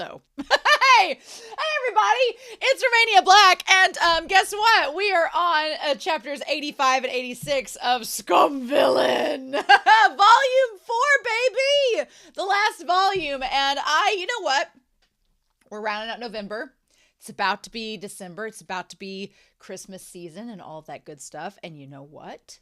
So, hey everybody, it's Romania Black, and guess what? We are on chapters 85 and 86 of Scum Villain, volume 4, baby, the last volume. And you know what? We're rounding out November. It's about to be December. It's about to be Christmas season and all of that good stuff. And you know what?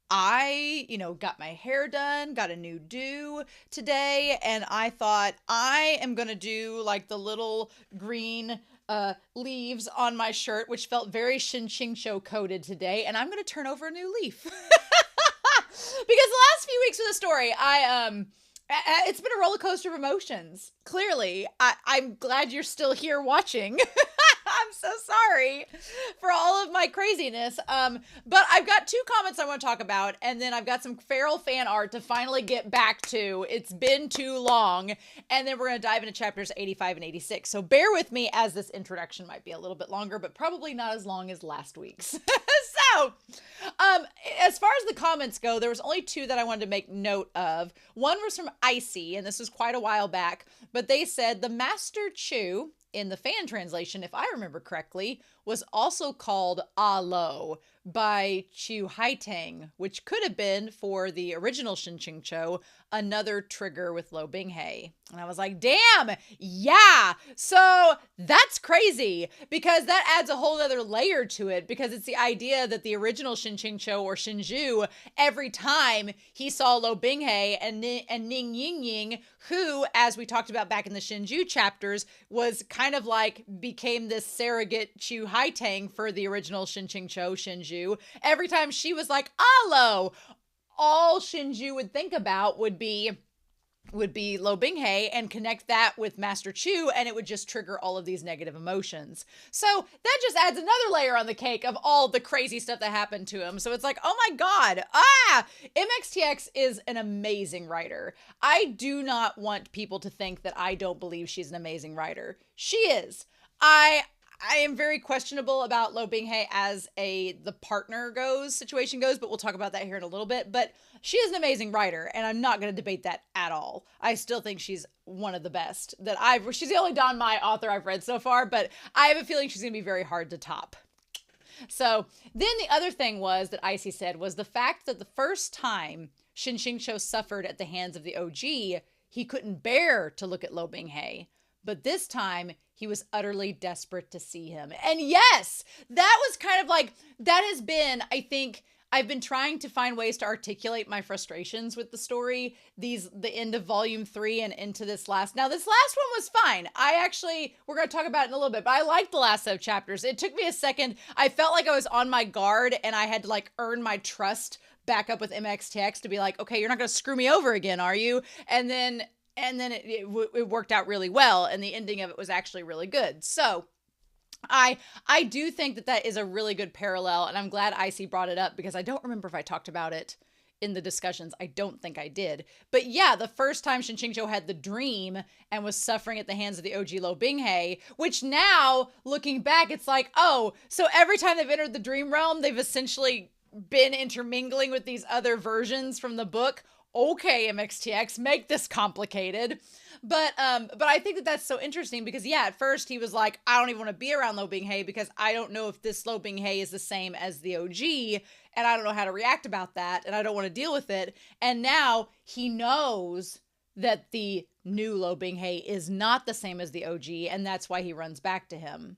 I, got my hair done, got a new do today, and I thought I am going to do like the little green leaves on my shirt, which felt very Shen QingQiu coded today, and I'm going to turn over a new leaf. Because the last few weeks of the story, it's been a roller coaster of emotions. Clearly, I'm glad you're still here watching. I'm so sorry for all of my craziness. But I've got 2 comments I want to talk about, and then I've got some feral fan art to finally get back to. It's been too long. And then we're going to dive into chapters 85 and 86. So bear with me, as this introduction might be a little bit longer, but probably not as long as last week's. So, as far as the comments go, there was only 2 that I wanted to make note of. One was from Icy, and this was quite a while back, but they said the Master Chu, in the fan translation, if I remember correctly, was also called Alo by Chu Haitang, which could have been, for the original Shen QingQiu, another trigger with Lou Binghe. And I was like, damn, yeah. So that's crazy, because that adds a whole other layer to it, because it's the idea that the original Shen QingQiu, or Shenju, every time he saw Lou Binghe and Ning Yingying, who, as we talked about back in the Shenju chapters, was kind of like became this surrogate Chu Haitang for the original Shen QingQiu, Shenju. Every time she was like, Alo, all Shenju would think about would be Lou Binghe, and connect that with Master Chu, and it would just trigger all of these negative emotions. So that just adds another layer on the cake of all the crazy stuff that happened to him. So it's like, oh my God, MXTX is an amazing writer. I do not want people to think that I don't believe she's an amazing writer. She is. I am very questionable about Lou Binghe as the partner situation goes, but we'll talk about that here in a little bit. But she is an amazing writer, and I'm not going to debate that at all. I still think she's one of the best she's the only Don Mai author I've read so far, but I have a feeling she's going to be very hard to top. So then the other thing was that Icy said was the fact that the first time Shen QingQiu suffered at the hands of the OG, he couldn't bear to look at Lou Binghe. But this time, he was utterly desperate to see him. And yes, that was kind of like, that has been, I think, I've been trying to find ways to articulate my frustrations with the story, the end of volume 3 and into this last. Now, this last one was fine. We're going to talk about it in a little bit, but I liked the last set of chapters. It took me a second. I felt like I was on my guard, and I had to like earn my trust back up with MXTX to be like, okay, you're not going to screw me over again, are you? And then it worked out really well, and the ending of it was actually really good. So I do think that is a really good parallel, and I'm glad Icy brought it up, because I don't remember if I talked about it in the discussions. I don't think I did. But yeah, the first time Shen QingQiu had the dream and was suffering at the hands of the OG Lou Binghe, which now, looking back, it's like, oh, so every time they've entered the dream realm, they've essentially been intermingling with these other versions from the book. Okay, MXTX, make this complicated. But I think that that's so interesting, because yeah, at first he was like, I don't even want to be around Lou Binghe, because I don't know if this Lou Binghe is the same as the OG, and I don't know how to react about that, and I don't want to deal with it. And now he knows that the new Lou Binghe is not the same as the OG, and that's why he runs back to him.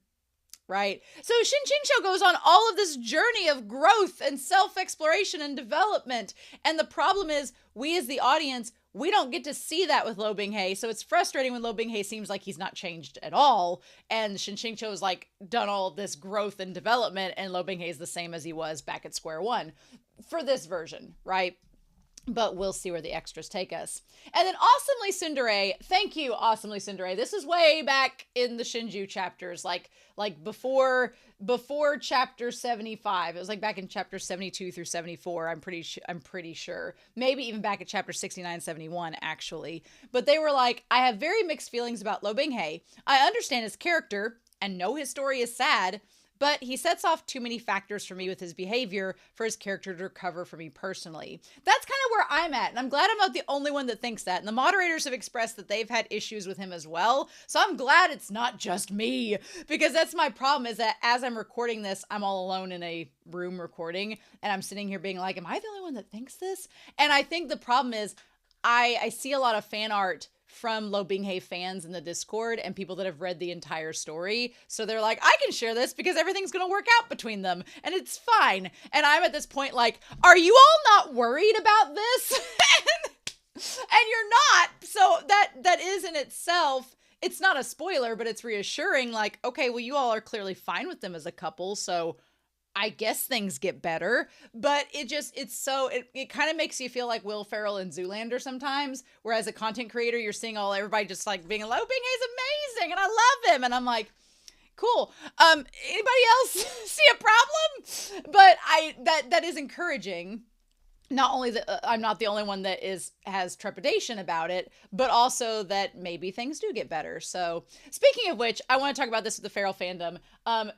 Right? So Shen QingQiu goes on all of this journey of growth and self-exploration and development. And the problem is, we as the audience, we don't get to see that with Lou Binghe. So it's frustrating when Lou Binghe seems like he's not changed at all. And Shen QingQiu has like done all of this growth and development, and Lou Binghe is the same as he was back at square one for this version, right? But we'll see where the extras take us. And then Awesomely Tsundere, thank you, Awesomely Tsundere. This is way back in the Shenju chapters, like before chapter 75. It was like back in chapter 72 through 74. I'm pretty sure. Maybe even back at chapter 69, 71, actually. But they were like, I have very mixed feelings about Lou Binghe. I understand his character and know his story is sad, but he sets off too many factors for me with his behavior for his character to recover for me personally. That's kind of where I'm at, and I'm glad I'm not the only one that thinks that. And the moderators have expressed that they've had issues with him as well, so I'm glad it's not just me, because that's my problem, is that as I'm recording this, I'm all alone in a room recording, and I'm sitting here being like, am I the only one that thinks this? And I think the problem is I see a lot of fan art from Lou Binghe fans in the Discord and people that have read the entire story. So they're like, I can share this because everything's going to work out between them and it's fine. And I'm at this point like, are you all not worried about this? And you're not. So that is in itself, it's not a spoiler, but it's reassuring. Like, okay, well, you all are clearly fine with them as a couple. So I guess things get better, but it kind of makes you feel like Will Ferrell and Zoolander sometimes, where as a content creator, you're seeing everybody just like being like, Lou Binghe's amazing and I love him. And I'm like, cool. Anybody else see a problem? But that is encouraging. Not only that I'm not the only one that has trepidation about it, but also that maybe things do get better. So speaking of which, I want to talk about this with the Feral fandom.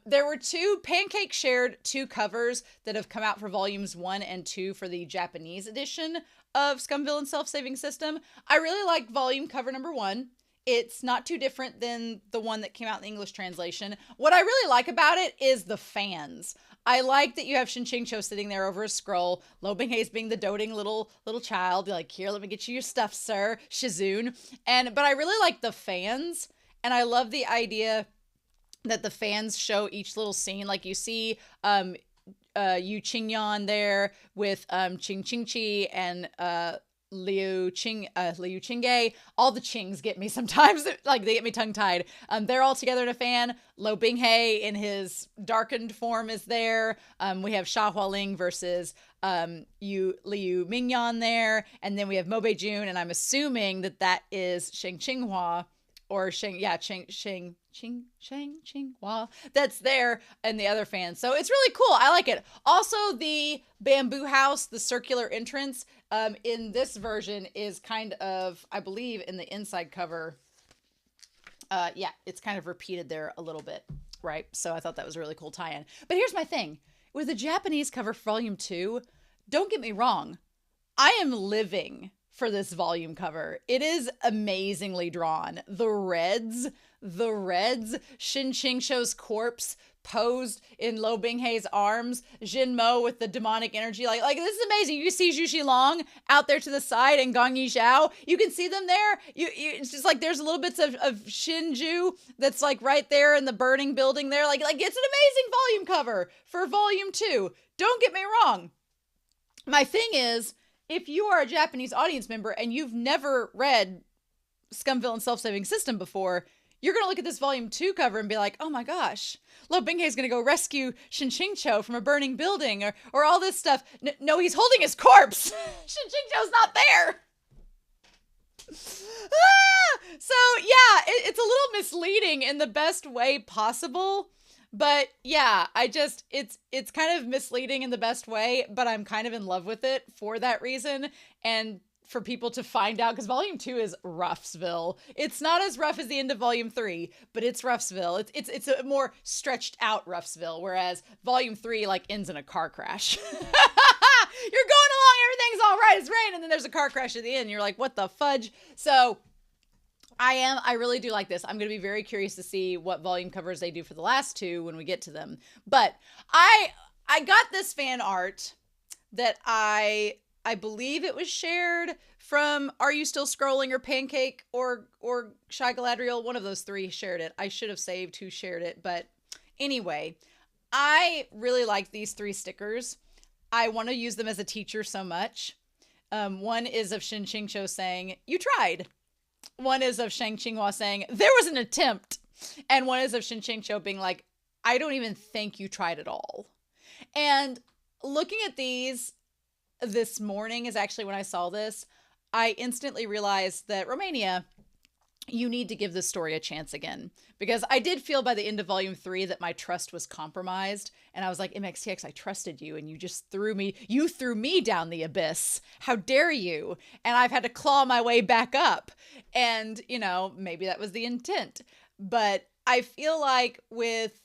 There were Pancake shared two covers that have come out for volumes 1 and 2 for the Japanese edition of Scum Villain Self-Saving System. I really like volume cover number 1. It's not too different than the one that came out in the English translation. What I really like about it is the fans. I like that you have Shen QingQiu sitting there over a scroll, Lou Binghe's being the doting little child, like, here, let me get you your stuff, sir, Shizoon. But I really like the fans, and I love the idea that the fans show each little scene. Like, you see Liu Qingyan there with Qingqi and Liu Qingge. All the Qings get me sometimes, like they get me tongue tied. They're all together in a fan. Lou Binghe in his darkened form is there. We have Xia Hualing versus Liu Mingyan there, and then we have Mo Beijun, and I'm assuming that is Sheng Qinghua or Sheng Qinghua that's there and the other fans. So it's really cool. I like it. Also, the bamboo house, the circular entrance in this version is kind of, I believe, in the inside cover. It's kind of repeated there a little bit, right? So I thought that was a really cool tie-in. But here's my thing. With the Japanese cover for volume 2, don't get me wrong. I am living for this volume cover. It is amazingly drawn. The reds, Shen QingQiu's corpse posed in Lou Binghe's arms, Jin Mo with the demonic energy. Like this is amazing. You can see Zhu Xilong out there to the side and Gong Yizhao. You can see them there. It's just like there's a little bits of Shinju that's like right there in the burning building there. Like it's an amazing volume cover for volume 2. Don't get me wrong. My thing is, if you are a Japanese audience member and you've never read Scum Villain Self-Saving System before, you're going to look at this volume 2 cover and be like, oh my gosh, Lou Binghe is going to go rescue Shen QingQiu from a burning building or all this stuff. No, he's holding his corpse. Shen QingQiu's not there. So yeah, it's a little misleading in the best way possible. But yeah, it's kind of misleading in the best way, but I'm kind of in love with it for that reason. And for people to find out, because volume 2 is Roughsville. It's not as rough as the end of volume 3, but it's Roughsville. It's a more stretched out Roughsville, whereas volume 3 like ends in a car crash. You're going along, everything's all right, it's rain, and then there's a car crash at the end. You're like, what the fudge? So I really do like this. I'm going to be very curious to see what volume covers they do for the last 2 when we get to them. But I got this fan art that I believe it was shared from Are You Still Scrolling or Pancake or Shy Galadriel. One of those 3 shared it. I should have saved who shared it. But anyway, I really like these 3 stickers. I want to use them as a teacher so much. One is of Shen QingQiu saying, you tried. One is of Sheng Qinghua saying, there was an attempt. And one is of Shen QingQiu being like, I don't even think you tried at all. And looking at these this morning is actually when I saw this, I instantly realized that Romania, you need to give this story a chance again. Because I did feel by the end of volume 3 that my trust was compromised. And I was like, MXTX, I trusted you and you just threw me down the abyss. How dare you? And I've had to claw my way back up. And, you know, maybe that was the intent. But I feel like with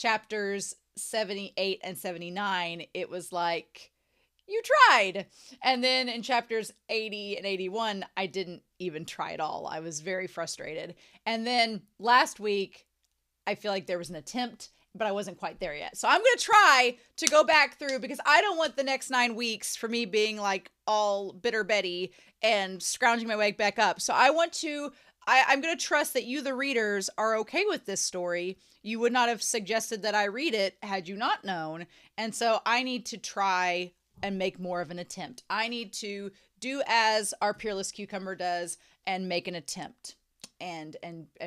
chapters 78 and 79, it was like, you tried. And then in chapters 80 and 81, I didn't even try at all. I was very frustrated. And then last week, I feel like there was an attempt, but I wasn't quite there yet. So I'm going to try to go back through, because I don't want the next 9 weeks for me being like all bitter Betty and scrounging my way back up. So I'm going to trust that you, the readers, are okay with this story. You would not have suggested that I read it had you not known. And so I need to try and make more of an attempt. I need to do as our Peerless Cucumber does and make an attempt and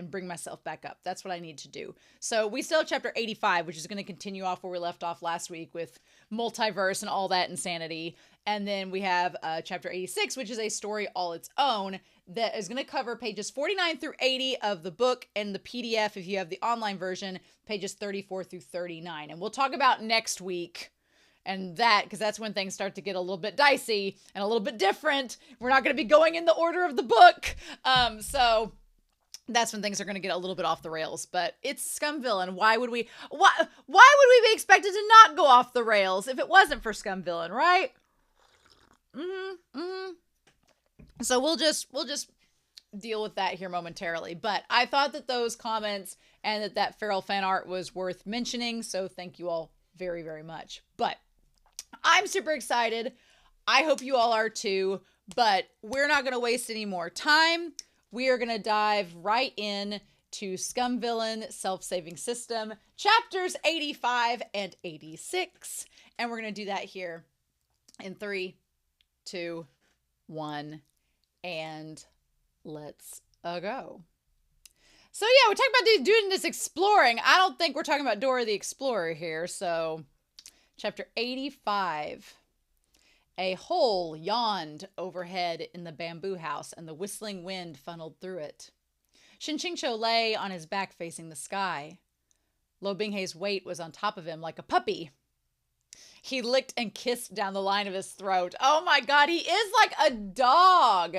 bring myself back up. That's what I need to do. So we still have chapter 85, which is going to continue off where we left off last week with multiverse and all that insanity. And then we have chapter 86, which is a story all its own that is going to cover pages 49 through 80 of the book, and the PDF, if you have the online version, pages 34 through 39. And we'll talk about next week and that, because that's when things start to get a little bit dicey and a little bit different. We're not going to be going in the order of the book. So that's when things are going to get a little bit off the rails. But it's Scum Villain. Why would we be expected to not go off the rails if it wasn't for Scum Villain, right? So we'll just deal with that here momentarily. But I thought that those comments and that feral fan art was worth mentioning. So thank you all very, very much. But I'm super excited. I hope you all are too. But we're not going to waste any more time. We are going to dive right in to Scum Villain Self-Saving System, chapters 85 and 86. And we're going to do that here in 3, 2, 1, and let's go. So yeah, we're talking about doing this exploring. I don't think we're talking about Dora the Explorer here. So chapter 85. A hole yawned overhead in the bamboo house, and the whistling wind funneled through it. Shen QingQiu lay on his back facing the sky. Lou Binghe's weight was on top of him like a puppy. He licked and kissed down the line of his throat. Oh my God, he is like a dog.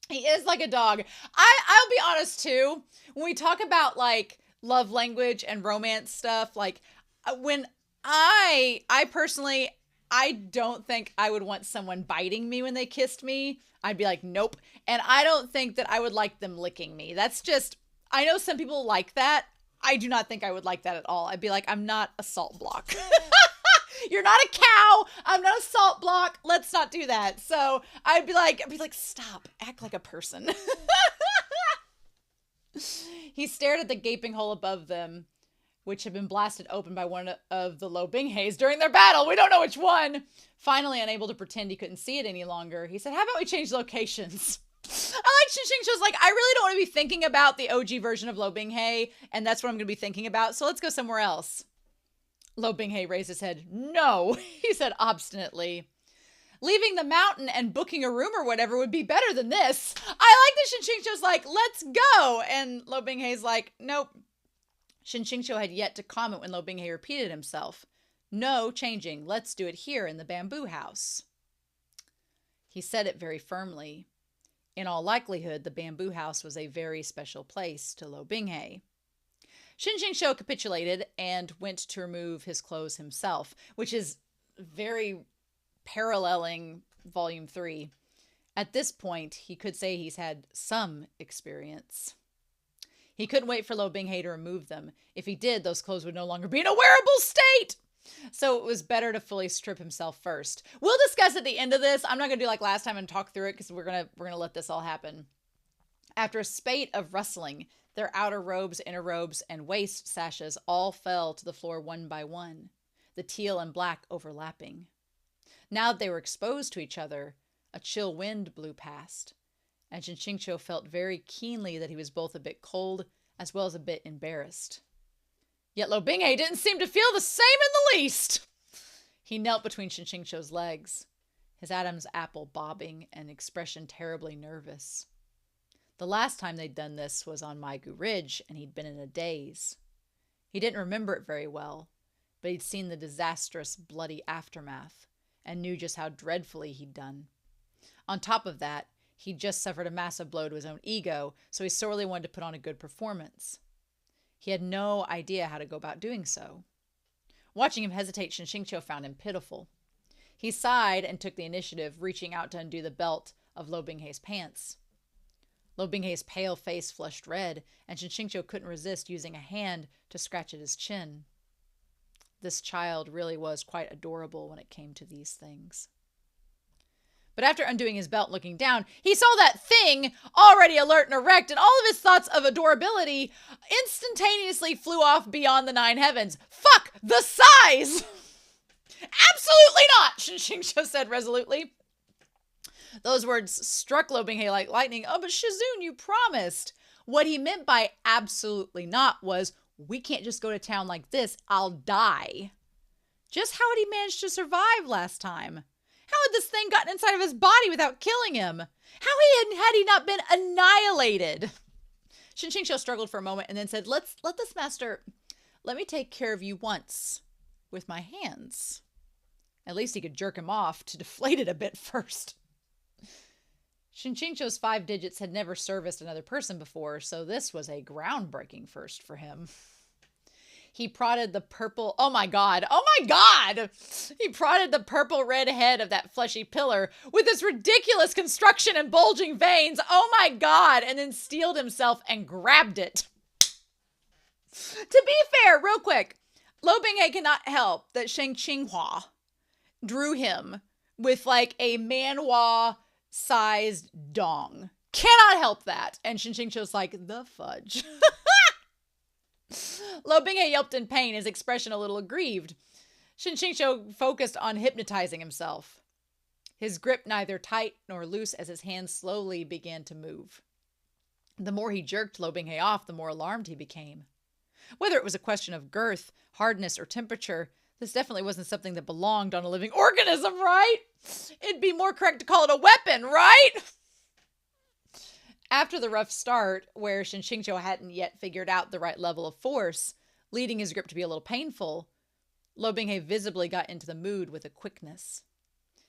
He is like a dog. I'll be honest too. When we talk about like love language and romance stuff, like when I personally, I don't think I would want someone biting me when they kissed me. I'd be like, nope. And I don't think that I would like them licking me. That's just, I know some people like that. I do not think I would like that at all. I'd be like, I'm not a salt block. You're not a cow. I'm not a salt block. Let's not do that. So I'd be like, stop, act like a person. He stared at the gaping hole above them, which had been blasted open by one of the Lou Binghes during their battle. We don't know which one. Finally, unable to pretend he couldn't see it any longer, he said, how about we change locations? I like Shen QingQiu's like, I really don't want to be thinking about the OG version of Lou Binghe, and that's what I'm going to be thinking about, so let's go somewhere else. Lou Binghe raised his head. No, he said obstinately. Leaving the mountain and booking a room or whatever would be better than this. I like that Shen QingQiu's like, let's go. And Lou Binghe's like, nope. Shen QingQiu had yet to comment when Lou Binghe repeated himself. No changing. Let's do it here in the bamboo house. He said it very firmly. In all likelihood, the bamboo house was a very special place to Lou Binghe. Shen QingQiu capitulated and went to remove his clothes himself, which is very paralleling Volume 3. At this point, he could say he's had some experience. He couldn't wait for Lou Binghe to remove them. If he did, those clothes would no longer be in a wearable state. So it was better to fully strip himself first. We'll discuss at the end of this. I'm not going to do like last time and talk through it because we're going to let this all happen. After a spate of rustling, their outer robes, inner robes, and waist sashes all fell to the floor one by one, the teal and black overlapping. Now that they were exposed to each other, a chill wind blew past, and Shen QingQiu felt very keenly that he was both a bit cold as well as a bit embarrassed. Yet Lou Binghe didn't seem to feel the same in the least. He knelt between Shen QingQiu's legs, his Adam's apple bobbing, an expression terribly nervous. The last time they'd done this was on Maigu Ridge, and he'd been in a daze. He didn't remember it very well, but he'd seen the disastrous, bloody aftermath, and knew just how dreadfully he'd done. On top of that, he'd just suffered a massive blow to his own ego, so he sorely wanted to put on a good performance. He had no idea how to go about doing so. Watching him hesitate, Shen QingQiu found him pitiful. He sighed and took the initiative, reaching out to undo the belt of Lou Binghe's pants. Lou Binghe's pale face flushed red, and Shen QingQiu couldn't resist using a hand to scratch at his chin. This child really was quite adorable when it came to these things. But after undoing his belt and looking down, he saw that thing already alert and erect, and all of his thoughts of adorability instantaneously flew off beyond the 9 heavens. Fuck the size! Absolutely not, Shen QingQiu said resolutely. Those words struck Lou Binghe like lightning. Oh, but Shizun, you promised. What he meant by absolutely not was, we can't just go to town like this. I'll die. Just how had he managed to survive last time? How had this thing gotten inside of his body without killing him? How had he not been annihilated? Shen QingQiu struggled for a moment and then said, let me take care of you once with my hands. At least he could jerk him off to deflate it a bit first. Shen QingQiu's 5 digits had never serviced another person before, so this was a groundbreaking first for him. He prodded the purple, oh my God. He prodded the purple red head of that fleshy pillar with its ridiculous construction and bulging veins. Oh my God. And then steeled himself and grabbed it. To be fair, real quick, Lou Binghe cannot help that Shen QingQiu drew him with like a manhwa-sized dong. Cannot help that. And Shen QingQiu's like, the fudge. Lou Binghe yelped in pain, his expression a little aggrieved. Shen QingQiu focused on hypnotizing himself. His grip neither tight nor loose as his hands slowly began to move. The more he jerked Lou Binghe off, the more alarmed he became. Whether it was a question of girth, hardness, or temperature, this definitely wasn't something that belonged on a living organism, right? It'd be more correct to call it a weapon, right? After the rough start, where Shen QingQiu hadn't yet figured out the right level of force, leading his grip to be a little painful, Lou Binghe visibly got into the mood with a quickness.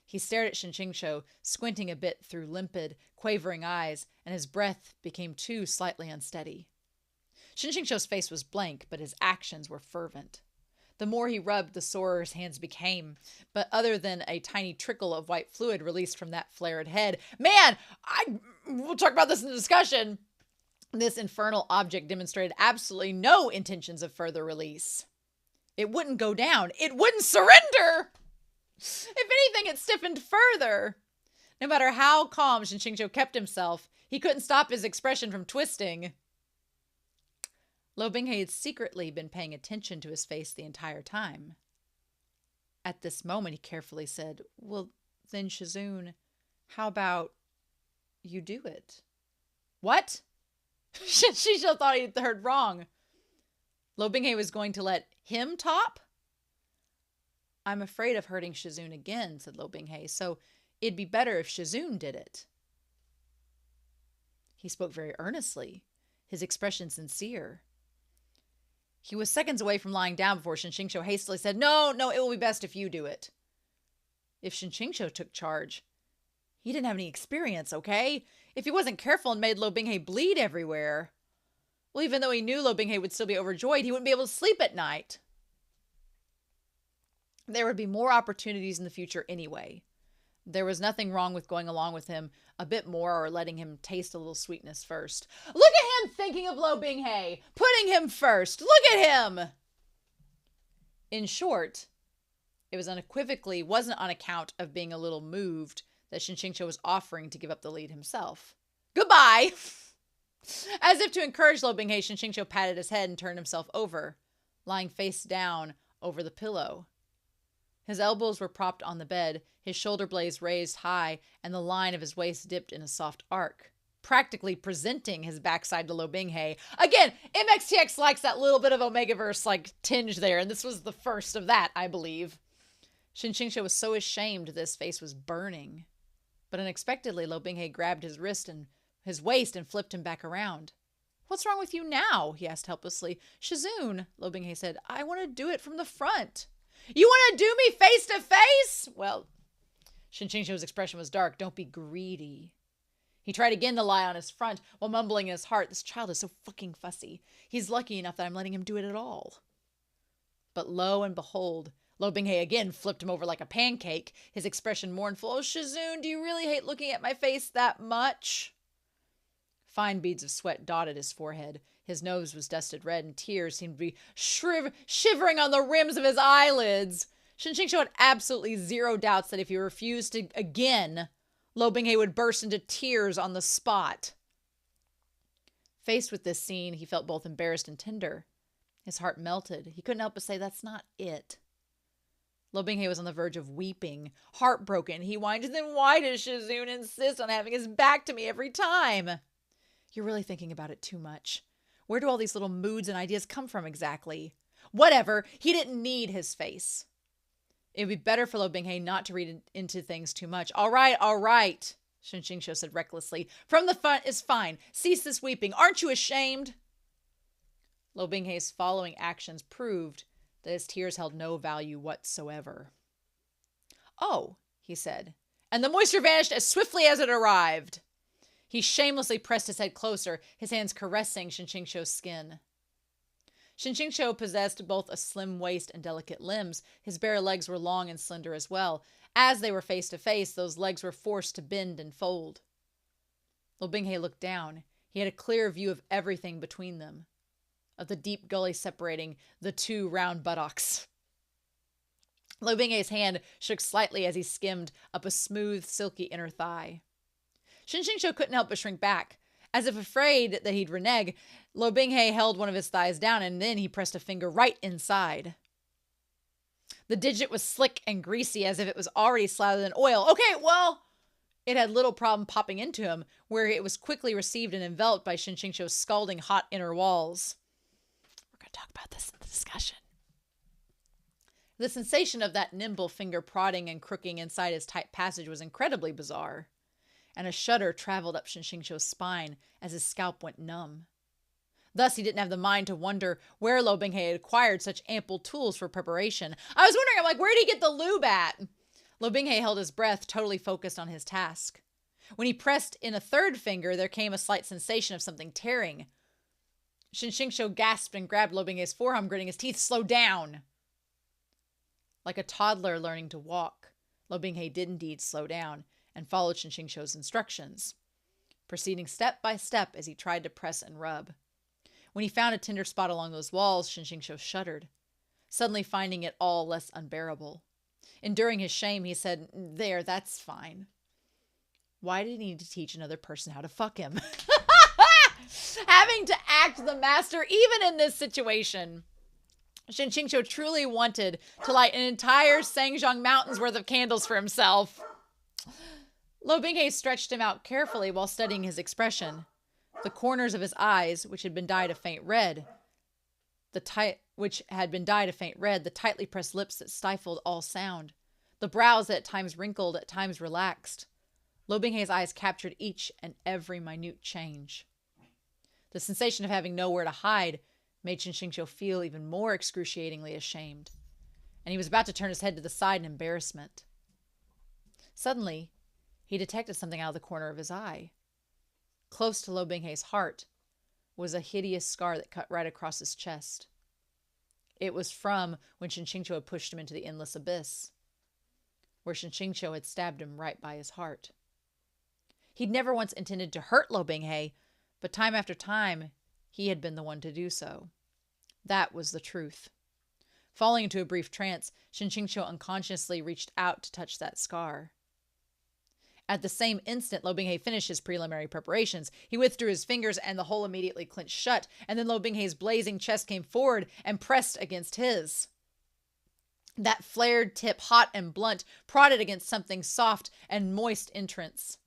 He stared at Shen QingQiu, squinting a bit through limpid, quavering eyes, and his breath became too slightly unsteady. Shen QingQiu's face was blank, but his actions were fervent. The more he rubbed, the sorer his hands became. But other than a tiny trickle of white fluid released from that flared head, man, we'll talk about this in the discussion. This infernal object demonstrated absolutely no intentions of further release. It wouldn't go down. It wouldn't surrender. If anything, it stiffened further. No matter how calm Shen QingQiu kept himself, he couldn't stop his expression from twisting. Lou Binghe had secretly been paying attention to his face the entire time. At this moment, he carefully said, well, then, Shizun, how about you do it? What? Shen QingQiu thought he had heard wrong. Lou Binghe was going to let him top? I'm afraid of hurting Shizun again, said Lou Binghe, so it'd be better if Shizun did it. He spoke very earnestly, his expression sincere. He was seconds away from lying down before Shen QingQiu hastily said, No, it will be best if you do it. If Shen QingQiu took charge, he didn't have any experience, okay? If he wasn't careful and made Lou Binghe bleed everywhere, well, even though he knew Lou Binghe would still be overjoyed, he wouldn't be able to sleep at night. There would be more opportunities in the future anyway. There was nothing wrong with going along with him a bit more or letting him taste a little sweetness first. Look at him thinking of Lou Binghe, putting him first. Look at him. In short, it was wasn't on account of being a little moved that Shen QingQiu was offering to give up the lead himself. Goodbye. As if to encourage Lou Binghe, Shen QingQiu patted his head and turned himself over, lying face down over the pillow. His elbows were propped on the bed, his shoulder blades raised high, and the line of his waist dipped in a soft arc, practically presenting his backside to Lou Binghe. Again, MXTX likes that little bit of Omegaverse tinge there, and this was the first of that, I believe. Shen QingQiu was so ashamed that his face was burning. But unexpectedly, Lou Binghe grabbed his waist and flipped him back around. What's wrong with you now? He asked helplessly. Shizun, Lou Binghe said, I want to do it from the front. You want to do me face to face? Well, Shen QingQiu's expression was dark. Don't be greedy. He tried again to lie on his front while mumbling in his heart, "This child is so fucking fussy. He's lucky enough that I'm letting him do it at all." But lo and behold, Lou Binghe again flipped him over like a pancake, his expression mournful. "Oh, Shazoon, do you really hate looking at my face that much?" Fine beads of sweat dotted his forehead. His nose was dusted red, and tears seemed to be shivering on the rims of his eyelids. Shen QingQiu had absolutely zero doubts that if he refused to again, Lou Binghe would burst into tears on the spot. Faced with this scene, he felt both embarrassed and tender. His heart melted. He couldn't help but say, "That's not it." Lou Binghe was on the verge of weeping. Heartbroken, he whined, "Then why does Shazoon insist on having his back to me every time?" "You're really thinking about it too much. Where do all these little moods and ideas come from exactly?" Whatever, he didn't need his face. It would be better for Lou Binghe not to read into things too much. All right, Shen QingQiu said recklessly. "From the front is fine. Cease this weeping. Aren't you ashamed?" Lou Binghe's following actions proved that his tears held no value whatsoever. "Oh," he said, and the moisture vanished as swiftly as it arrived. He shamelessly pressed his head closer, his hands caressing Shen QingQiu's skin. Shen QingQiu possessed both a slim waist and delicate limbs. His bare legs were long and slender as well. As they were face to face, those legs were forced to bend and fold. Lou Binghe looked down. He had a clear view of everything between them, of the deep gully separating the two round buttocks. Lou Binghe's hand shook slightly as he skimmed up a smooth, silky inner thigh. Shen QingQiu couldn't help but shrink back. As if afraid that he'd renege, Lou Binghe held one of his thighs down, and then he pressed a finger right inside. The digit was slick and greasy, as if it was already slathered in oil. Okay, well, it had little problem popping into him, where it was quickly received and enveloped by Shen QingQiu's scalding hot inner walls. We're going to talk about this in the discussion. The sensation of that nimble finger prodding and crooking inside his tight passage was incredibly bizarre, and a shudder traveled up Shen QingQiu's spine as his scalp went numb. Thus, he didn't have the mind to wonder where Lou Binghe had acquired such ample tools for preparation. I was wondering, I'm like, where did he get the lube at? Lou Binghe held his breath, totally focused on his task. When he pressed in a third finger, there came a slight sensation of something tearing. Shen QingQiu gasped and grabbed Lou Binghe's forearm, gritting his teeth. "Slow down!" Like a toddler learning to walk, Lou Binghe did indeed slow down and followed Shen QingQiu's instructions, proceeding step by step as he tried to press and rub. When he found a tender spot along those walls, Shen QingQiu shuddered, suddenly finding it all less unbearable. Enduring his shame, he said, "There, that's fine." Why did he need to teach another person how to fuck him? Having to act the master even in this situation. Shen QingQiu truly wanted to light an entire Sangjiang Mountains worth of candles for himself. Lou Binghe stretched him out carefully while studying his expression. The corners of his eyes, which had been dyed a faint red, the tightly pressed lips that stifled all sound, the brows that at times wrinkled, at times relaxed. Lou Binghe's eyes captured each and every minute change. The sensation of having nowhere to hide made Shen QingQiu feel even more excruciatingly ashamed, and he was about to turn his head to the side in embarrassment. Suddenly, he detected something out of the corner of his eye. Close to Lou Binghe's heart was a hideous scar that cut right across his chest. It was from when Shen QingQiu had pushed him into the endless abyss, where Shen QingQiu had stabbed him right by his heart. He'd never once intended to hurt Lou Binghe, but time after time, he had been the one to do so. That was the truth. Falling into a brief trance, Shen QingQiu unconsciously reached out to touch that scar. At the same instant, Lou Binghe finished his preliminary preparations. He withdrew his fingers and the hole immediately clenched shut, and then Lou Binghe's blazing chest came forward and pressed against his. That flared tip, hot and blunt, prodded against something soft and moist entrance.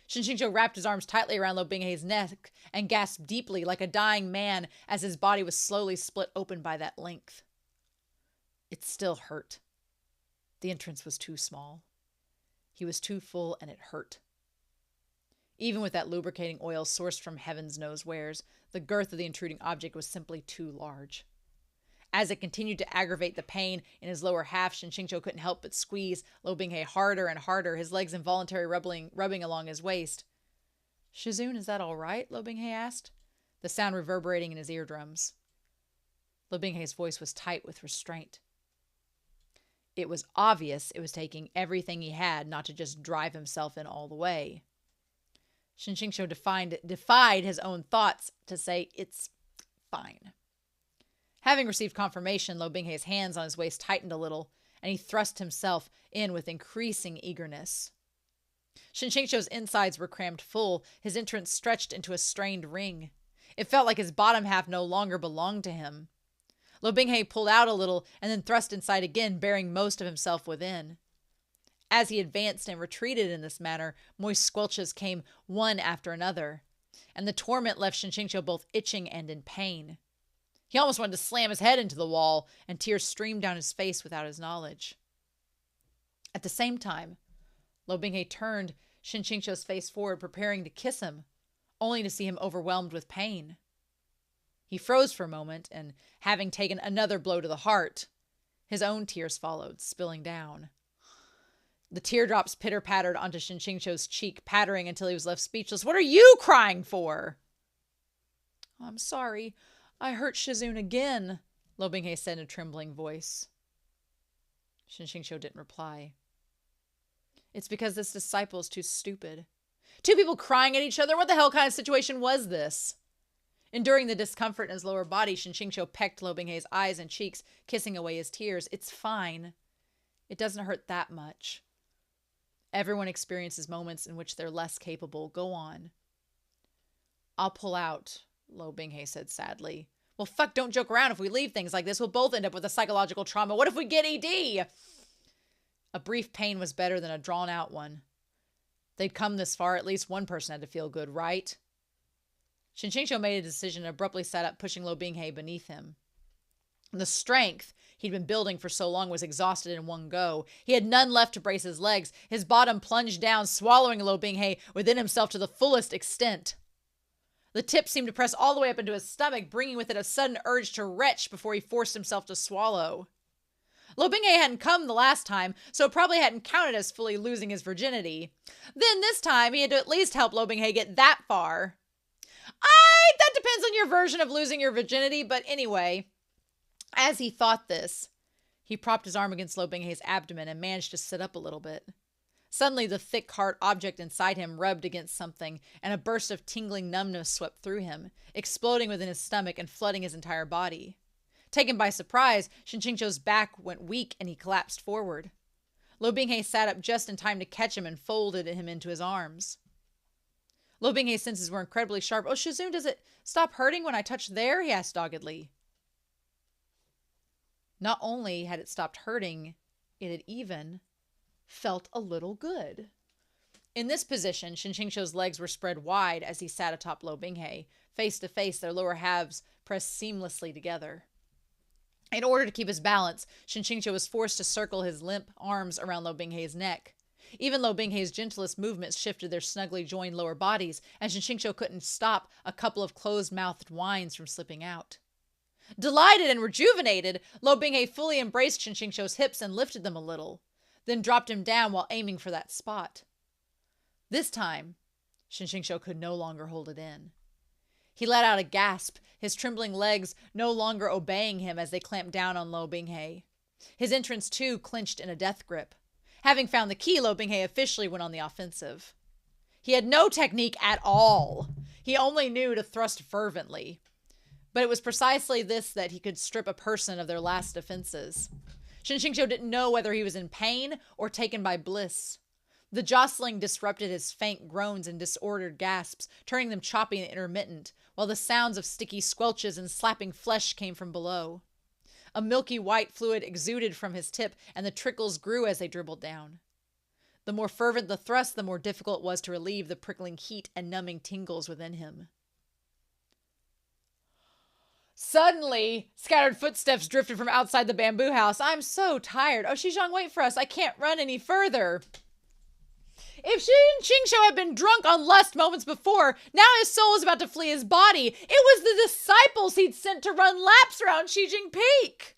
Shen QingQiu wrapped his arms tightly around Lou Binghe's neck and gasped deeply like a dying man as his body was slowly split open by that length. It still hurt. The entrance was too small. He was too full, and it hurt. Even with that lubricating oil sourced from heavens knows wheres, the girth of the intruding object was simply too large. As it continued to aggravate the pain in his lower half, Shen QingQiu couldn't help but squeeze Lou Binghe harder and harder, his legs involuntarily rubbing along his waist. Shizun, is that all right? Lou Binghe asked, the sound reverberating in his eardrums. Lou Binghe's voice was tight with restraint. It was obvious it was taking everything he had not to just drive himself in all the way. Shen QingQiu defied his own thoughts to say, it's fine. Having received confirmation, Lou Binghe's hands on his waist tightened a little, and he thrust himself in with increasing eagerness. Shen QingQiu's insides were crammed full, his entrance stretched into a strained ring. It felt like his bottom half no longer belonged to him. Lou Binghe pulled out a little and then thrust inside again, bearing most of himself within. As he advanced and retreated in this manner, moist squelches came one after another, and the torment left Shen QingQiu both itching and in pain. He almost wanted to slam his head into the wall, and tears streamed down his face without his knowledge. At the same time, Lou Binghe turned Shen QingQiu's face forward, preparing to kiss him, only to see him overwhelmed with pain. He froze for a moment, and having taken another blow to the heart, his own tears followed, spilling down. The teardrops pitter-pattered onto Shen QingQiu's cheek, pattering until he was left speechless. What are you crying for? I'm sorry. I hurt Shizun again, Lou Binghe said in a trembling voice. Shen QingQiu didn't reply. It's because this disciple is too stupid. Two people crying at each other? What the hell kind of situation was this? Enduring the discomfort in his lower body, Shen QingQiu pecked Lou Binghe's eyes and cheeks, kissing away his tears. It's fine. It doesn't hurt that much. Everyone experiences moments in which they're less capable. Go on. I'll pull out, Lou Binghe said sadly. Well, fuck, don't joke around. If we leave things like this, we'll both end up with a psychological trauma. What if we get ED? A brief pain was better than a drawn-out one. They'd come this far, at least one person had to feel good, right? Shen QingQiu made a decision and abruptly sat up, pushing Lou Binghe beneath him. The strength he'd been building for so long was exhausted in one go. He had none left to brace his legs. His bottom plunged down, swallowing Lou Binghe within himself to the fullest extent. The tip seemed to press all the way up into his stomach, bringing with it a sudden urge to retch before he forced himself to swallow. Lou Binghe hadn't come the last time, so it probably hadn't counted as fully losing his virginity. Then this time, he had to at least help Lou Binghe get that far. That depends on your version of losing your virginity, but anyway. As he thought this, he propped his arm against Lou Binghe's abdomen and managed to sit up a little bit. Suddenly, the thick, hard object inside him rubbed against something, and a burst of tingling numbness swept through him, exploding within his stomach and flooding his entire body. Taken by surprise, Shen QingQiu's back went weak and he collapsed forward. Lou Binghe sat up just in time to catch him and folded him into his arms. Lou Binghe's senses were incredibly sharp. Oh, Shizun, does it stop hurting when I touch there? He asked doggedly. Not only had it stopped hurting, it had even felt a little good. In this position, Shen QingQiu's legs were spread wide as he sat atop Lou Binghe. Face to face, their lower halves pressed seamlessly together. In order to keep his balance, Shen QingQiu was forced to circle his limp arms around Lou Binghe's neck. Even Lou Binghe's gentlest movements shifted their snugly joined lower bodies, and Shen QingQiu couldn't stop a couple of closed-mouthed whines from slipping out. Delighted and rejuvenated, Lou Binghe fully embraced Shen QingQiu's hips and lifted them a little, then dropped him down while aiming for that spot. This time, Shen QingQiu could no longer hold it in. He let out a gasp, his trembling legs no longer obeying him as they clamped down on Lou Binghe. His entrance, too, clenched in a death grip. Having found the key, Lou Binghe officially went on the offensive. He had no technique at all. He only knew to thrust fervently. But it was precisely this that he could strip a person of their last defenses. Shen QingQiu didn't know whether he was in pain or taken by bliss. The jostling disrupted his faint groans and disordered gasps, turning them choppy and intermittent, while the sounds of sticky squelches and slapping flesh came from below. A milky white fluid exuded from his tip, and the trickles grew as they dribbled down. The more fervent the thrust, the more difficult it was to relieve the prickling heat and numbing tingles within him. Suddenly, scattered footsteps drifted from outside the bamboo house. I'm so tired. Oh, Xizhang, wait for us. I can't run any further. If Shen QingQiu had been drunk on lust moments before, now his soul was about to flee his body. It was the disciples he'd sent to run laps around Xijing Peak.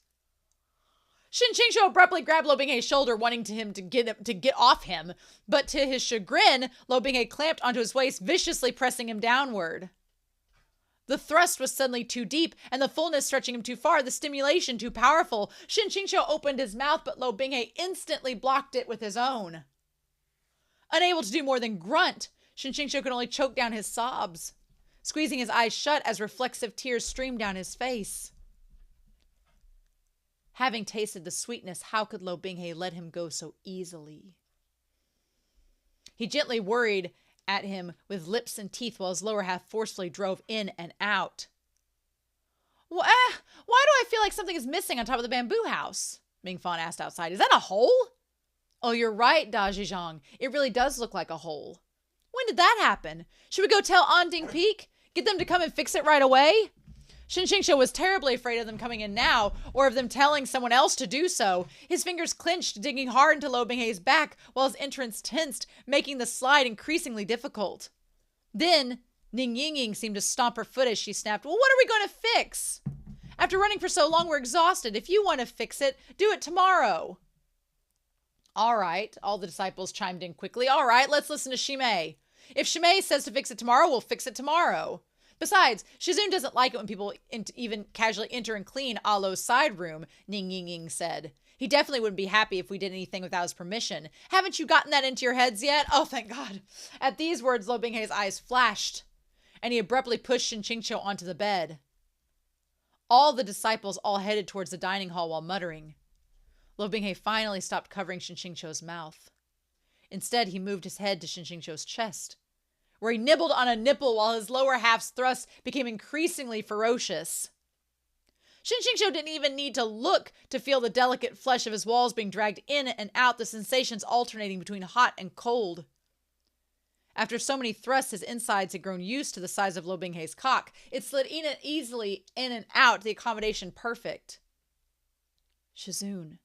Shen QingQiu abruptly grabbed Lou Binghe's shoulder, wanting him to get off him, but to his chagrin, Lou Binghe clamped onto his waist, viciously pressing him downward. The thrust was suddenly too deep, and the fullness stretching him too far, the stimulation too powerful. Shen QingQiu opened his mouth, but Lou Binghe instantly blocked it with his own. Unable to do more than grunt, Shen QingQiu could only choke down his sobs, squeezing his eyes shut as reflexive tears streamed down his face. Having tasted the sweetness, how could Lou Binghe let him go so easily? He gently worried at him with lips and teeth while his lower half forcefully drove in and out. Why do I feel like something is missing on top of the bamboo house? Ming Fan asked outside. Is that a hole? Oh, you're right, Da Zhejiang. It really does look like a hole. When did that happen? Should we go tell Anding Peak? Get them to come and fix it right away? Shen QingQiu was terribly afraid of them coming in now, or of them telling someone else to do so. His fingers clenched, digging hard into Lou Binghe's back, while his entrance tensed, making the slide increasingly difficult. Then, Ning Yingying seemed to stomp her foot as she snapped, Well, what are we going to fix? After running for so long, we're exhausted. If you want to fix it, do it tomorrow. All right, all the disciples chimed in quickly. All right, let's listen to Shimei. If Shimei says to fix it tomorrow, we'll fix it tomorrow. Besides, Shizun doesn't like it when people even casually enter and clean Alo's side room, Ning Yingying said. He definitely wouldn't be happy if we did anything without his permission. Haven't you gotten that into your heads yet? Oh, thank God. At these words, Lou Binghe's eyes flashed, and he abruptly pushed Shen QingQiu onto the bed. All the disciples all headed towards the dining hall while muttering. Lou Binghe finally stopped covering Shen QingQiu's mouth. Instead, he moved his head to Shen QingQiu's chest, where he nibbled on a nipple while his lower half's thrust became increasingly ferocious. Shen QingQiu didn't even need to look to feel the delicate flesh of his walls being dragged in and out, the sensations alternating between hot and cold. After so many thrusts, his insides had grown used to the size of Lou Binghe's cock. It slid easily in and out, the accommodation perfect. Shizun,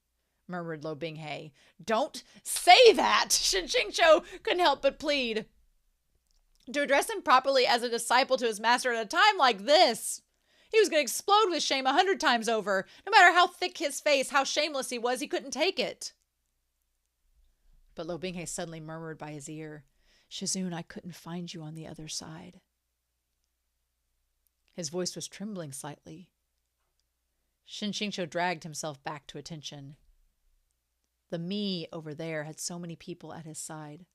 murmured Lou Binghe. Don't say that! Shen QingQiu couldn't help but plead. To address him properly as a disciple to his master at a time like this. He was going to explode with shame 100 times over. No matter how thick his face, how shameless he was, he couldn't take it. But Lou Binghe suddenly murmured by his ear, Shizun, I couldn't find you on the other side. His voice was trembling slightly. Shen QingQiu dragged himself back to attention. The me over there had so many people at his side,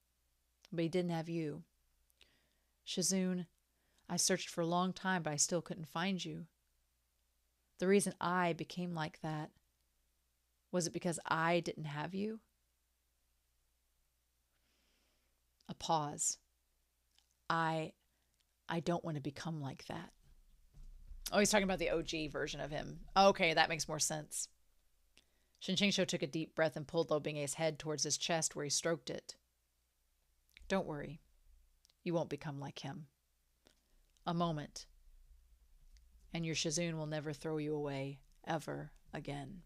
but he didn't have you. Shizun, I searched for a long time, but I still couldn't find you. The reason I became like that, was it because I didn't have you? A pause. I don't want to become like that. Oh, he's talking about the OG version of him. Okay, that makes more sense. Shen QingQiu took a deep breath and pulled Lou Binghe's head towards his chest where he stroked it. Don't worry. You won't become like him. A moment, and your Shizun will never throw you away ever again.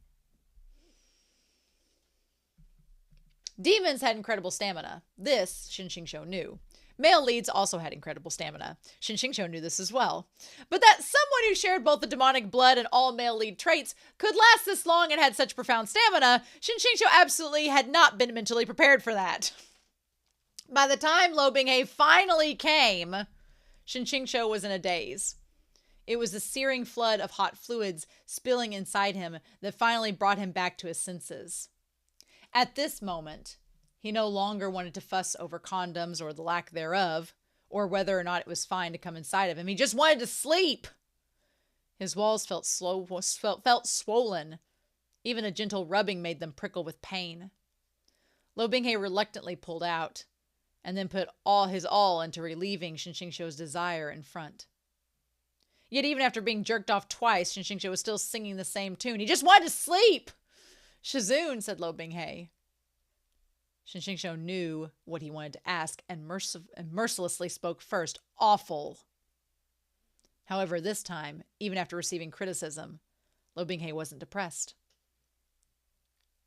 Demons had incredible stamina. This, Shen QingQiu knew. Male leads also had incredible stamina. Shen QingQiu knew this as well. But that someone who shared both the demonic blood and all male lead traits could last this long and had such profound stamina, Shen QingQiu absolutely had not been mentally prepared for that. By the time Lou Binghe finally came, Shen QingQiu was in a daze. It was the searing flood of hot fluids spilling inside him that finally brought him back to his senses. At this moment, he no longer wanted to fuss over condoms or the lack thereof, or whether or not it was fine to come inside of him. He just wanted to sleep. His walls felt swollen. Even a gentle rubbing made them prickle with pain. Lou Binghe reluctantly pulled out, and then put all his all into relieving Shen QingQiu's desire in front. Yet even after being jerked off twice, Shen QingQiu was still singing the same tune. He just wanted to sleep! Shizun, said Lou Binghe. Shen QingQiu knew what he wanted to ask and mercilessly spoke first. Awful. However, this time, even after receiving criticism, Lou Binghe wasn't depressed.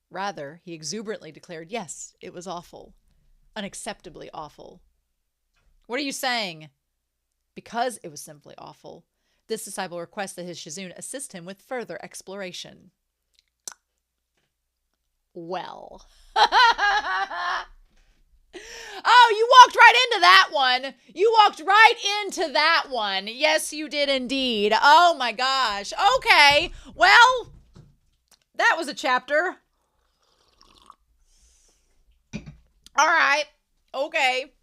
Rather, he exuberantly declared, yes, it was awful. Unacceptably awful. What are you saying? Because it was simply awful, this disciple requests that his Shizun assist him with further exploration. well. Oh, you walked right into that one. You walked right into that one. Yes, you did indeed. Oh my gosh. Okay. Well, that was a chapter. All right. Okay.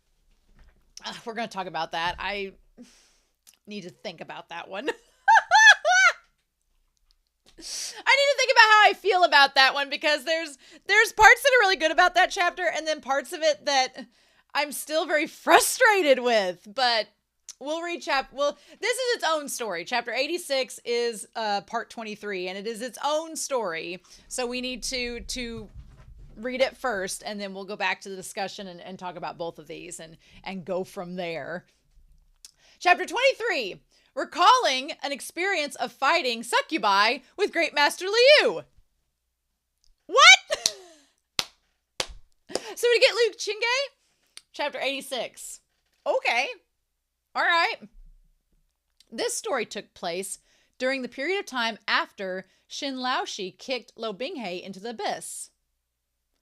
We're going to talk about that. I need to think about that one. I need to think about how I feel about that one, because there's parts that are really good about that chapter, and then parts of it that I'm still very frustrated with. But we'll read this is its own story. Chapter 86 is part 23, and it is its own story. So we need to read it first, and then we'll go back to the discussion and talk about both of these and go from there. Chapter 23. Recalling an experience of fighting succubi with Great Master Liu. What? So we get Liu Qingge? Chapter 86. Okay. All right. This story took place during the period of time after Shen Laoshi kicked Lou Binghe into the abyss.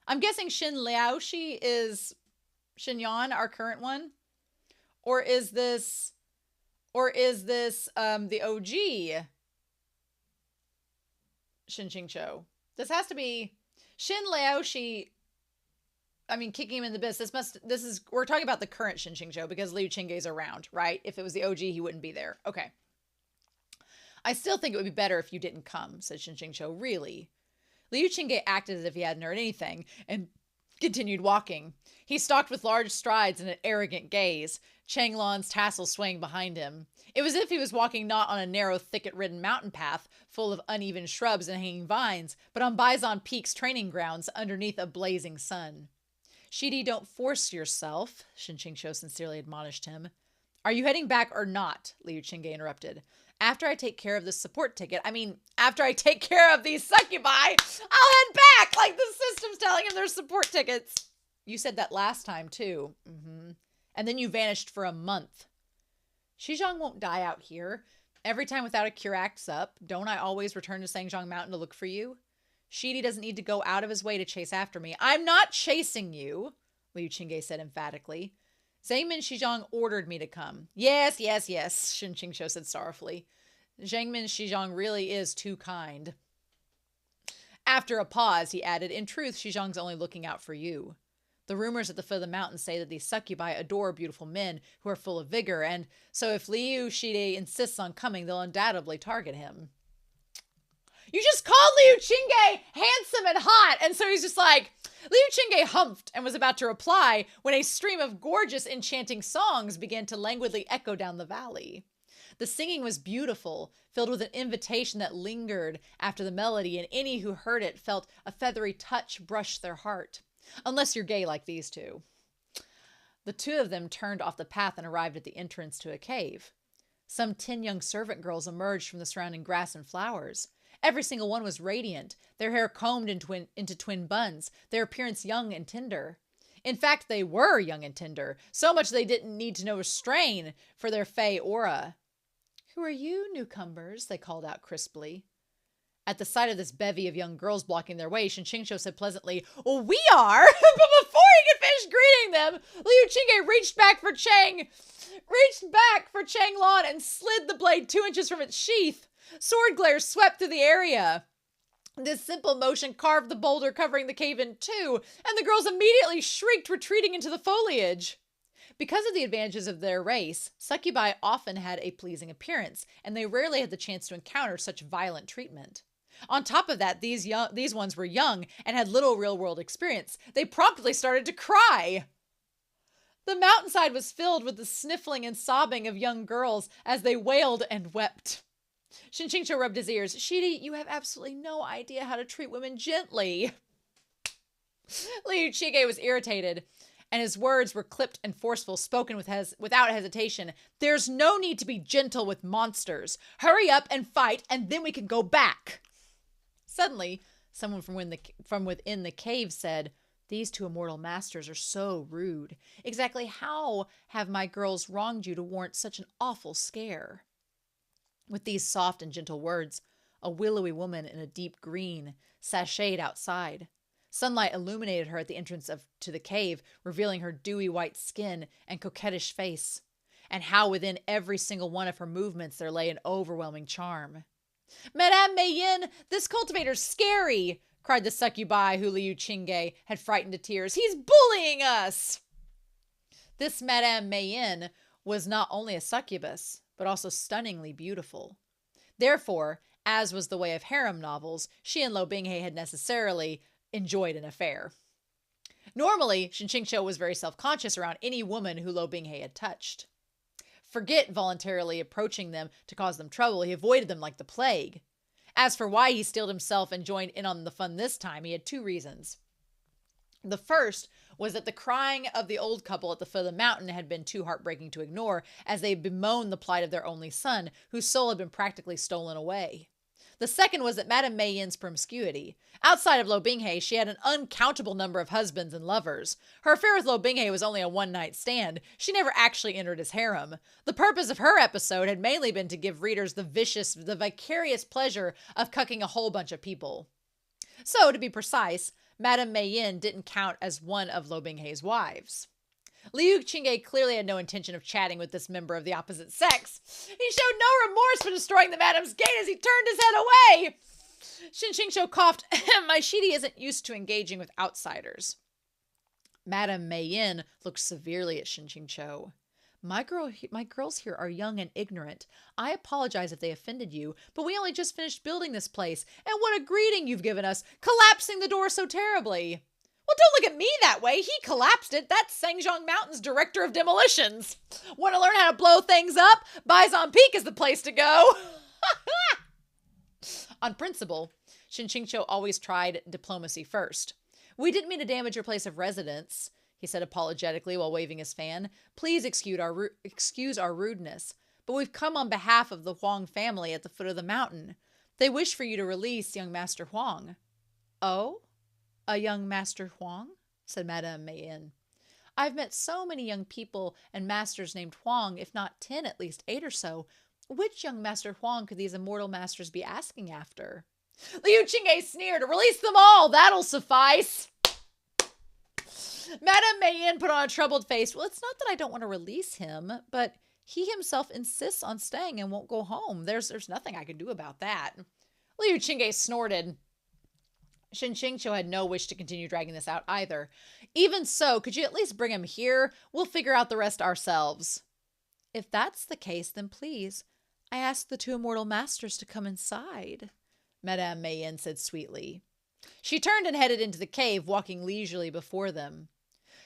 I'm guessing Shen Laoshi is Shen Yan, our current one? Or is this the OG Shen QingQiu? This has to be Shen Laoshi. I mean, kicking him in the abyss. We're talking about the current Shen QingQiu, because Liu Qingge is around, right? If it was the OG, he wouldn't be there. Okay. I still think it would be better if you didn't come, said Shen QingQiu. Really? Liu Qingge acted as if he hadn't heard anything and continued walking. He stalked with large strides and an arrogant gaze, Changlon's tassel swaying behind him. It was as if he was walking not on a narrow, thicket-ridden mountain path full of uneven shrubs and hanging vines, but on Bison Peak's training grounds underneath a blazing sun. Shidi, don't force yourself, Shen QingQiu sincerely admonished him. Are you heading back or not? Liu Qingge interrupted. After I take care of this support ticket, after I take care of these succubi, I'll head back! Like the system's telling him there's support tickets. You said that last time, too. Mm-hmm. And then you vanished for a month. Xizhang won't die out here. Every time Without a Cure acts up, don't I always return to Sangzhong Mountain to look for you? Shidi doesn't need to go out of his way to chase after me. I'm not chasing you, Liu Qingge said emphatically. Zhangmin Xizhang ordered me to come. Yes, Shen QingQiu said sorrowfully. Zhangmin Xizhang really is too kind. After a pause, he added, in truth, Xizhang's only looking out for you. The rumors at the foot of the mountain say that these succubi adore beautiful men who are full of vigor, and so if Liu Shide insists on coming, they'll undoubtedly target him. You just called Liu Qingge handsome and hot, and so he's just like, Liu Qingge humphed and was about to reply when a stream of gorgeous, enchanting songs began to languidly echo down the valley. The singing was beautiful, filled with an invitation that lingered after the melody, and any who heard it felt a feathery touch brush their heart. Unless you're gay like these two. The two of them turned off the path and arrived at the entrance to a cave. Some 10 young servant girls emerged from the surrounding grass and flowers. Every single one was radiant, their hair combed into twin buns, their appearance young and tender. In fact, they were young and tender, so much they didn't need to know restrain for their fey aura. Who are you, newcomers? They called out crisply. At the sight of this bevy of young girls blocking their way, Shen QingQiu said pleasantly, well, we are! But before he could finish greeting them, Liu Qingge reached back for Changlon and slid the blade 2 inches from its sheath. Sword glare swept through the area. This simple motion carved the boulder covering the cave in two, and the girls immediately shrieked, retreating into the foliage. Because of the advantages of their race, succubi often had a pleasing appearance, and they rarely had the chance to encounter such violent treatment. On top of that, these ones were young and had little real-world experience. They promptly started to cry. The mountainside was filled with the sniffling and sobbing of young girls as they wailed and wept. Shen QingQiu rubbed his ears. Shidi, you have absolutely no idea how to treat women gently. Liu Qingge was irritated, and his words were clipped and forceful, spoken without hesitation. There's no need to be gentle with monsters. Hurry up and fight, and then we can go back. Suddenly, someone from within the cave said, these two immortal masters are so rude. Exactly how have my girls wronged you to warrant such an awful scare? With these soft and gentle words, a willowy woman in a deep green sashayed outside. Sunlight illuminated her at the entrance to the cave, revealing her dewy white skin and coquettish face, and how within every single one of her movements there lay an overwhelming charm. "Madame Mayenne, this cultivator's scary!" cried the succubi who Liu Qingge had frightened to tears. "He's bullying us!" This Madame Mayenne was not only a succubus, but also stunningly beautiful. Therefore, as was the way of harem novels, she and Lou Binghe had necessarily enjoyed an affair. Normally, Shen QingQiu was very self-conscious around any woman who Lou Binghe had touched. Forget voluntarily approaching them to cause them trouble, he avoided them like the plague. As for why he steeled himself and joined in on the fun this time, he had two reasons. The first was that the crying of the old couple at the foot of the mountain had been too heartbreaking to ignore, as they bemoaned the plight of their only son, whose soul had been practically stolen away. The second was that Madame Mayenne's promiscuity. Outside of Lou Binghe, she had an uncountable number of husbands and lovers. Her affair with Lou Binghe was only a one-night stand. She never actually entered his harem. The purpose of her episode had mainly been to give readers the vicarious pleasure of cucking a whole bunch of people. So, to be precise, Madame Mayenne didn't count as one of Lou Binghe's wives. Liu Qingge clearly had no intention of chatting with this member of the opposite sex. He showed no remorse for destroying the madam's gate as he turned his head away. Shen QingQiu coughed. "My Shidi isn't used to engaging with outsiders." Madame Mayenne looked severely at Shen QingQiu. My girls here are young and ignorant. I apologize if they offended you, but we only just finished building this place, and what a greeting you've given us, collapsing the door so terribly." "Well, don't look at me that way. He collapsed it. That's Sangjiang Mountain's director of demolitions. Want to learn how to blow things up? Bison Peak is the place to go." On principle, Shen QingQiu always tried diplomacy first. "We didn't mean to damage your place of residence," he said apologetically while waving his fan. "Please excuse our rudeness, but we've come on behalf of the Huang family at the foot of the mountain. They wish for you to release young Master Huang." "Oh? A young Master Huang?" said Madame Mayenne. "I've met so many young people and masters named Huang, if not 10, at least 8 or so. Which young Master Huang could these immortal masters be asking after?" Liu Qingge sneered. "Release them all, that'll suffice." Madame Mayenne put on a troubled face. "Well, it's not that I don't want to release him, but he himself insists on staying and won't go home. There's nothing I can do about that." Liu Qingge snorted. Shen QingQiu had no wish to continue dragging this out either. "Even so, could you at least bring him here? We'll figure out the rest ourselves." "If that's the case, then please, I ask the 2 immortal masters to come inside," Madame Mayenne said sweetly. She turned and headed into the cave, walking leisurely before them.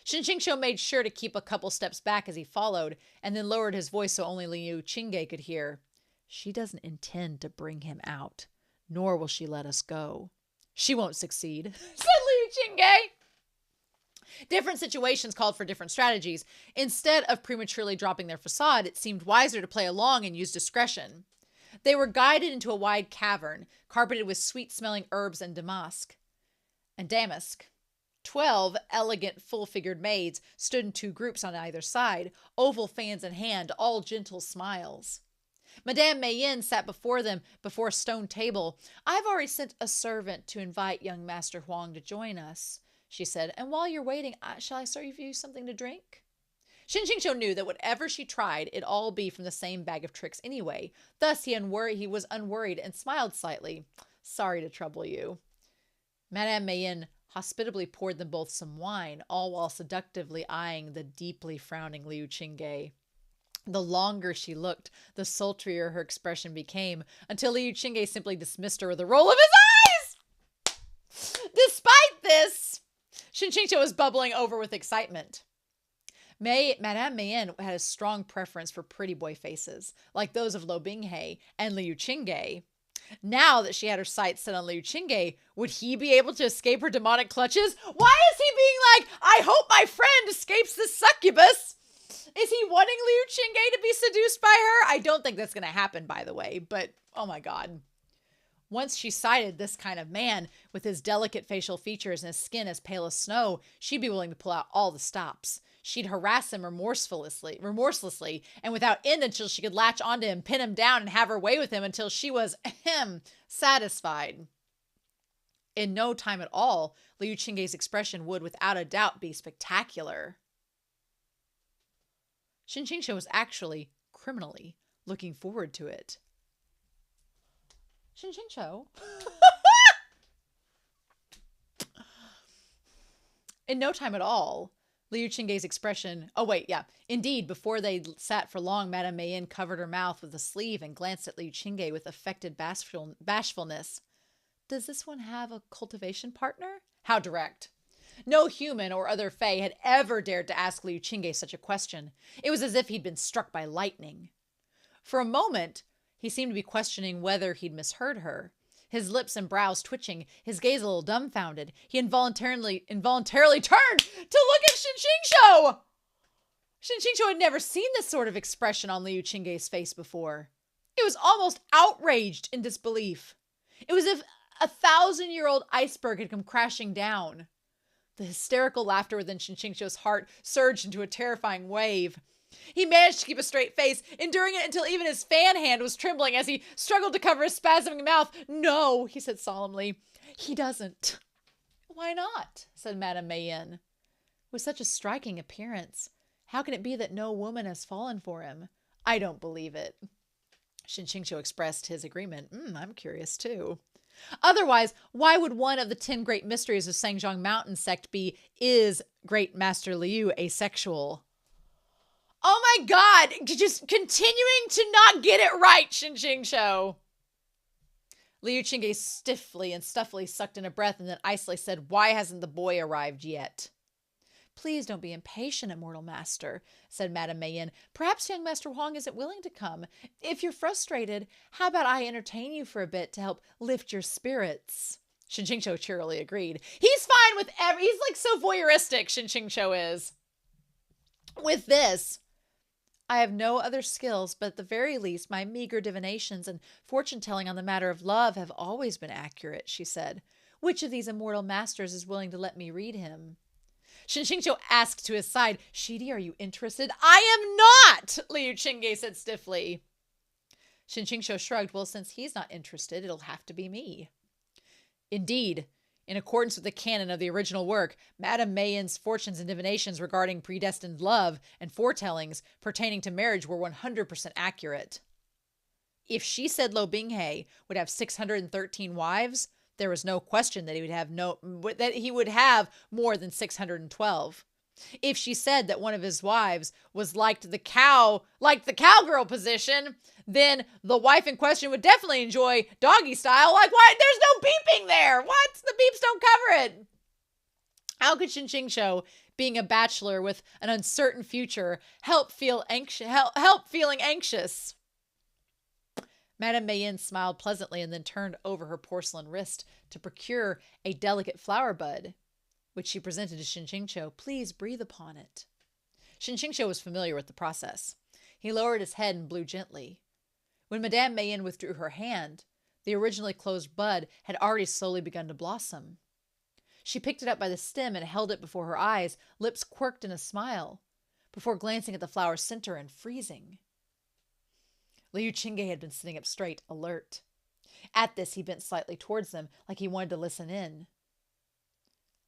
Shen QingQiu made sure to keep a couple steps back as he followed, and then lowered his voice so only Liu Qingge could hear. "She doesn't intend to bring him out, nor will she let us go." "She won't succeed," said Liu Qingge. Different situations called for different strategies. Instead of prematurely dropping their facade, it seemed wiser to play along and use discretion. They were guided into a wide cavern, carpeted with sweet-smelling herbs and damask. 12 elegant, full-figured maids stood in 2 groups on either side, oval fans in hand, all gentle smiles. Madame Mayenne sat before them before a stone table. "I've already sent a servant to invite young Master Huang to join us," she said. "And while you're waiting, shall I serve you something to drink?" Shen QingQiu knew that whatever she tried, it'd all be from the same bag of tricks anyway. Thus, he was unworried and smiled slightly. "Sorry to trouble you." Madame Mayenne hospitably poured them both some wine, all while seductively eyeing the deeply frowning Liu Qingge. The longer she looked, the sultrier her expression became, until Liu Qingge simply dismissed her with a roll of his eyes! Despite this, Shen QingQiu was bubbling over with excitement. Madame Mayenne had a strong preference for pretty boy faces, like those of Lou Binghe and Liu Qingge. Now that she had her sights set on Liu Qingge, would he be able to escape her demonic clutches? Why is he being like, "I hope my friend escapes the succubus"? Is he wanting Liu Qingge to be seduced by her? I don't think that's going to happen, by the way, but oh my God. Once she sighted this kind of man with his delicate facial features and his skin as pale as snow, she'd be willing to pull out all the stops. She'd harass him remorselessly, and without end until she could latch onto him, pin him down, and have her way with him until she was, satisfied. In no time at all, Liu Qingge's expression would without a doubt be spectacular. Shen QingQiu was actually, criminally, looking forward to it. Shen QingQiu? In no time at all, Liu Qingge's expression... Oh, wait, yeah. Indeed, before they sat for long, Madame Mayin covered her mouth with a sleeve and glanced at Liu Qingge with affected bashfulness. Does this one have a cultivation partner? How direct. No human or other fae had ever dared to ask Liu Qingge such a question. It was as if he'd been struck by lightning. For a moment, he seemed to be questioning whether he'd misheard her. His lips and brows twitching, his gaze a little dumbfounded, he involuntarily turned to look at Shen QingQiu! Shen QingQiu had never seen this sort of expression on Liu Qingge's face before. It was almost outraged in disbelief. It was as if a 1,000-year-old iceberg had come crashing down. The hysterical laughter within Shen QingQiu's heart surged into a terrifying wave. He managed to keep a straight face, enduring it until even his fan hand was trembling as he struggled to cover his spasming mouth. No, he said solemnly. He doesn't. Why not? Said Madame Mayin. With such a striking appearance, how can it be that no woman has fallen for him? I don't believe it. Shen QingQiu expressed his agreement. I'm curious too. Otherwise, why would one of the 10 great mysteries of Sangjiang Mountain sect be, is Great Master Liu asexual? Oh my God, just continuing to not get it right, Shen QingQiu. Liu Qingge stiffly and stuffily sucked in a breath and then icily said, why hasn't the boy arrived yet? Please don't be impatient, Immortal Master, said Madame Mayin. Perhaps young Master Huang isn't willing to come. If you're frustrated, how about I entertain you for a bit to help lift your spirits? Shen QingQiu cheerily agreed. He's fine with he's like so voyeuristic, Shen QingQiu is. With this, I have no other skills, but at the very least, my meager divinations and fortune-telling on the matter of love have always been accurate, she said. Which of these immortal masters is willing to let me read him? Shen QingQiu asked to his side, Shidi, are you interested? I am not, Liu Qingge said stiffly. Shen QingQiu shrugged, well, since he's not interested, it'll have to be me. Indeed, in accordance with the canon of the original work, Madame Mayin's fortunes and divinations regarding predestined love and foretellings pertaining to marriage were 100% accurate. If she said Lou Binghe would have 613 wives, there was no question that he would have more than 612. If she said that one of his wives was like the cowgirl position, then the wife in question would definitely enjoy doggy style. Like, why? There's no beeping there. What? The beeps don't cover it. How could Shen QingQiu, being a bachelor with an uncertain future, help feeling anxious? Madame Mayin smiled pleasantly and then turned over her porcelain wrist to procure a delicate flower bud, which she presented to Shen QingQiu. Please breathe upon it. Shen QingQiu was familiar with the process. He lowered his head and blew gently. When Madame Mayin withdrew her hand, the originally closed bud had already slowly begun to blossom. She picked it up by the stem and held it before her eyes, lips quirked in a smile, before glancing at the flower's center and freezing. Liu Qingge had been sitting up straight, alert. At this, he bent slightly towards them, like he wanted to listen in.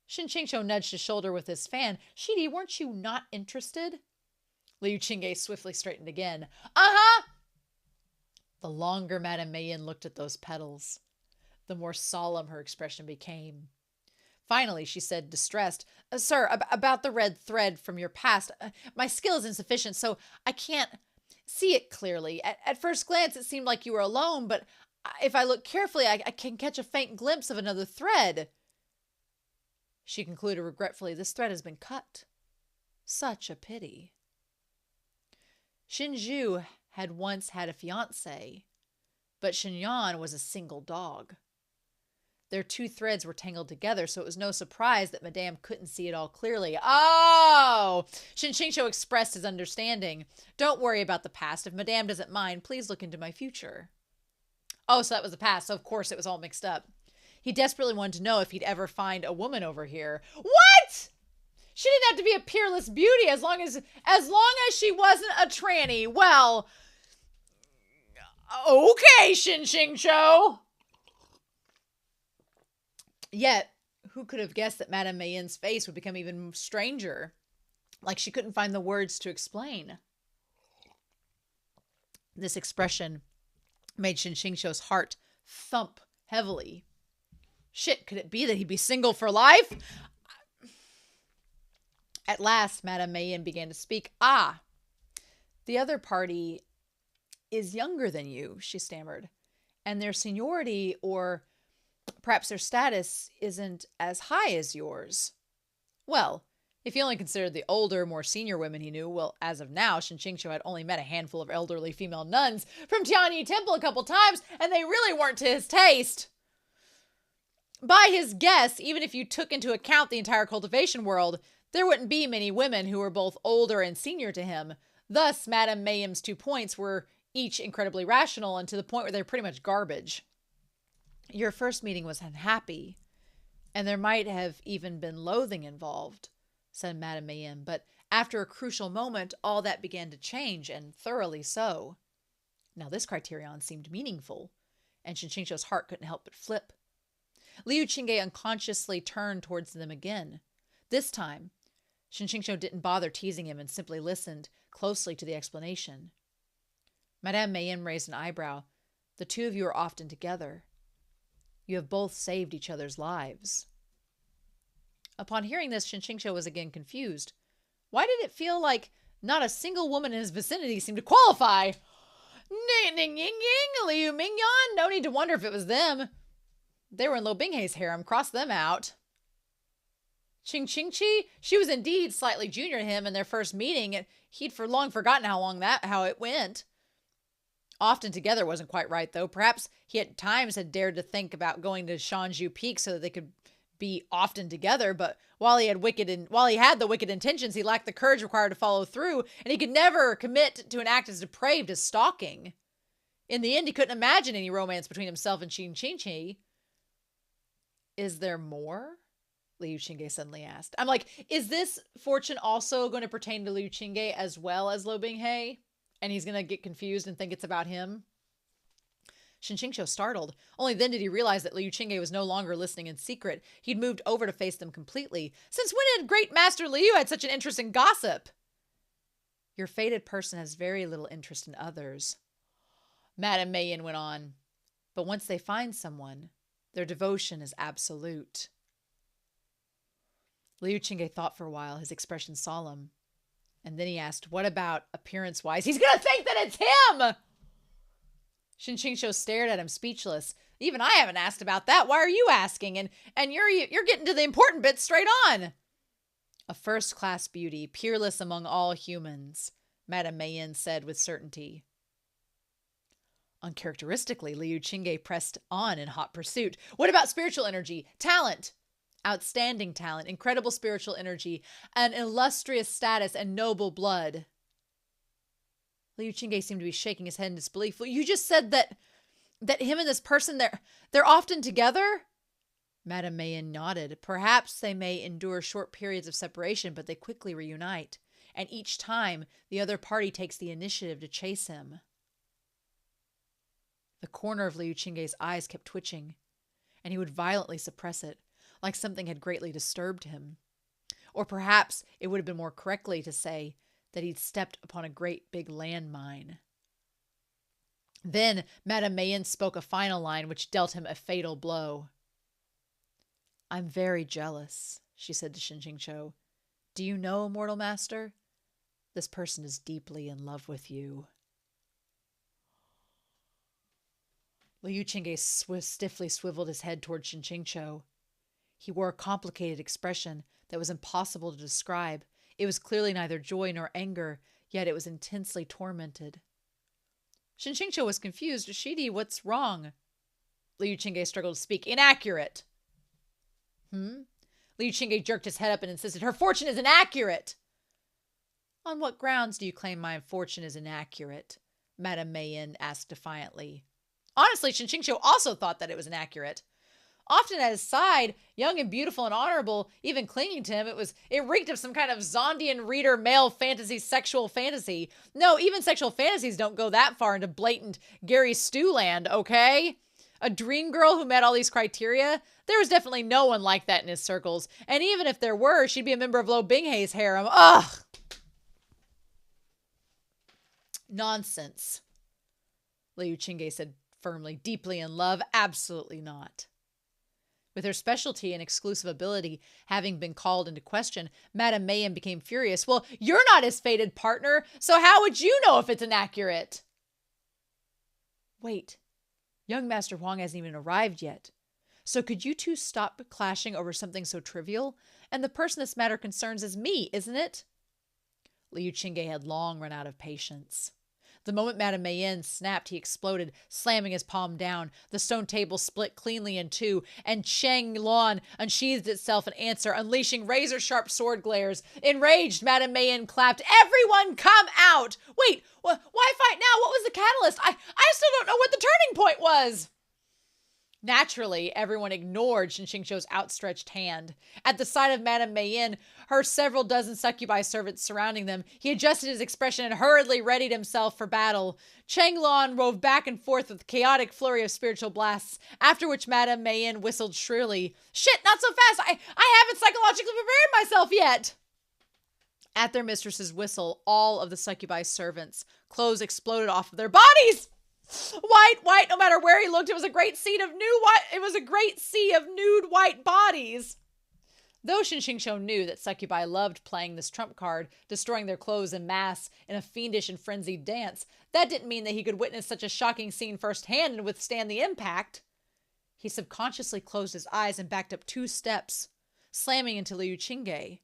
Shen QingQiu nudged his shoulder with his fan. Shidi, weren't you not interested? Liu Qingge swiftly straightened again. Uh-huh! The longer Madame Mayin looked at those petals, the more solemn her expression became. Finally, she said, distressed, Sir, about the red thread from your past, my skill is insufficient, so I can't see it clearly. At first glance, it seemed like you were alone, but if I look carefully, I can catch a faint glimpse of another thread. She concluded regretfully, this thread has been cut. Such a pity. Shinju had once had a fiancé, but Shenyan was a single dog. Their two threads were tangled together, so it was no surprise that Madame couldn't see it all clearly. Oh! Shen QingQiu expressed his understanding. Don't worry about the past. If Madame doesn't mind, please look into my future. Oh, so that was the past. So of course it was all mixed up. He desperately wanted to know if he'd ever find a woman over here. What? She didn't have to be a peerless beauty as long as she wasn't a tranny. Well, okay, Shen QingQiu. Yet, who could have guessed that Madame Mayin's face would become even stranger? Like she couldn't find the words to explain. This expression made Shen QingQiu's heart thump heavily. Shit, could it be that he'd be single for life? At last, Madame Mayin began to speak. Ah, the other party is younger than you, she stammered, and their seniority, or perhaps their status, isn't as high as yours. Well, if he only considered the older, more senior women he knew, well, as of now, Shen QingQiu had only met a handful of elderly female nuns from Tianyi Temple a couple times, and they really weren't to his taste. By his guess, even if you took into account the entire cultivation world, there wouldn't be many women who were both older and senior to him. Thus, Madame Mayim's 2 points were each incredibly rational and to the point where they're pretty much garbage. Your first meeting was unhappy, and there might have even been loathing involved, said Madame Mayim, but after a crucial moment, all that began to change, and thoroughly so. Now this criterion seemed meaningful, and Shen QingQiu's heart couldn't help but flip. Liu Qingge unconsciously turned towards them again. This time, Shen QingQiu didn't bother teasing him and simply listened closely to the explanation. Madame Mayim raised an eyebrow. The two of you are often together. You have both saved each other's lives. Upon hearing this, Shen QingQiu was again confused. Why did it feel like not a single woman in his vicinity seemed to qualify? Ning, ning, ying, ying, Liu Mingyan. No need to wonder if it was them. They were in Lou Binghe's harem. Cross them out. Qingqi, she was indeed slightly junior to him in their first meeting, and he'd for long forgotten how it went. Often together wasn't quite right, though. Perhaps he at times had dared to think about going to Shanju Peak so that they could be often together, but while he had the wicked intentions, he lacked the courage required to follow through, and he could never commit to an act as depraved as stalking. In the end, he couldn't imagine any romance between himself and Qingqi. Is there more? Liu Qingge suddenly asked. I'm like, is this fortune also going to pertain to Liu Qingge as well as Lou Binghe? And he's going to get confused and think it's about him? Shen QingQiu startled. Only then did he realize that Liu Qingge was no longer listening in secret. He'd moved over to face them completely. Since when had Great Master Liu had such an interest in gossip? Your fated person has very little interest in others, Madame Mayin went on. But once they find someone, their devotion is absolute. Liu Qingge thought for a while, his expression solemn. And then he asked, what about appearance-wise? He's going to think that it's him! Shen QingQiu stared at him, speechless. Even I haven't asked about that. Why are you asking? And you're getting to the important bits straight on. A first-class beauty, peerless among all humans, Madame Mayin said with certainty. Uncharacteristically, Liu Qingge pressed on in hot pursuit. What about spiritual energy? Talent? Outstanding talent, incredible spiritual energy, an illustrious status, and noble blood. Liu Qingge seemed to be shaking his head in disbelief. Well, you just said that him and this person, they're often together? Madame Mayin nodded. Perhaps they may endure short periods of separation, but they quickly reunite. And each time, the other party takes the initiative to chase him. The corner of Liu Qingge's eyes kept twitching, and he would violently suppress it, like something had greatly disturbed him. Or perhaps it would have been more correctly to say that he'd stepped upon a great big landmine. Then Madame Mayin spoke a final line which dealt him a fatal blow. I'm very jealous, she said to Shen QingQiu. Do you know, mortal master? This person is deeply in love with you. Liu Qingge stiffly swiveled his head toward Shen QingQiu. He wore a complicated expression that was impossible to describe. It was clearly neither joy nor anger, yet it was intensely tormented. Shen QingQiu was confused. Shidi, what's wrong? Liu Qingge struggled to speak. Inaccurate. Liu Qingge jerked his head up and insisted, her fortune is inaccurate. On what grounds do you claim my fortune is inaccurate? Madame Mayin asked defiantly. Honestly, Shen QingQiu also thought that it was inaccurate. Often at his side, young and beautiful and honorable, even clinging to him, it reeked of some kind of Zondian reader male fantasy, sexual fantasy. No, even sexual fantasies don't go that far into blatant Gary Stu land, okay? A dream girl who met all these criteria? There was definitely no one like that in his circles. And even if there were, she'd be a member of Lou Binghe's harem. Ugh! Nonsense, Liu Qingge said firmly. Deeply in love? Absolutely not. With her specialty and exclusive ability having been called into question, Madame Mayen became furious. Well, you're not his fated partner, so how would you know if it's inaccurate? Wait, young Master Huang hasn't even arrived yet. So could you two stop clashing over something so trivial? And the person this matter concerns is me, isn't it? Liu Qingge had long run out of patience. The moment Madame Mayen snapped, he exploded, slamming his palm down. The stone table split cleanly in two, and Cheng Luan unsheathed itself in answer, unleashing razor-sharp sword glares. Enraged, Madame Mayen clapped, "Everyone come out!" Wait, why fight now? What was the catalyst? I still don't know what the turning point was. Naturally, everyone ignored Shen QingQiu's outstretched hand. At the sight of Madame Mayen, her several dozen succubi servants surrounding them, he adjusted his expression and hurriedly readied himself for battle. Cheng Luan rove back and forth with a chaotic flurry of spiritual blasts, after which Madame Mayen whistled shrilly. Shit, not so fast! I haven't psychologically prepared myself yet! At their mistress's whistle, all of the succubi servants' clothes exploded off of their bodies! White, no matter where he looked, it was a great sea of nude white bodies. Though Shen QingQiu knew that succubi loved playing this trump card, destroying their clothes en masse in a fiendish and frenzied dance, that didn't mean that he could witness such a shocking scene firsthand and withstand the impact. He subconsciously closed his eyes and backed up 2 steps, slamming into Liu Qingge.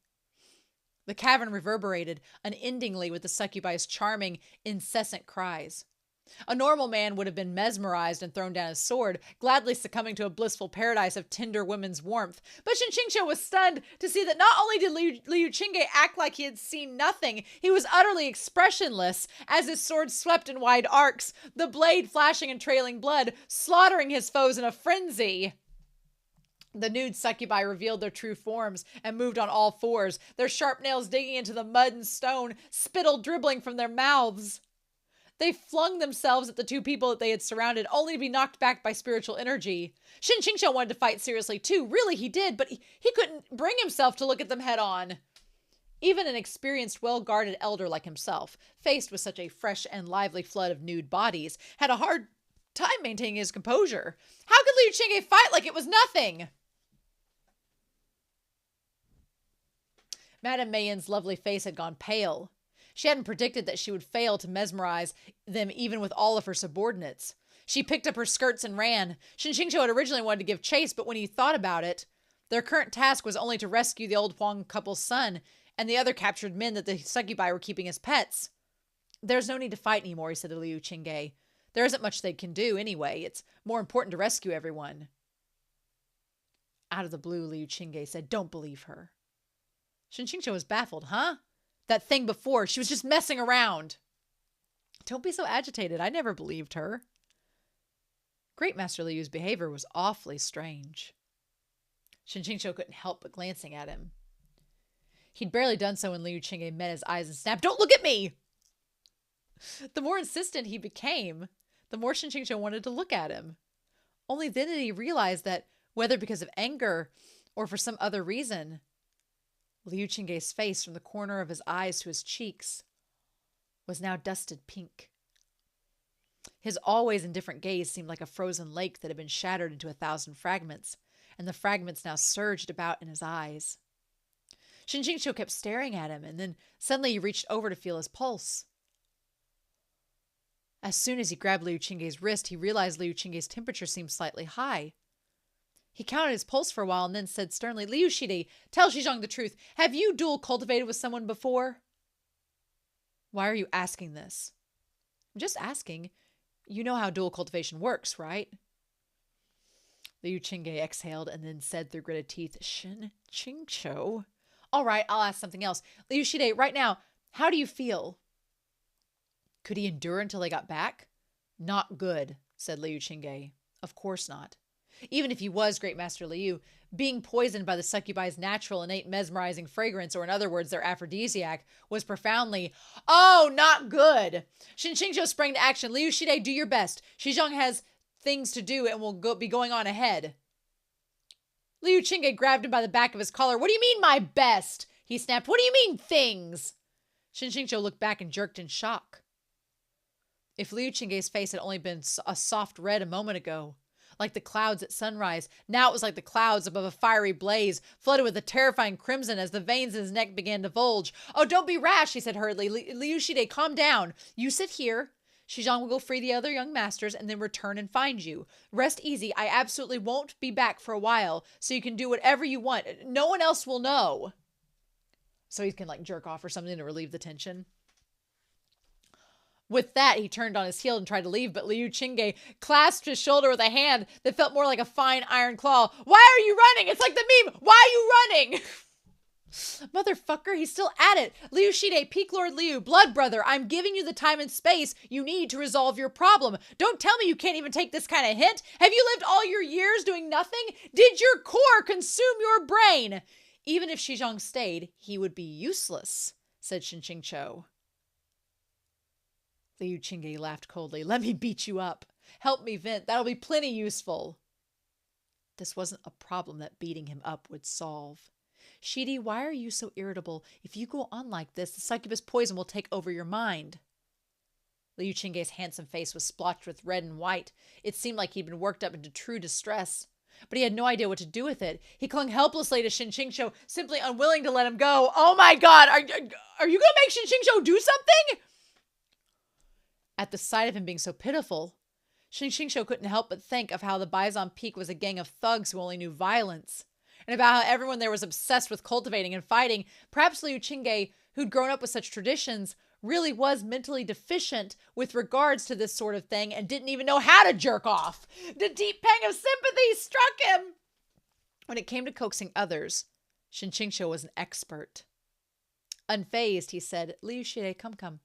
The cavern reverberated unendingly with the succubi's charming, incessant cries. A normal man would have been mesmerized and thrown down his sword, gladly succumbing to a blissful paradise of tender women's warmth. But Shen QingQiu was stunned to see that not only did Liu Qingge act like he had seen nothing, he was utterly expressionless as his sword swept in wide arcs, the blade flashing and trailing blood, slaughtering his foes in a frenzy. The nude succubi revealed their true forms and moved on all fours, their sharp nails digging into the mud and stone, spittle dribbling from their mouths. They flung themselves at the 2 people that they had surrounded, only to be knocked back by spiritual energy. Shen QingQiu wanted to fight seriously too. Really, he did, but he couldn't bring himself to look at them head on. Even an experienced, well-guarded elder like himself, faced with such a fresh and lively flood of nude bodies, had a hard time maintaining his composure. How could Liu Qingge fight like it was nothing? Madame Mayen's lovely face had gone pale. She hadn't predicted that she would fail to mesmerize them even with all of her subordinates. She picked up her skirts and ran. Shen QingQiu had originally wanted to give chase, but when he thought about it, their current task was only to rescue the old Huang couple's son and the other captured men that the succubi were keeping as pets. There's no need to fight anymore, he said to Liu Qingge. There isn't much they can do anyway. It's more important to rescue everyone. Out of the blue, Liu Qingge said, "Don't believe her." Shen QingQiu was baffled. Huh? That thing before, she was just messing around. Don't be so agitated. I never believed her. Great Master Liu's behavior was awfully strange. Shen QingQiu couldn't help but glancing at him. He'd barely done so when Liu Qingge met his eyes and snapped, "Don't look at me!" The more insistent he became, the more Shen QingQiu wanted to look at him. Only then did he realize that, whether because of anger or for some other reason, Liu Qingge's face, from the corner of his eyes to his cheeks, was now dusted pink. His always indifferent gaze seemed like a frozen lake that had been shattered into 1,000 fragments, and the fragments now surged about in his eyes. Shen QingQiu kept staring at him, and then suddenly he reached over to feel his pulse. As soon as he grabbed Liu Qingge's wrist, he realized Liu Qingge's temperature seemed slightly high. He counted his pulse for a while and then said sternly, "Liu Qingge, tell Xizhong the truth. Have you dual cultivated with someone before?" "Why are you asking this?" "I'm just asking. You know how dual cultivation works, right?" Liu Qingge exhaled and then said through gritted teeth, "Shen QingQiu. All right, I'll ask something else. Liu Qingge, right now, how do you feel?" Could he endure until they got back? "Not good," said Liu Qingge. "Of course not. Even if he was Great Master Liu, being poisoned by the succubi's natural innate mesmerizing fragrance, or in other words, their aphrodisiac, was profoundly, not good. Shen QingQiu sprang to action. "Liu Qingge, do your best. Xizhong has things to do and will be going on ahead. Liu Qingge grabbed him by the back of his collar. What do you mean, my best? He snapped. What do you mean, things? Shen QingQiu looked back and jerked in shock. If Liu Qingge's face had only been a soft red a moment ago, like the clouds at sunrise, now it was like the clouds above a fiery blaze, flooded with a terrifying crimson as the veins in his neck began to bulge. Oh, don't be rash, he said hurriedly. Liu Qingge, calm down. You sit here. Xizhang will go free the other young masters and then return and find you. Rest easy. I absolutely won't be back for a while, so you can do whatever you want. No one else will know. So he can like jerk off or something to relieve the tension. With that, he turned on his heel and tried to leave, but Liu Qingge clasped his shoulder with a hand that felt more like a fine iron claw. Why are you running? It's like the meme. Why are you running? Motherfucker, he's still at it. Liu Qingge, Peak Lord Liu, blood brother, I'm giving you the time and space you need to resolve your problem. Don't tell me you can't even take this kind of hint. Have you lived all your years doing nothing? Did your core consume your brain? Even if Xizhang stayed, he would be useless, said Shen QingQiu. Liu Qingge laughed coldly. Let me beat you up. Help me vent. That'll be plenty useful. This wasn't a problem that beating him up would solve. Shidi, why are you so irritable? If you go on like this, the succubus poison will take over your mind. Liu Qingge's handsome face was splotched with red and white. It seemed like he'd been worked up into true distress. But he had no idea what to do with it. He clung helplessly to Shen QingQiu, simply unwilling to let him go. Oh my God, are you going to make Shen QingQiu do something? At the sight of him being so pitiful, Shen QingQiu couldn't help but think of how the Bison Peak was a gang of thugs who only knew violence, and about how everyone there was obsessed with cultivating and fighting. Perhaps Liu Qingge, who'd grown up with such traditions, really was mentally deficient with regards to this sort of thing and didn't even know how to jerk off. The deep pang of sympathy struck him. When it came to coaxing others, Shen QingQiu was an expert. Unfazed, he said, Liu Qingge, come.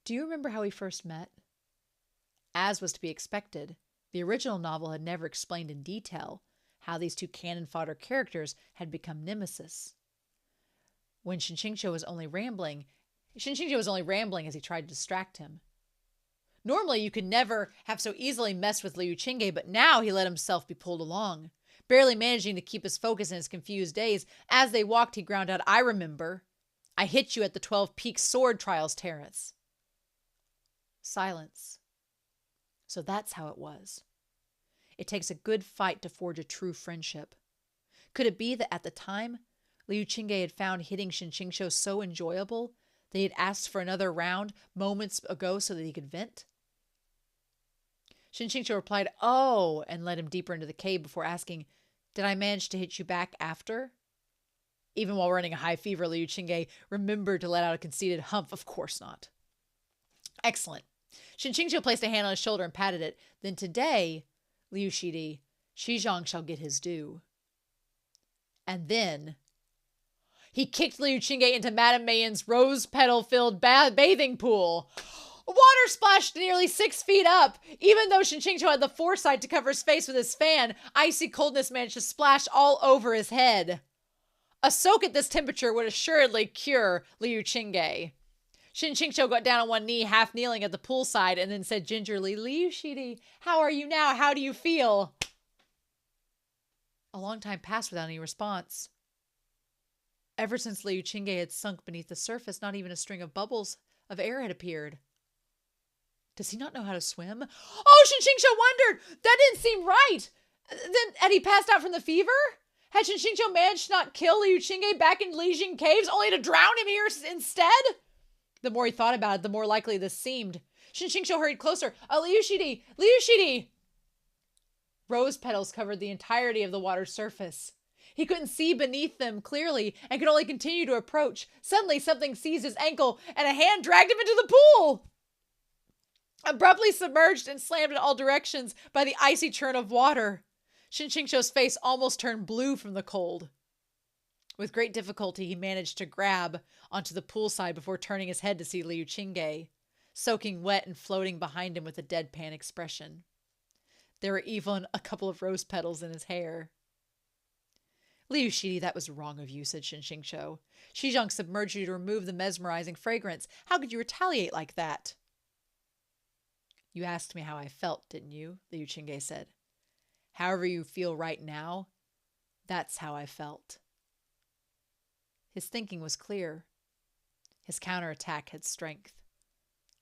Do you remember how we first met? As was to be expected, the original novel had never explained in detail how these two cannon fodder characters had become nemesis. When Shen QingQiu was only rambling as he tried to distract him. Normally, you could never have so easily messed with Liu Qingge, but now he let himself be pulled along, barely managing to keep his focus in his confused daze. As they walked, he ground out, I remember. I hit you at the 12 Peaks Sword Trials Terrace. Silence. So that's how it was. It takes a good fight to forge a true friendship. Could it be that at the time, Liu Qingge had found hitting Shen QingQiu so enjoyable that he had asked for another round moments ago so that he could vent? Shen QingQiu replied, oh, and led him deeper into the cave before asking, did I manage to hit you back after? Even while running a high fever, Liu Qingge remembered to let out a conceited humph. Of course not. Excellent. Shen QingQiu placed a hand on his shoulder and patted it. Then today, Liu Qingge, Xizhang shall get his due. And then he kicked Liu Qingge into Madame Mayon's rose petal-filled bathing pool. Water splashed nearly 6 feet up. Even though Shen QingQiu had the foresight to cover his face with his fan, icy coldness managed to splash all over his head. A soak at this temperature would assuredly cure Liu Qingge. Shen QingQiu got down on one knee, half kneeling at the poolside, and then said gingerly, Liu Qingge, how are you now? How do you feel? A long time passed without any response. Ever since Liu Qingge had sunk beneath the surface, not even a string of bubbles of air had appeared. Does he not know how to swim? Oh, Shen QingQiu wondered. That didn't seem right. Then had he passed out from the fever? Had Shen QingQiu managed to not kill Liu Qingge back in Lijing Caves, only to drown him here instead? The more he thought about it, the more likely this seemed. Shen QingQiu hurried closer. Liu Qingge! Rose petals covered the entirety of the water's surface. He couldn't see beneath them clearly and could only continue to approach. Suddenly, something seized his ankle and a hand dragged him into the pool. Abruptly submerged and slammed in all directions by the icy churn of water, Shen QingQiu's face almost turned blue from the cold. With great difficulty, he managed to grab onto the poolside before turning his head to see Liu Qingge, soaking wet and floating behind him with a deadpan expression. There were even a couple of rose petals in his hair. Liu Qingge, that was wrong of you, said Shen QingQiu. Xizhang submerged you to remove the mesmerizing fragrance. How could you retaliate like that? You asked me how I felt, didn't you? Liu Qingge said. However you feel right now, that's how I felt. His thinking was clear. His counterattack had strength.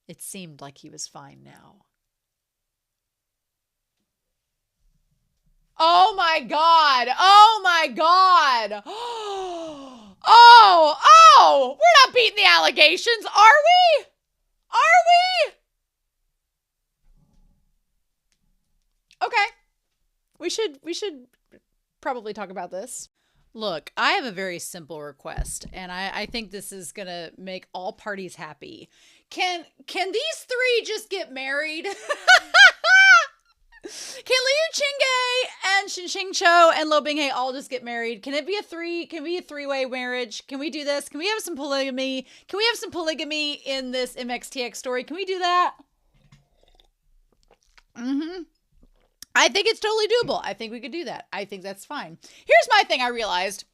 It seemed like he was fine now. Oh my God! Oh my God! Oh! We're not beating the allegations, are we? Are we? Okay. We should probably talk about this. Look, I have a very simple request, and I think this is gonna make all parties happy. Can these three just get married? Can Liu Qingge and Shen QingQiu and Lou Binghe all just get married? Can it be a three-way marriage? Can we do this? Can we have some polygamy? Can we have some polygamy in this MXTX story? Can we do that? I think it's totally doable. I think we could do that. I think that's fine. Here's my thing I realized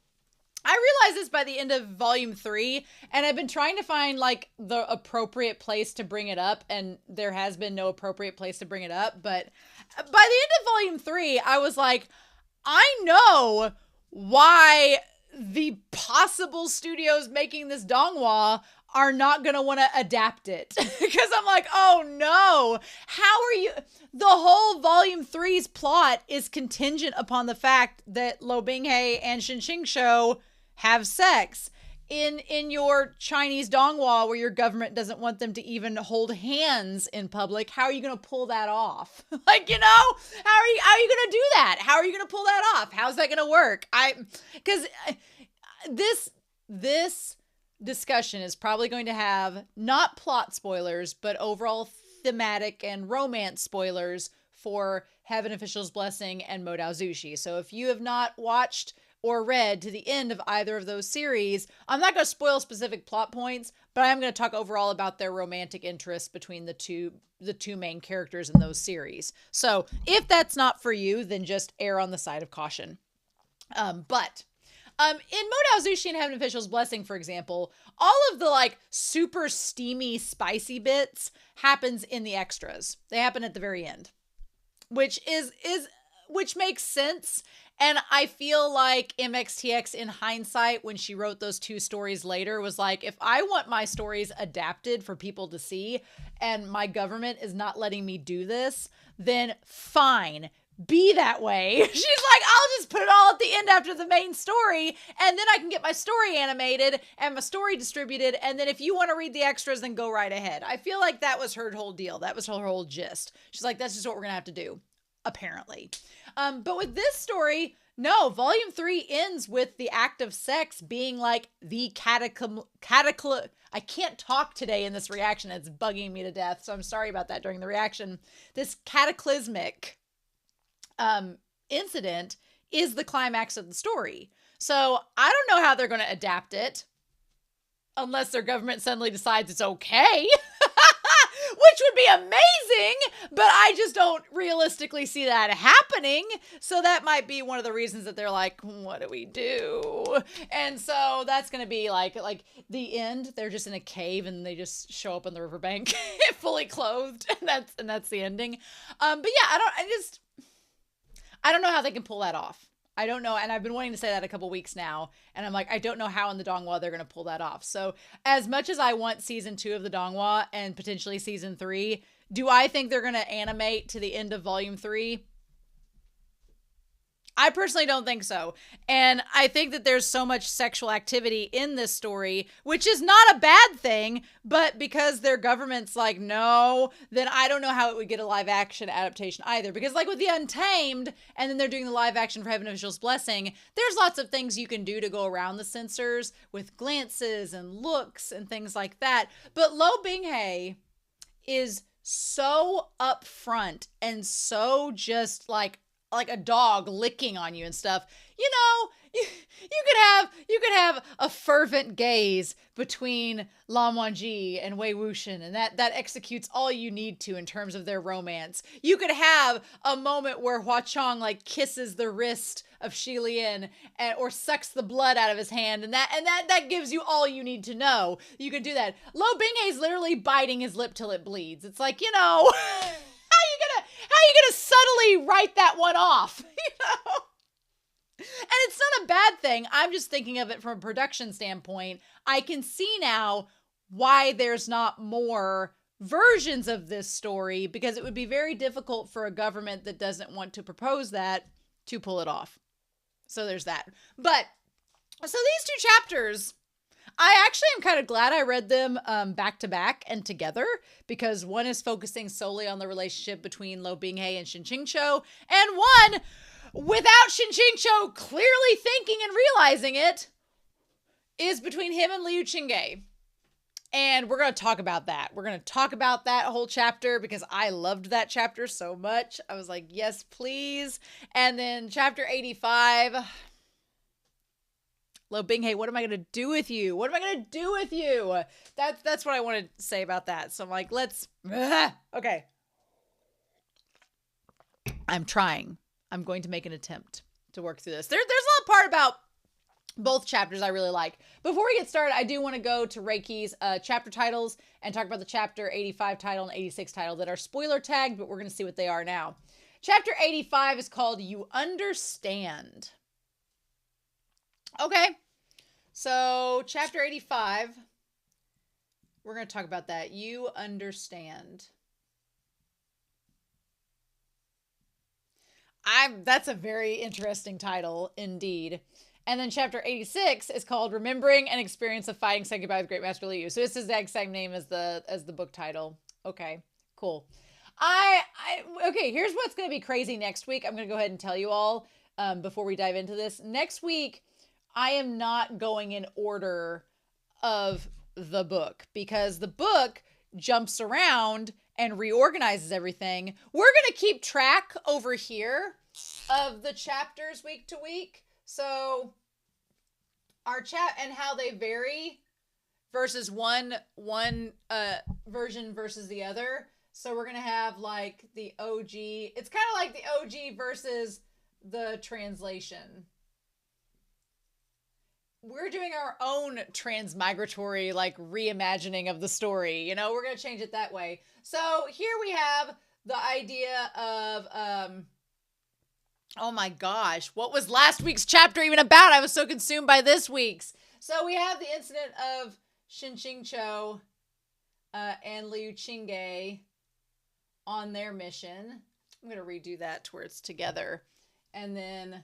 this by the end of volume 3, and I've been trying to find like the appropriate place to bring it up, and there has been no appropriate place to bring it up. But by the end of volume 3, I was like, I know why the possible studios making this donghua are not going to want to adapt it. Because I'm like, oh no, how are you? The whole volume 3's plot is contingent upon the fact that Lou Binghe and Shen QingQiu have sex in your Chinese donghua, where your government doesn't want them to even hold hands in public. How are you going to pull that off? Like, you know, how are you going to do that? How are you going to pull that off? How's that going to work? Because this discussion is probably going to have not plot spoilers, but overall thematic and romance spoilers for Heaven Official's Blessing and Modao Zushi. So if you have not watched or read to the end of either of those series, I'm not going to spoil specific plot points, but I'm going to talk overall about their romantic interests between the two main characters in those series. So if that's not for you, then just err on the side of caution. In Modao Zushi and Heaven Official's Blessing, for example, all of the like super steamy, spicy bits happens in the extras. They happen at the very end, which makes sense. And I feel like MXTX, in hindsight, when she wrote those two stories later, was like, if I want my stories adapted for people to see, and my government is not letting me do this, then fine. Be that way. She's like, I'll just put it all at the end after the main story, and then I can get my story animated and my story distributed, and then if you want to read the extras, then go right ahead. I feel like that was her whole deal. That was her whole gist. She's like, that's just what we're gonna have to do, apparently. But with this story, no, volume 3 ends with the act of sex being like the I can't talk today in this reaction. It's bugging me to death, so I'm sorry about that during the reaction. This cataclysmic incident is the climax of the story. So I don't know how they're going to adapt it unless their government suddenly decides it's okay, which would be amazing, but I just don't realistically see that happening. So that might be one of the reasons that they're like, what do we do? And so that's going to be like the end. They're just in a cave and they just show up on the riverbank fully clothed, and that's the ending. But yeah, I don't know how they can pull that off. I don't know. And I've been wanting to say that a couple weeks now. And I'm like, I don't know how in the donghua they're going to pull that off. So as much as I want season 2 of the donghua and potentially season 3, do I think they're going to animate to the end of volume 3? I personally don't think so. And I think that there's so much sexual activity in this story, which is not a bad thing, but because their government's like, no, then I don't know how it would get a live action adaptation either. Because like with the Untamed, and then they're doing the live action for Heaven Official's Blessing, there's lots of things you can do to go around the censors with glances and looks and things like that. But Lou Binghe is so upfront and so just like a dog licking on you and stuff. You know, you could have a fervent gaze between Lan Wangji and Wei Wuxian, and that executes all you need to in terms of their romance. You could have a moment where Hua Chong like kisses the wrist of Shi Lian or sucks the blood out of his hand, and that gives you all you need to know. You can do that. Lou Binghe is literally biting his lip till it bleeds. It's like, you know, are you going to subtly write that one off? And it's not a bad thing. I'm just thinking of it from a production standpoint. I can see now why there's not more versions of this story, because it would be very difficult for a government that doesn't want to propose that to pull it off. So there's that. But so these two chapters, I actually am kind of glad I read them back to back and together, because one is focusing solely on the relationship between Lou Binghe and Shen QingQiu, and one, without Shen QingQiu clearly thinking and realizing it, is between him and Liu Qingge. And we're going to talk about that. We're going to talk about that whole chapter because I loved that chapter so much. I was like, yes, please. And then chapter 85, Lou Binghe, what am I going to do with you? What am I going to do with you? That's what I want to say about that. So I'm like, okay. I'm trying. I'm going to make an attempt to work through this. There's a lot part about both chapters I really like. Before we get started, I do want to go to Reiki's chapter titles and talk about the chapter 85 title and 86 title that are spoiler tagged, but we're going to see what they are now. Chapter 85 is called You Understand. Okay, so chapter 85, we're going to talk about that. You Understand. That's a very interesting title indeed. And then chapter 86 is called Remembering an Experience of Fighting Said Goodbye with Great Master Liu. So it's the exact same name as the book title. Okay, cool. Okay, here's what's going to be crazy next week. I'm going to go ahead and tell you all before we dive into this. Next week, I am not going in order of the book because the book jumps around and reorganizes everything. We're going to keep track over here of the chapters week to week. So our chat and how they vary versus one version versus the other. So we're going to have like the OG. It's kind of like the OG versus the translation. We're doing our own transmigratory like reimagining of the story. You know, we're going to change it that way. So here we have the idea of, oh my gosh, what was last week's chapter even about? I was so consumed by this week's. So we have the incident of Shen QingQiu and Liu Qingge on their mission. I'm going to redo that to where it's together. And then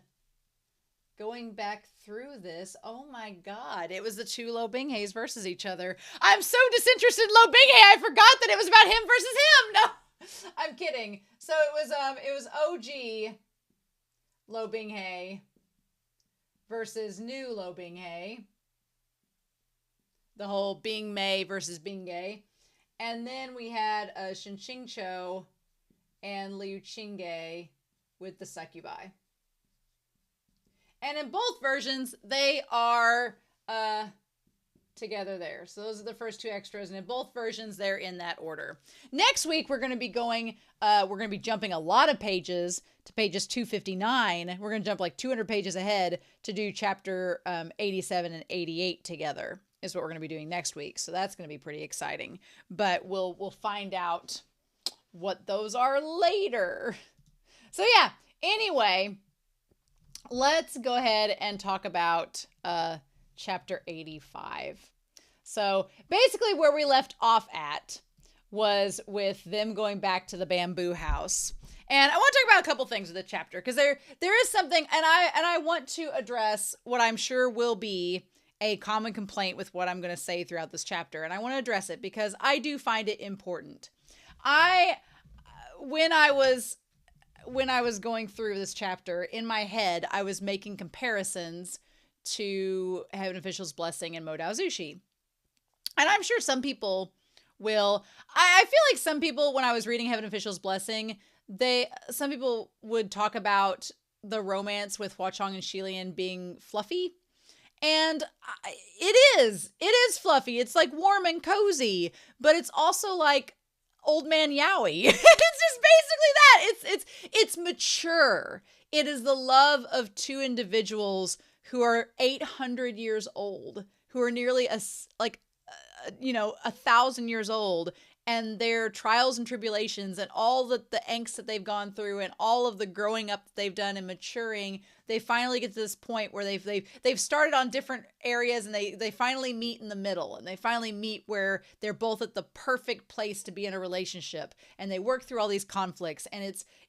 going back through this, oh my God, it was the two Lou Binghes versus each other. I'm so disinterested in Lou Binghe, I forgot that it was about him versus him. No, I'm kidding. So it was OG Lou Binghe versus new Lou Binghe. The whole Bing Mei versus Binghe. And then we had Shen QingQiu and Liu Qingge with the succubi. And in both versions, they are together there. So those are the first two extras. And in both versions, they're in that order. Next week, we're going to be jumping a lot of pages to pages 259. We're going to jump like 200 pages ahead to do chapter 87 and 88 together is what we're going to be doing next week. So that's going to be pretty exciting. But we'll find out what those are later. So yeah, anyway, let's go ahead and talk about chapter 85. So basically where we left off at was with them going back to the bamboo house. And I want to talk about a couple things with the chapter because there is something, and I want to address what I'm sure will be a common complaint with what I'm going to say throughout this chapter. And I want to address it because I do find it important. When I was going through this chapter, in my head, I was making comparisons to Heaven Official's Blessing and Modao Zushi. And I'm sure some people will, I feel like some people, when I was reading Heaven Official's Blessing, some people would talk about the romance with Huachong and Shilian being fluffy. And it is fluffy. It's like warm and cozy, but it's also like old man yaoi. It's just basically that. It's mature. It is the love of two individuals who are 800 years old, who are nearly 1,000 years old, and their trials and tribulations and all the angst that they've gone through and all of the growing up that they've done and maturing, they finally get to this point where they've started on different areas, and they finally meet in the middle, and they finally meet where they're both at the perfect place to be in a relationship, and they work through all these conflicts, and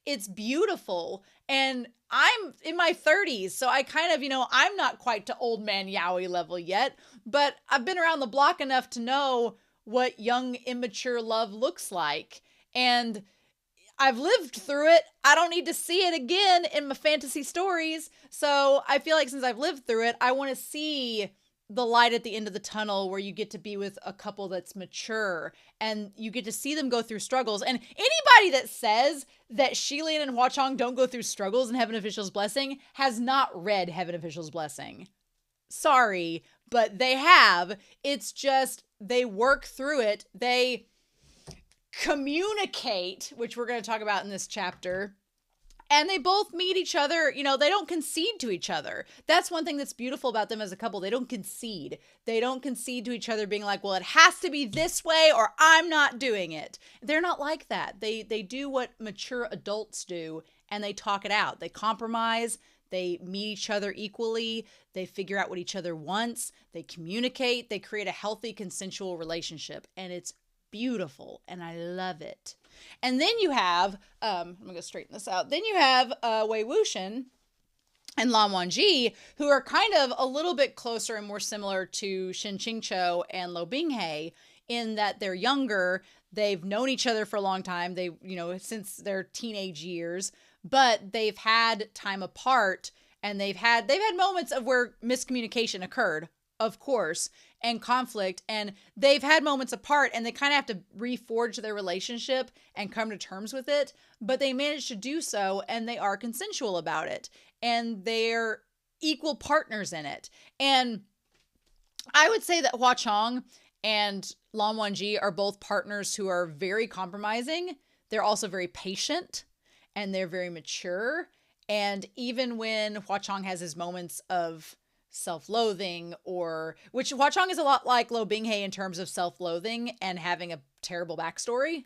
it's beautiful. And I'm in my 30s, so I kind of, I'm not quite to old man yaoi level yet, but I've been around the block enough to know what young, immature love looks like. And I've lived through it. I don't need to see it again in my fantasy stories. So I feel like since I've lived through it, I want to see the light at the end of the tunnel where you get to be with a couple that's mature and you get to see them go through struggles. And anybody that says that Shilian and Huachong don't go through struggles in Heaven Official's Blessing has not read Heaven Official's Blessing. Sorry, but they have. It's just they work through it. They communicate, which we're going to talk about in this chapter. And they both meet each other. They don't concede to each other. That's one thing that's beautiful about them as a couple. They don't concede. They don't concede to each other being like, well, it has to be this way or I'm not doing it. They're not like that. They do what mature adults do, and they talk it out. They compromise. They meet each other equally. They figure out what each other wants. They communicate. They create a healthy, consensual relationship. And it's beautiful, and I love it. And then you have, I'm going to straighten this out. Then you have Wei Wuxian and Lan Wangji, who are kind of a little bit closer and more similar to Shen QingQiu and Lou Binghe in that they're younger. They've known each other for a long time. They, since their teenage years, but they've had time apart, and they've had moments of where miscommunication occurred, of course, and conflict, and they've had moments apart, and they kind of have to reforge their relationship and come to terms with it, but they managed to do so, and they are consensual about it, and they're equal partners in it. And I would say that Huachong and Lan Wangji are both partners who are very compromising. They're also very patient, and they're very mature, and even when Huachong has his moments of self-loathing, which Huachong is a lot like Lou Binghe in terms of self-loathing and having a terrible backstory.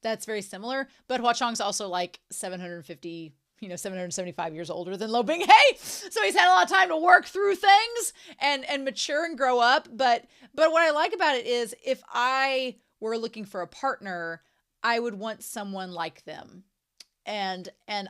That's very similar, but Huachong's also like 775 years older than Lou Binghe, so he's had a lot of time to work through things and mature and grow up. But what I like about it is, if I were looking for a partner, I would want someone like them, and Lan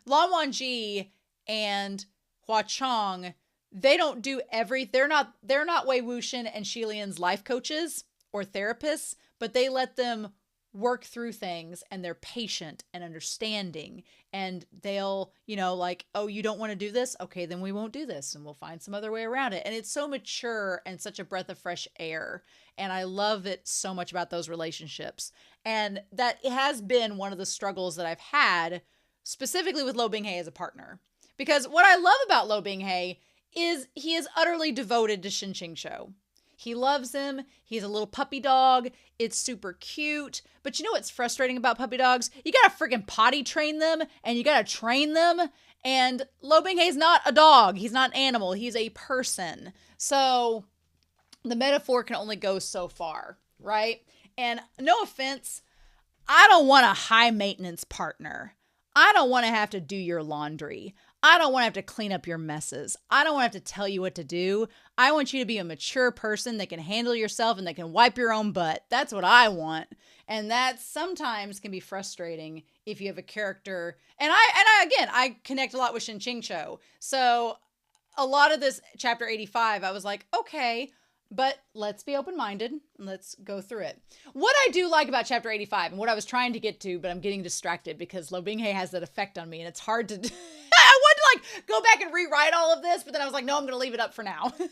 Wangji and Huachong, they're not Wei Wuxian and Shilian's life coaches or therapists, but they let them work through things, and they're patient and understanding, and they'll, like, oh, you don't want to do this? Okay, then we won't do this, and we'll find some other way around it. And it's so mature and such a breath of fresh air. And I love it so much about those relationships. And that has been one of the struggles that I've had specifically with Lou Binghe as a partner. Because what I love about Lou Binghe is he is utterly devoted to Shen QingQiu. He loves him. He's a little puppy dog. It's super cute. But you know what's frustrating about puppy dogs? You gotta freaking potty train them, and you gotta train them. And Lou Binghe's not a dog. He's not an animal. He's a person. So the metaphor can only go so far, right? And no offense, I don't want a high maintenance partner. I don't want to have to do your laundry. I don't want to have to clean up your messes. I don't want to have to tell you what to do. I want you to be a mature person that can handle yourself and that can wipe your own butt. That's what I want. And that sometimes can be frustrating if you have a character. And I connect a lot with Shen QingQiu. So a lot of this chapter 85, I was like, okay, but let's be open-minded and let's go through it. What I do like about chapter 85 and what I was trying to get to, but I'm getting distracted because Lou Binghe has that effect on me and it's hard to I wanted to go back and rewrite all of this, but then I was like, no, I'm going to leave it up for now. But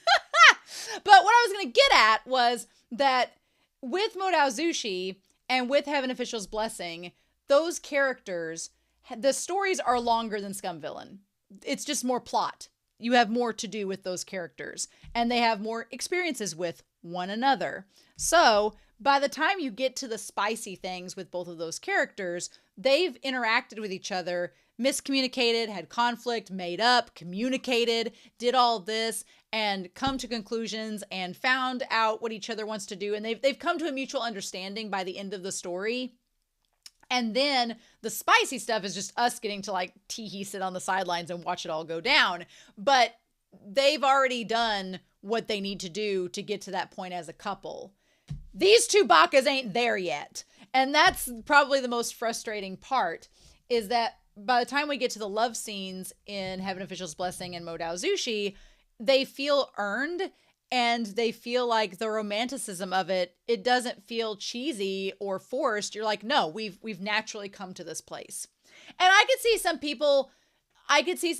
what I was going to get at was that with Modao Zushi and with Heaven Official's Blessing, those characters, the stories are longer than Scum Villain. It's just more plot. You have more to do with those characters, and they have more experiences with one another. So by the time you get to the spicy things with both of those characters, they've interacted with each other miscommunicated, had conflict, made up, communicated, did all this, and come to conclusions and found out what each other wants to do. And they've come to a mutual understanding by the end of the story. And then the spicy stuff is just us getting to like tee-hee sit on the sidelines and watch it all go down. But they've already done what they need to do to get to that point as a couple. These two bakas ain't there yet. And that's probably the most frustrating part, is that by the time we get to the love scenes in Heaven Official's Blessing and Modao Zushi, they feel earned, and they feel like the romanticism of it doesn't feel cheesy or forced. You're like, no, we've naturally come to this place. And I could see some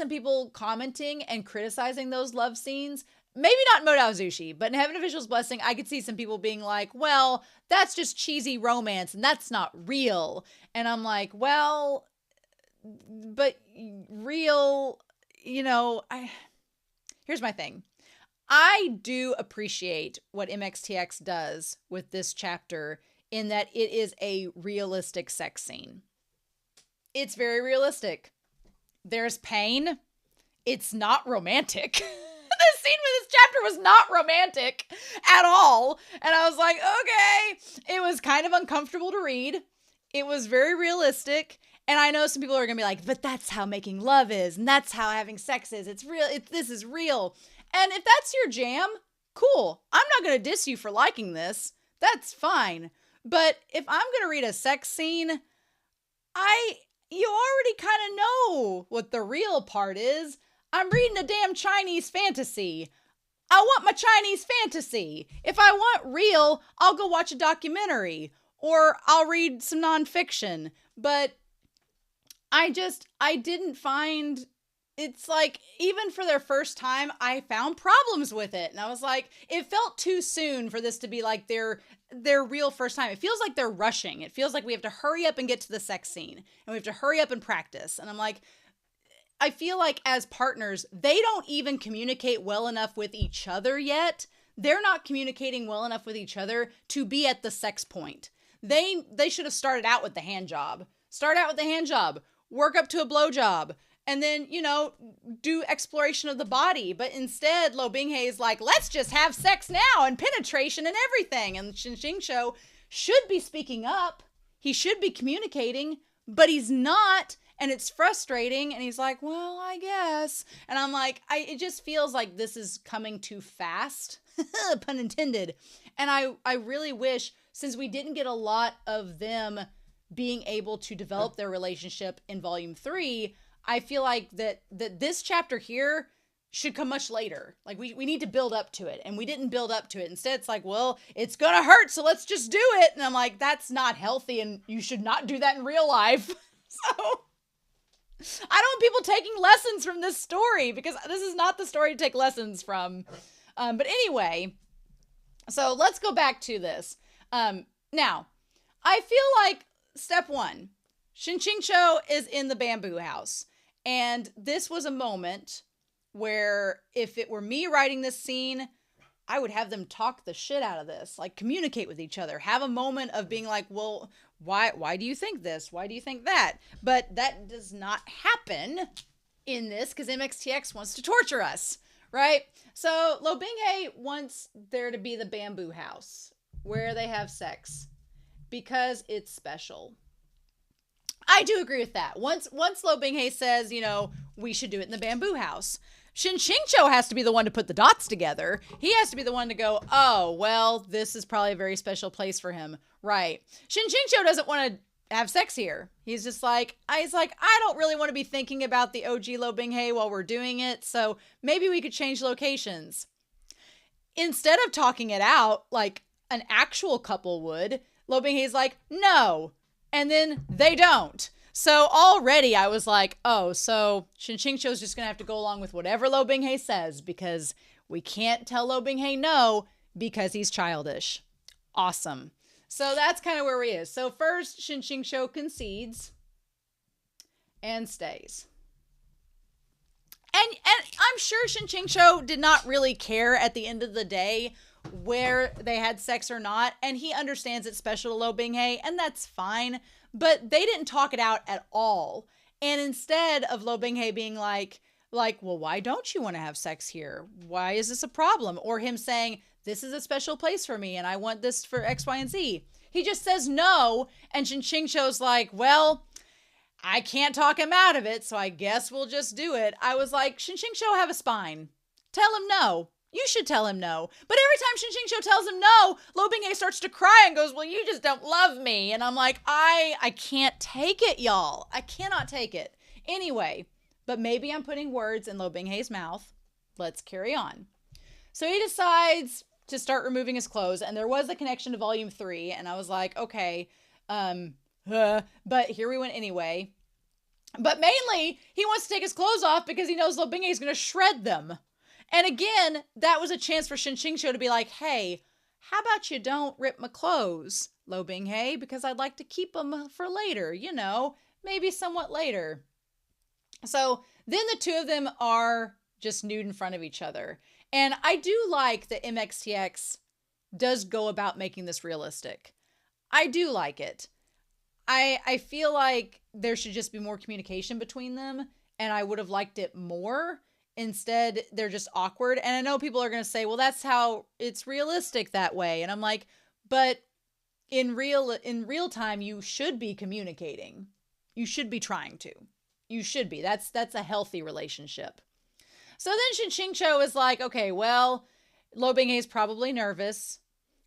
people commenting and criticizing those love scenes. Maybe not in Modao Zushi, but in Heaven Official's Blessing, I could see some people being like, well, that's just cheesy romance and that's not real. And I'm like, well, but real, here's my thing. I do appreciate what MXTX does with this chapter in that it is a realistic sex scene. It's very realistic. There's pain. It's not romantic. The scene with this chapter was not romantic at all. And I was like, okay. It was kind of uncomfortable to read. It was very realistic. And I know some people are going to be like, but that's how making love is. And that's how having sex is. It's real. This is real. And if that's your jam, cool. I'm not going to diss you for liking this. That's fine. But if I'm going to read a sex scene, you already kind of know what the real part is. I'm reading a damn Chinese fantasy. I want my Chinese fantasy. If I want real, I'll go watch a documentary or I'll read some nonfiction. But I didn't find, it's like, even for their first time, I found problems with it. And I was like, it felt too soon for this to be like their real first time. It feels like they're rushing. It feels like we have to hurry up and get to the sex scene. And we have to hurry up and practice. And I'm like, I feel like as partners, they don't even communicate well enough with each other yet. They're not communicating well enough with each other to be at the sex point. They should have started out with the hand job. Start out with the hand job. Work up to a blow job. And then, do exploration of the body. But instead, Lou Binghe is like, let's just have sex now and penetration and everything. And Shen QingQiu should be speaking up. He should be communicating, but he's not. And it's frustrating. And he's like, well, I guess. And I'm like, it just feels like this is coming too fast. Pun intended. And I really wish, since we didn't get a lot of them being able to develop their relationship in volume 3, I feel like that this chapter here should come much later. Like we need to build up to it, and we didn't build up to it. Instead, it's like, well, it's gonna hurt, so let's just do it. And I'm like, that's not healthy, and you should not do that in real life. So I don't want people taking lessons from this story, because this is not the story to take lessons from. But anyway, so let's go back to this. Now, I feel like step 1, Shen QingQiu is in the bamboo house. And this was a moment where if it were me writing this scene, I would have them talk the shit out of this, like communicate with each other, have a moment of being like, well, why do you think this? Why do you think that? But that does not happen in this because MXTX wants to torture us, right? So Lou Binghe wants there to be the bamboo house where they have sex because it's special. I do agree with that. Once Lou Binghe says, we should do it in the bamboo house, Shen QingQiu has to be the one to put the dots together. He has to be the one to go, oh, well, this is probably a very special place for him. Right. Shen QingQiu doesn't want to have sex here. He's just like, I don't really want to be thinking about the OG Lou Binghe while we're doing it. So maybe we could change locations. Instead of talking it out like an actual couple would, Lou Binghe's like, no. And then they don't. So already I was like, oh, so Shen QingQiu is just going to have to go along with whatever Lou Binghe says because we can't tell Lou Binghe no because he's childish. Awesome. So that's kind of where he is. So first, Shen QingQiu concedes and stays. And I'm sure Shen QingQiu did not really care at the end of the day where they had sex or not, and he understands it's special to Lou Binghe, and that's fine, but they didn't talk it out at all. And instead of Lou Binghe being like, well, why don't you want to have sex here? Why is this a problem? Or him saying, this is a special place for me and I want this for X, Y, and Z. He just says no. And Shen QingQiu's like, well, I can't talk him out of it, so I guess we'll just do it. I was like, Shen QingQiu, have a spine. Tell him no. You should tell him no. But every time Shen QingQiu tells him no, Lou Binghe starts to cry and goes, well, you just don't love me. And I'm like, I can't take it, y'all. I cannot take it. Anyway, but maybe I'm putting words in Lou Binghe's mouth. Let's carry on. So he decides to start removing his clothes, and there was a connection to volume 3, and I was like, okay, but here we went anyway. But mainly, he wants to take his clothes off because he knows Lou Binghe is going to shred them. And again, that was a chance for Shen QingQiu to be like, hey, how about you don't rip my clothes, Lou Binghe, because I'd like to keep them for later, maybe somewhat later. So then the two of them are just nude in front of each other. And I do like that MXTX does go about making this realistic. I do like it. I feel like there should just be more communication between them, and I would have liked it more. Instead, they're just awkward. And I know people are going to say, well, that's how it's realistic that way. And I'm like, but in real time, you should be communicating. You should be trying to. You should be. That's a healthy relationship. So then Shen QingQiu is like, okay, well, Lou Binghe is probably nervous.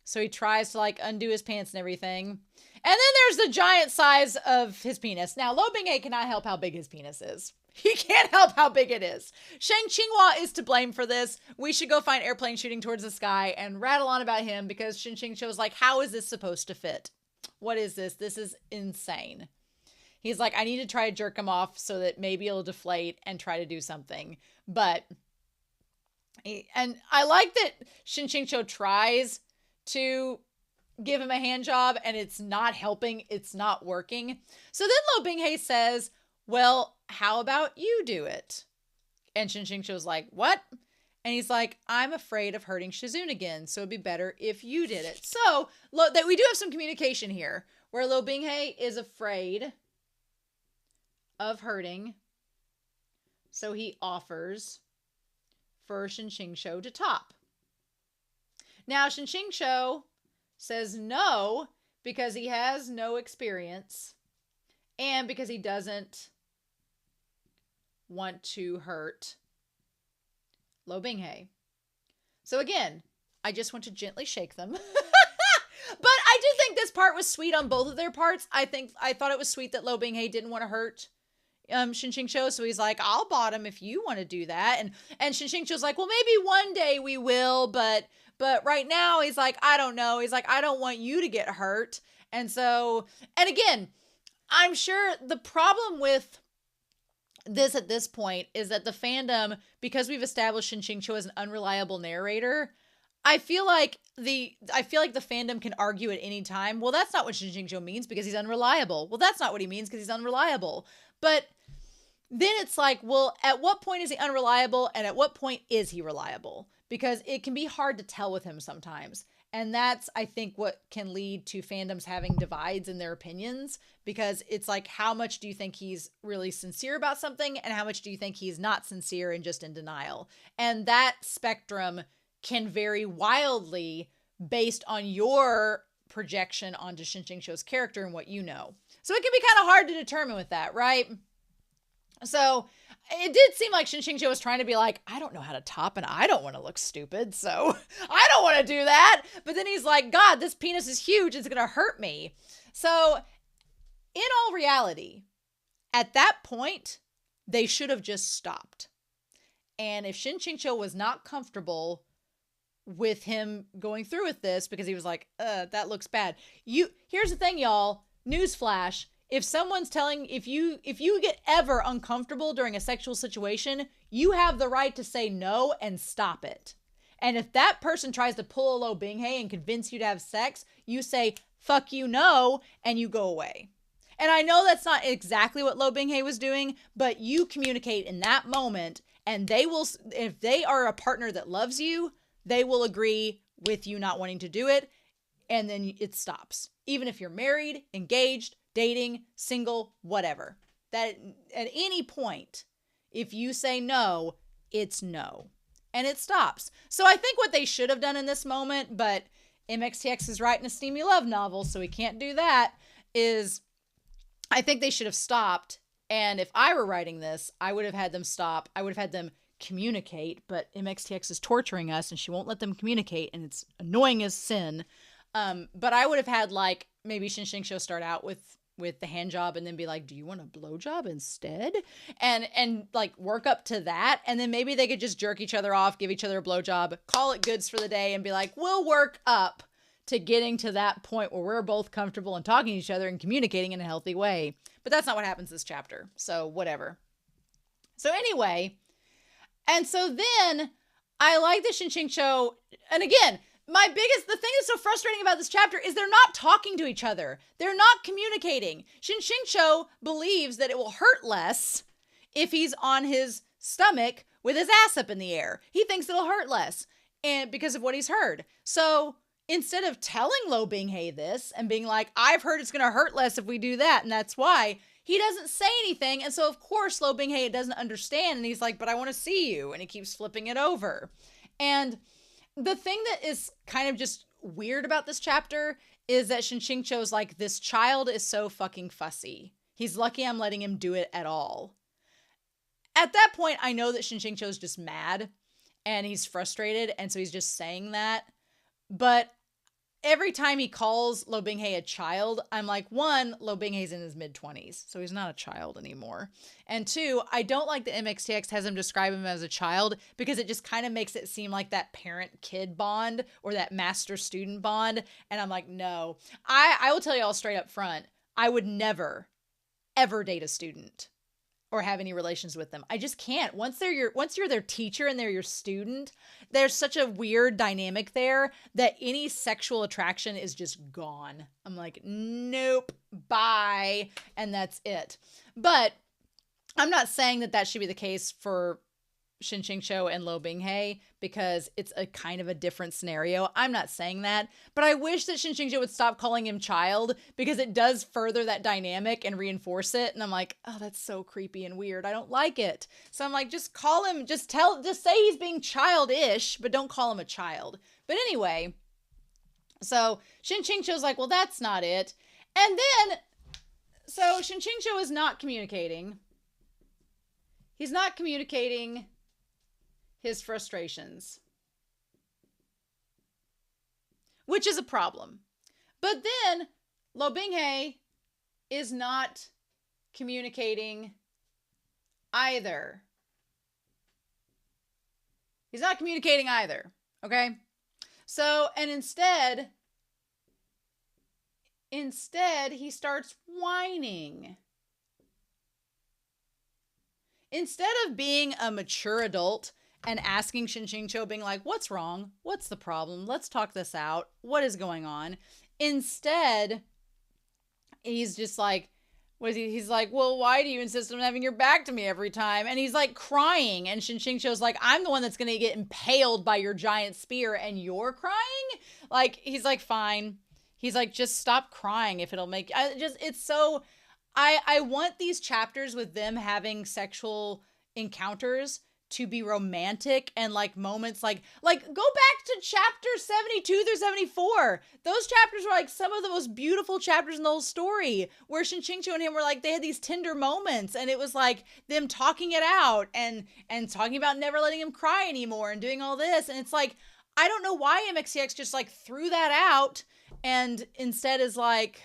So he tries to undo his pants and everything. And then there's the giant size of his penis. Now, Lou Binghe cannot help how big his penis is. He can't help how big it is. Shen QingQiu is to blame for this. We should go find airplane shooting towards the sky and rattle on about him because Shen QingQiu is like, how is this supposed to fit? What is this? This is insane. He's like, I need to try to jerk him off so that maybe it'll deflate and try to do something. And I like that Shen QingQiu tries to give him a hand job and it's not helping. It's not working. So then Lou Binghe says, well, how about you do it? And Shen QingQiu was like, what? And he's like, I'm afraid of hurting Shizun again, so it'd be better if you did it. So that we do have some communication here where Lou Binghe is afraid of hurting. So he offers for Shen QingQiu to top. Now, Shen QingQiu says no because he has no experience and because he doesn't want to hurt Lou Binghe. So again, I just want to gently shake them. But I do think this part was sweet on both of their parts. I thought it was sweet that Lou Binghe didn't want to hurt Shen QingQiu, so he's like, I'll bottom if you want to do that. And Shen QingQiu's like, well, maybe one day we will, but right now he's like, I don't know. He's like, I don't want you to get hurt. And again, I'm sure the problem with this at this point is that the fandom, because we've established Shen QingQiu as an unreliable narrator, I feel like the fandom can argue at any time, well, that's not what Shen QingQiu means because he's unreliable. Well, that's not what he means because he's unreliable. But then it's like, well, at what point is he unreliable and at what point is he reliable? Because it can be hard to tell with him sometimes. And that's, I think, what can lead to fandoms having divides in their opinions, because it's like, how much do you think he's really sincere about something and how much do you think he's not sincere and just in denial? And that spectrum can vary wildly based on your projection onto Shen QingQiu's character and what you know. So it can be kind of hard to determine with that, right? So it did seem like Shen QingQiu was trying to be like, I don't know how to top and I don't want to look stupid, so I don't want to do that. But then he's like, God, this penis is huge. It's going to hurt me. So in all reality, at that point, they should have just stopped. And if Shen QingQiu was not comfortable with him going through with this because he was like, that looks bad. Here's the thing, y'all. Newsflash. If someone's if you get ever uncomfortable during a sexual situation, you have the right to say no and stop it. And if that person tries to pull a Lou Binghe and convince you to have sex, you say, fuck you, no, and you go away. And I know that's not exactly what Lou Binghe was doing, but you communicate in that moment, and they will, if they are a partner that loves you, they will agree with you not wanting to do it, and then it stops. Even if you're married, engaged, dating, single, whatever. that at any point, if you say no, it's no. And it stops. So I think what they should have done in this moment, but MXTX is writing a steamy love novel, so we can't do that, is I think they should have stopped. And if I were writing this, I would have had them stop. I would have had them communicate, but MXTX is torturing us and she won't let them communicate, and it's annoying as sin. But I would have had like maybe Shen QingQiu start out with the hand job and then be like, do you want a blow job instead? And like work up to that. And then maybe they could just jerk each other off, give each other a blow job, call it goods for the day, and be like, we'll work up to getting to that point where we're both comfortable and talking to each other and communicating in a healthy way. But that's not what happens this chapter. So whatever. So anyway, and so then I like the Shen QingQiu. And again, the thing that's so frustrating about this chapter is they're not talking to each other. They're not communicating. Shen QingQiu believes that it will hurt less if he's on his stomach with his ass up in the air. He thinks it'll hurt less and because of what he's heard. So instead of telling Lou Binghe this and being like, I've heard it's going to hurt less if we do that, and that's why, he doesn't say anything. And so, of course, Lou Binghe doesn't understand. And he's like, but I want to see you. And he keeps flipping it over. And the thing that is kind of just weird about this chapter is that Shen QingQiu's like, this child is so fucking fussy. He's lucky I'm letting him do it at all. At that point, I know that Shen QingQiu is just mad and he's frustrated. And so he's just saying that. But every time he calls Lou Binghe a child, I'm like, one, Lou Binghe's in his mid-20s, so he's not a child anymore. And two, I don't like that MXTX has him describe him as a child because it just kind of makes it seem like that parent-kid bond or that master-student bond. And I'm like, no. I will tell you all straight up front, I would never, ever date a student or have any relations with them. I just can't. Once you're their teacher and they're your student, there's such a weird dynamic there that any sexual attraction is just gone. I'm like, nope, bye, and that's it. But I'm not saying that should be the case for Shen QingQiu and Lou Binghe because it's a kind of a different scenario. I'm not saying that, but I wish that Shen QingQiu would stop calling him child because it does further that dynamic and reinforce it. And I'm like, oh, that's so creepy and weird. I don't like it. So I'm like, just call him, just say he's being childish, but don't call him a child. But anyway, so Shen QingQiu's like, well, that's not it. And then, so Shen QingQiu is not communicating. He's not communicating his frustrations, which is a problem. But then Lou Binghe is not communicating either. He's not communicating either. Okay. So, and instead he starts whining. Instead of being a mature adult and asking Shen QingQiu, being like, what's wrong? What's the problem? Let's talk this out. What is going on? Instead, he's just like, he's like, well, why do you insist on having your back to me every time? And he's like crying. And Shen QingQiu's like, I'm the one that's going to get impaled by your giant spear and you're crying? Like, he's like, fine. He's like, just stop crying if it'll make, it's so, I want these chapters with them having sexual encounters to be romantic and like moments like go back to chapter 72 through 74. Those chapters were like some of the most beautiful chapters in the whole story where Shen QingQiu and him were like, they had these tender moments and it was like them talking it out and talking about never letting him cry anymore and doing all this. And it's like, I don't know why MXTX just like threw that out and instead is like,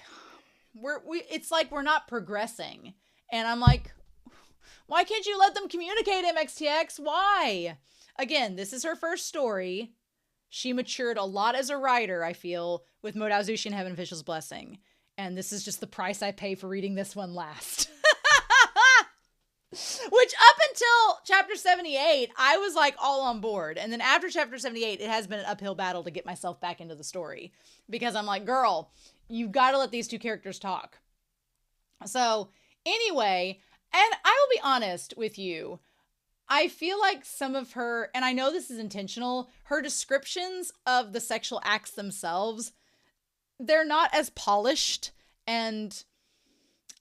it's like we're not progressing. And I'm like, why can't you let them communicate, MXTX? Why? Again, this is her first story. She matured a lot as a writer, I feel, with Modao Zushi and Heaven Official's Blessing. And this is just the price I pay for reading this one last. Which up until chapter 78, I was like all on board. And then after chapter 78, it has been an uphill battle to get myself back into the story. Because I'm like, girl, you've got to let these two characters talk. So anyway, and I will be honest with you, I feel like some of her, and I know this is intentional, her descriptions of the sexual acts themselves, they're not as polished, and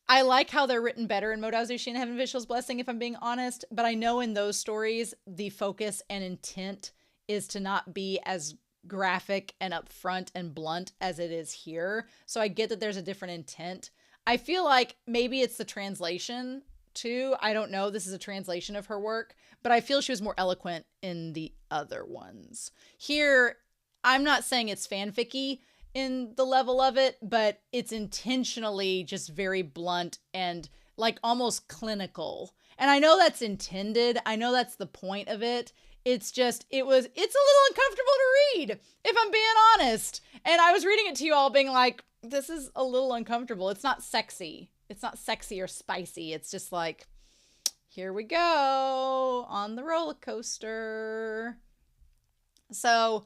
I like how they're written better in Modao Zushi and Heaven Visual's Blessing, if I'm being honest. But I know in those stories, the focus and intent is to not be as graphic and upfront and blunt as it is here. So I get that there's a different intent. I feel like maybe it's the translation too. I don't know. This is a translation of her work, but I feel she was more eloquent in the other ones. Here, I'm not saying it's fanficky in the level of it, but it's intentionally just very blunt and like almost clinical. And I know that's intended. I know that's the point of it. It's just, it's a little uncomfortable to read, if I'm being honest. And I was reading it to you all being like, this is a little uncomfortable. It's not sexy. It's not sexy or spicy. It's just like, here we go on the roller coaster. So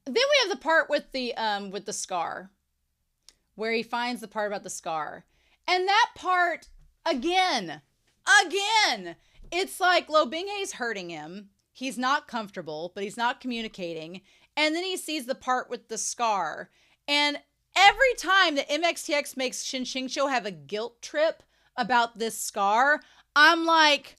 then we have the part with the scar, where he finds the part about the scar. And that part, again, it's like Lou Binghe's hurting him. He's not comfortable, but he's not communicating. And then he sees the part with the scar. And every time that MXTX makes Shen QingQiu have a guilt trip about this scar, I'm like,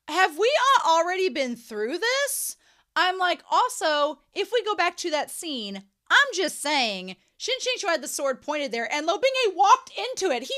have we already been through this? I'm like, also, if we go back to that scene, I'm just saying, Shen QingQiu had the sword pointed there, and Lou Binghe walked into it. He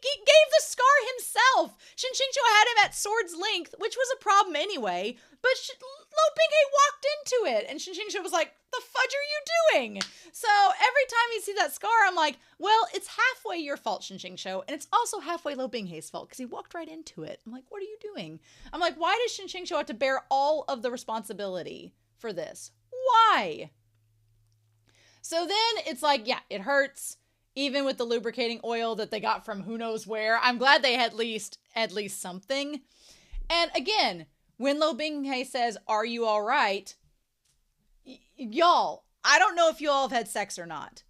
gave the scar himself. Shen QingQiu had him at sword's length, which was a problem anyway, but Lou Binghe walked into it, and Shen QingQiu was like, the fudge are you doing? So every time you see that scar, I'm like, well, it's halfway your fault, Shen QingQiu, and it's also halfway Lou Binghe's fault, because he walked right into it. I'm like, what are you doing? I'm like, why does Shen QingQiu have to bear all of the responsibility for this? Why? So then it's like, yeah, it hurts, even with the lubricating oil that they got from who knows where. I'm glad they had at least something. And again, when Lou Binghe says, are you all right? Y'all, I don't know if you all have had sex or not,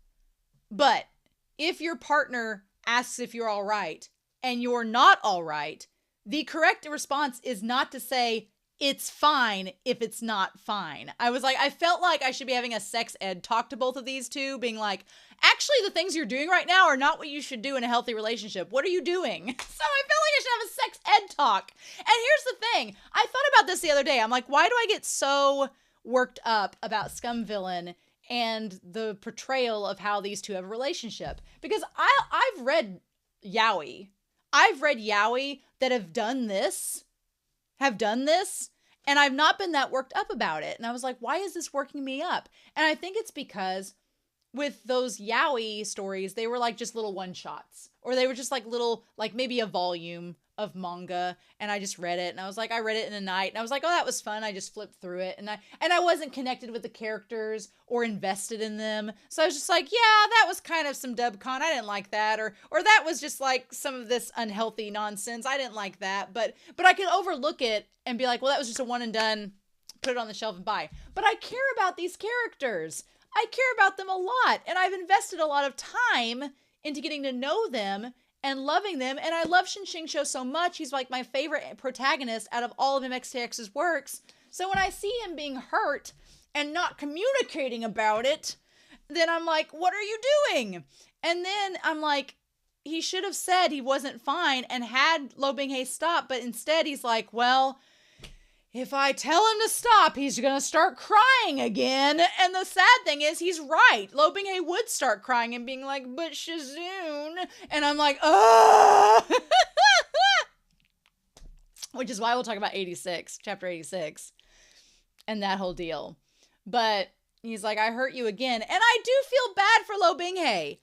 but if your partner asks if you're all right and you're not all right, the correct response is not to say, it's fine if it's not fine. I felt like I should be having a sex ed talk to both of these two, being like, actually, the things you're doing right now are not what you should do in a healthy relationship. What are you doing? So I felt like I should have a sex ed talk. And here's the thing. I thought about this the other day. I'm like, why do I get so worked up about Scum Villain and the portrayal of how these two have a relationship? Because I've read yaoi. I've read yaoi that have done this, and I've not been that worked up about it. And I was like, why is this working me up? And I think it's because with those yaoi stories, they were like just little one-shots, or they were just like little, like maybe a volume of manga, and I just read it, and I was like, I read it in a night, and I was like, oh, that was fun. I just flipped through it, and I wasn't connected with the characters or invested in them, so I was just like, yeah, that was kind of some dubcon. I didn't like that, or that was just like some of this unhealthy nonsense. I didn't like that, but I could overlook it and be like, well, that was just a one and done. Put it on the shelf and buy. But I care about these characters. I care about them a lot, and I've invested a lot of time into getting to know them and loving them, and I love Shen QingQiu so much. He's like my favorite protagonist out of all of MXTX's works. So when I see him being hurt and not communicating about it, then I'm like, what are you doing? And then I'm like, he should have said he wasn't fine and had Lou Binghe stop, but instead he's like, well, if I tell him to stop, he's going to start crying again. And the sad thing is, he's right. Lou Binghe would start crying and being like, but Shazoon. And I'm like, oh. Which is why we'll talk about 86, chapter 86, and that whole deal. But he's like, I hurt you again. And I do feel bad for Lou Binghe.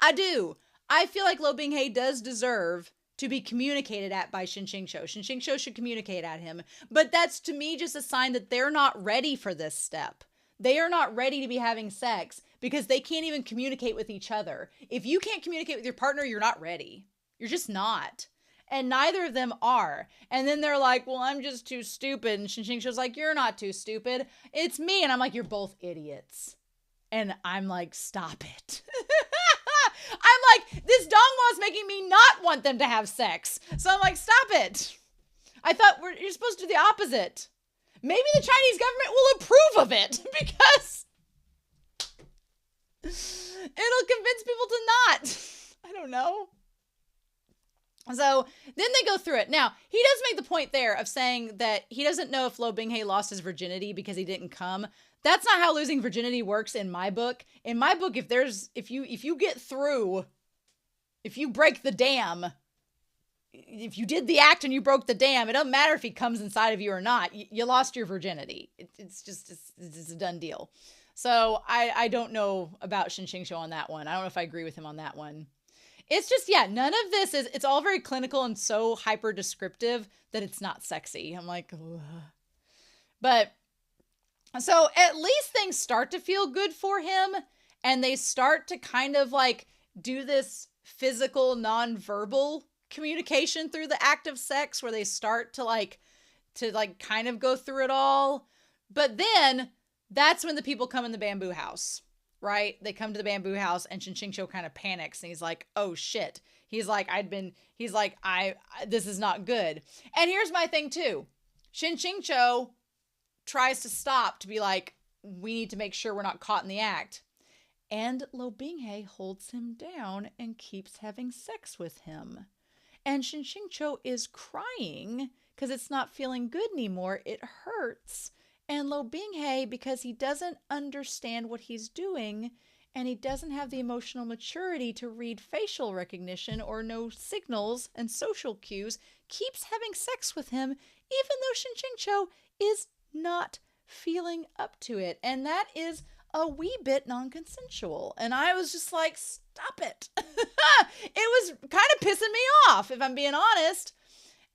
I do. I feel like Lou Binghe does deserve to be communicated at by Shen QingQiu. Shen QingQiu should communicate at him. But that's, to me, just a sign that they're not ready for this step. They are not ready to be having sex because they can't even communicate with each other. If you can't communicate with your partner, you're not ready. You're just not. And neither of them are. And then they're like, well, I'm just too stupid. And Shen QingQiu's like, you're not too stupid. It's me. And I'm like, you're both idiots. And I'm like, stop it. I'm like, this dongma is making me not want them to have sex. So I'm like, stop it. I thought you're supposed to do the opposite. Maybe the Chinese government will approve of it because it'll convince people to not. I don't know. So then they go through it. Now, he does make the point there of saying that he doesn't know if Lou Binghe lost his virginity because he didn't come. That's not how losing virginity works in my book. In my book, if you get through, if you break the dam, if you did the act and you broke the dam, it doesn't matter if he comes inside of you or not. You lost your virginity. It's a done deal. So I don't know about Shen QingQiu on that one. I don't know if I agree with him on that one. It's just, yeah, none of this it's all very clinical and so hyper descriptive that it's not sexy. I'm like, ugh. But so at least things start to feel good for him, and they start to kind of like do this physical, nonverbal communication through the act of sex where they start to kind of go through it all. But then that's when the people come in the bamboo house. Right? They come to the bamboo house and Shen QingQiu kind of panics and he's like, oh shit. He's like, this is not good. And here's my thing too. Shen QingQiu tries to stop to be like, we need to make sure we're not caught in the act. And Lou Binghe holds him down and keeps having sex with him. And Shen QingQiu is crying because it's not feeling good anymore. It hurts. And Lou Binghe, because he doesn't understand what he's doing and he doesn't have the emotional maturity to read facial recognition or know signals and social cues, keeps having sex with him, even though Shen QingQiu is not feeling up to it. And that is a wee bit non-consensual. And I was just like, stop it. It was kind of pissing me off, if I'm being honest.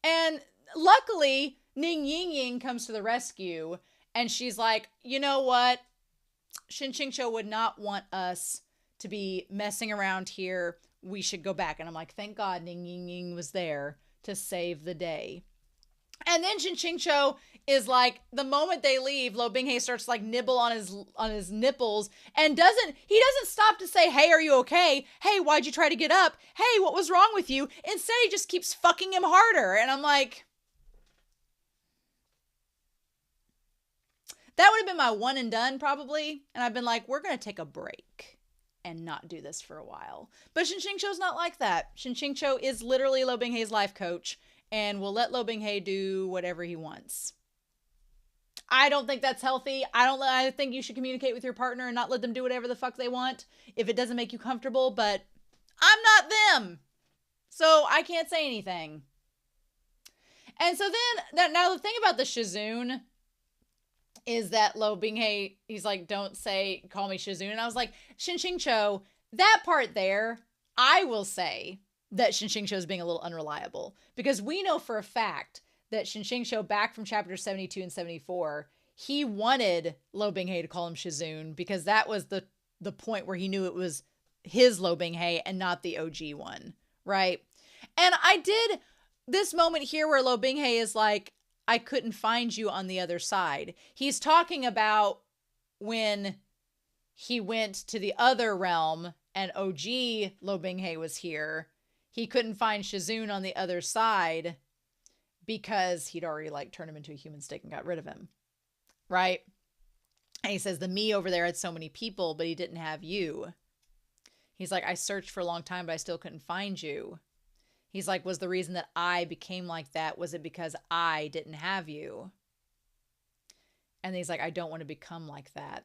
And luckily, Ning Ying comes to the rescue. And she's like, you know what? Shen QingQiu would not want us to be messing around here. We should go back. And I'm like, thank God Ning Ying was there to save the day. And then Shen QingQiu is like, the moment they leave, Lou Binghe starts like nibble on his nipples and doesn't stop to say, hey, are you okay? Hey, why'd you try to get up? Hey, what was wrong with you? Instead, he just keeps fucking him harder. And I'm like, that would have been my one and done probably. And I've been like, we're going to take a break and not do this for a while. But Shen QingQiu's not like that. Shen QingQiu is literally Lou Binghe's life coach and will let Lou Binghe do whatever he wants. I don't think that's healthy. I think you should communicate with your partner and not let them do whatever the fuck they want if it doesn't make you comfortable. But I'm not them. So I can't say anything. And so then, now the thing about the Shazoon is that Lou Binghe, he's like, don't call me Shazoon. And I was like, Shen QingQiu, that part there, I will say that Shen QingQiu is being a little unreliable. Because we know for a fact that Shen QingQiu, back from chapters 72 and 74, he wanted Lou Binghe to call him Shazoon because that was the point where he knew it was his Lou Binghe and not the OG one, right? And I did this moment here where Lou Binghe is like, I couldn't find you on the other side. He's talking about when he went to the other realm and OG Lou Binghe was here. He couldn't find Shazoon on the other side because he'd already like turned him into a human stick and got rid of him. Right? And he says the me over there had so many people, but he didn't have you. He's like, I searched for a long time, but I still couldn't find you. He's like, was the reason that I became like that, was it because I didn't have you? And he's like, I don't want to become like that.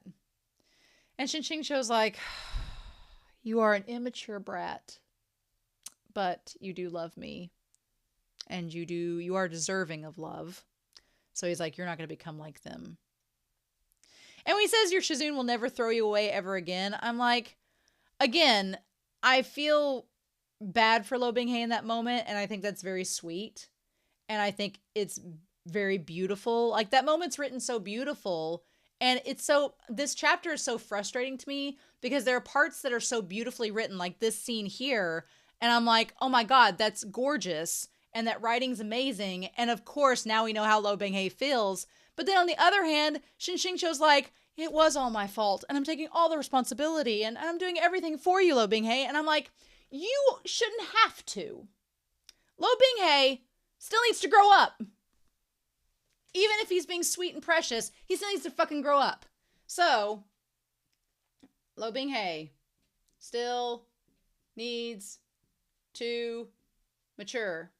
And Shen QingQiu's like, you are an immature brat, but you do love me. And you are deserving of love. So he's like, you're not going to become like them. And when he says your Shazoon will never throw you away ever again, I'm like, again, I feel bad for Lou Binghe in that moment, and I think that's very sweet, and I think it's very beautiful. Like, that moment's written so beautiful, and this chapter is so frustrating to me because there are parts that are so beautifully written, like this scene here, and I'm like, oh my god, that's gorgeous, and that writing's amazing, and of course now we know how Lou Binghe feels. But then on the other hand, Shen QingQiu's like, it was all my fault, and I'm taking all the responsibility, and I'm doing everything for you, Lou Binghe. And I'm like, you shouldn't have to. Lou Binghe still needs to grow up. Even if he's being sweet and precious, he still needs to fucking grow up. So, Lou Binghe still needs to mature.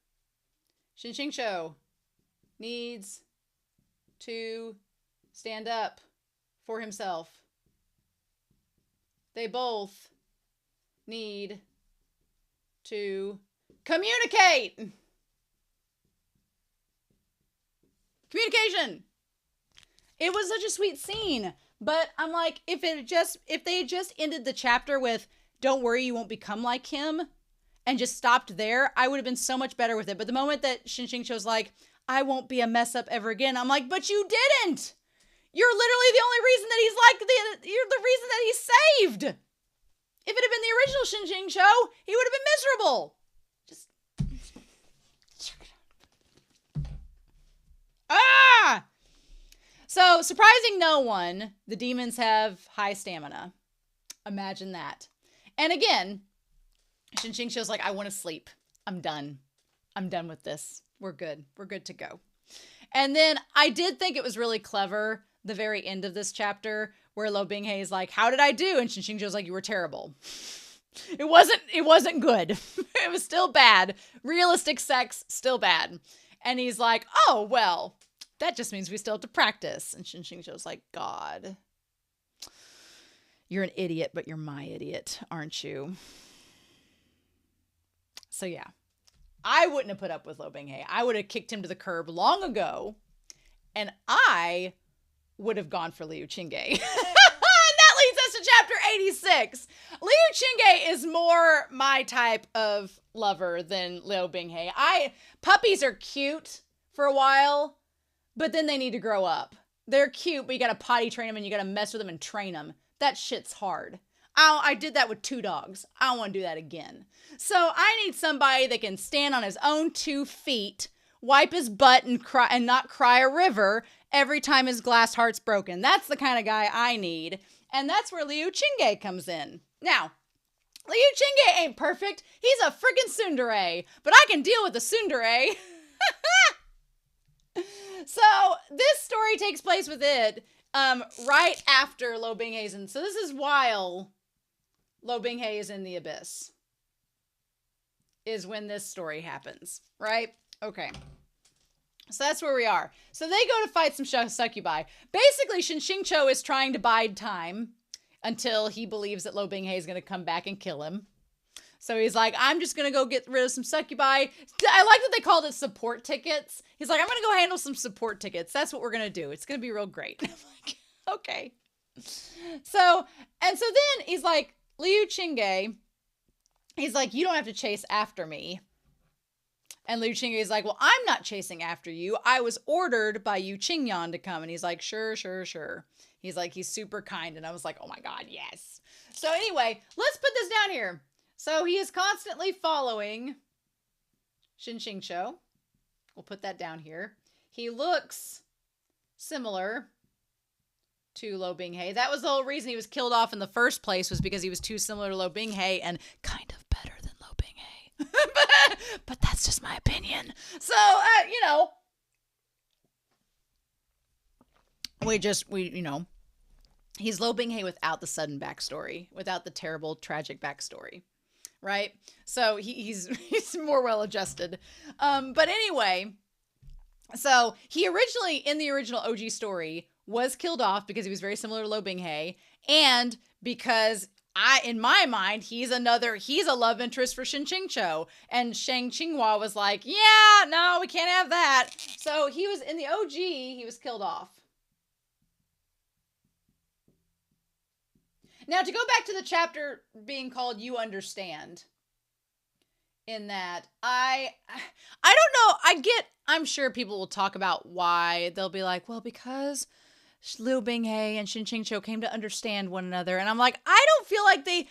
Shen QingQiu needs to stand up for himself. They both need to communicate. Communication. It was such a sweet scene, but I'm like, if they had just ended the chapter with "Don't worry, you won't become like him," and just stopped there, I would have been so much better with it. But the moment that Shen QingQiu's like, "I won't be a mess up ever again," I'm like, but you didn't. You're literally the only reason that he's like you're the reason that he's saved. If it had been the original Shen QingQiu, he would have been miserable. Just So, surprising no one, the demons have high stamina. Imagine that. And again, Shen QingQiu's like, I want to sleep. I'm done. I'm done with this. We're good. We're good to go. And then I did think it was really clever, the very end of this chapter, where Lou Binghe is like, how did I do? And Shen QingQiu's like, you were terrible. It wasn't good. It was still bad. Realistic sex, still bad. And he's like, oh, well, that just means we still have to practice. And Shen QingQiu's like, God, you're an idiot, but you're my idiot, aren't you? So yeah, I wouldn't have put up with Lou Binghe. I would have kicked him to the curb long ago, and I would have gone for Liu Qingge. And that leads us to chapter 86. Liu Qingge is more my type of lover than Lou Binghe. Puppies are cute for a while, but then they need to grow up. They're cute, but you got to potty train them and you got to mess with them and train them. That shit's hard. I did that with 2 dogs. I don't want to do that again. So I need somebody that can stand on his own 2 feet, wipe his butt and cry and not cry a river every time his glass heart's broken. That's the kind of guy I need. And that's where Liu Qingge comes in. Now, Liu Qingge ain't perfect. He's a friggin' tsundere, but I can deal with the tsundere. So this story takes place with it right after Lou Binghe's in. So this is while Lou Binghe is in the abyss. Is when this story happens, right? Okay. So that's where we are. So they go to fight some succubi. Basically, Shen QingQiu is trying to bide time until he believes that Lou Binghe is going to come back and kill him. So he's like, I'm just going to go get rid of some succubi. I like that they called it support tickets. He's like, I'm going to go handle some support tickets. That's what we're going to do. It's going to be real great. I'm like, okay. So then he's like, Liu Qingge, he's like, you don't have to chase after me. And Liu Qingge is like, well, I'm not chasing after you. I was ordered by Liu Qingyan to come. And he's like, sure. He's like, he's super kind. And I was like, oh my God, yes. So anyway, let's put this down here. So he is constantly following Shen QingQiu. We'll put that down here. He looks similar to Lou Binghe. That was the whole reason he was killed off in the first place, was because he was too similar to Lou Binghe and kind of better than Lou Binghe. but that's just my opinion. So, he's Lou Binghe without the sudden backstory, without the terrible, tragic backstory. Right? So he's more well-adjusted. But anyway, so he originally, in the original OG story, was killed off because he was very similar to Lou Binghe, and because in my mind, he's a love interest for Shen QingQiu. And Shen Qinghua was like, yeah, no, we can't have that. So he was, in the OG, he was killed off. Now, to go back to the chapter being called You Understand, in that, I don't know, I'm sure people will talk about why. They'll be like, well, because Lou Binghe and Shen QingQiu came to understand one another. And I'm like, I feel like they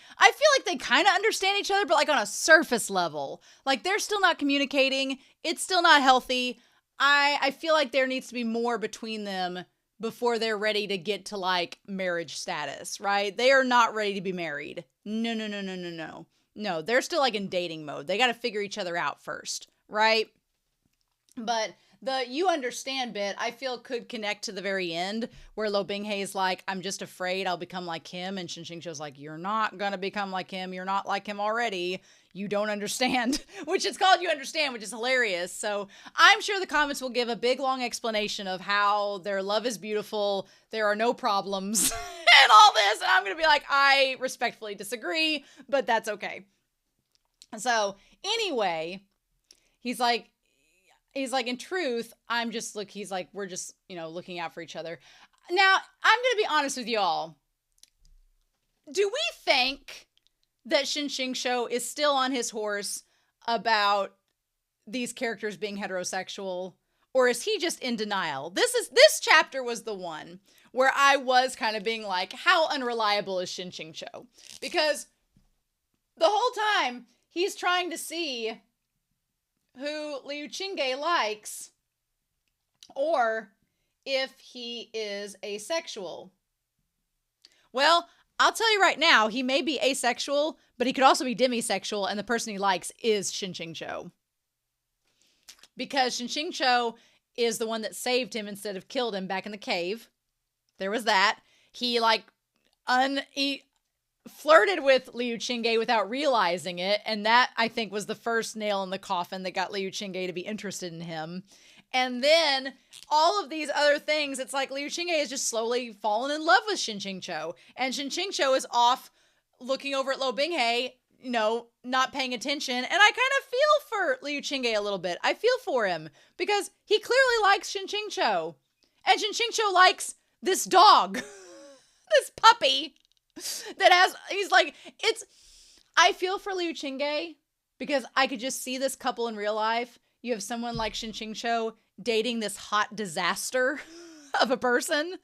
kind of understand each other, but like on a surface level. Like, they're still not communicating. It's still not healthy. I feel like there needs to be more between them before they're ready to get to like marriage status, right? They are not ready to be married. No. No, they're still like in dating mode. They got to figure each other out first, right? But the you understand bit, I feel could connect to the very end where Lou Binghe is like, I'm just afraid I'll become like him. And Shen QingQiu's like, you're not going to become like him. You're not like him already. You don't understand, which is called You Understand, which is hilarious. So I'm sure the comments will give a big, long explanation of how their love is beautiful. There are no problems and all this. And I'm going to be like, I respectfully disagree, but that's okay. So anyway, he's like, in truth, I'm just, look, he's like, we're just, looking out for each other. Now, I'm going to be honest with y'all. Do we think that Shen QingQiu is still on his horse about these characters being heterosexual? Or is he just in denial? This chapter was the one where I was kind of being like, how unreliable is Shen QingQiu? Because the whole time he's trying to see who Liu Qingge likes, or if he is asexual. Well, I'll tell you right now, he may be asexual, but he could also be demisexual, and the person he likes is Shen QingQiu. Because Shen QingQiu is the one that saved him instead of killed him back in the cave. There was that. He flirted with Liu Qingge without realizing it, and that, I think, was the first nail in the coffin that got Liu Qingge to be interested in him. And then all of these other things, it's like Liu Qingge is just slowly fallen in love with Shen QingQiu, and Shen QingQiu is off looking over at Lou Binghe, not paying attention. And I kind of feel for Liu Qingge a little bit. I feel for him because he clearly likes Shen QingQiu, and Shen QingQiu likes this dog, this puppy. I feel for Liu Qingge because I could just see this couple in real life. You have someone like Shen QingQiu dating this hot disaster of a person,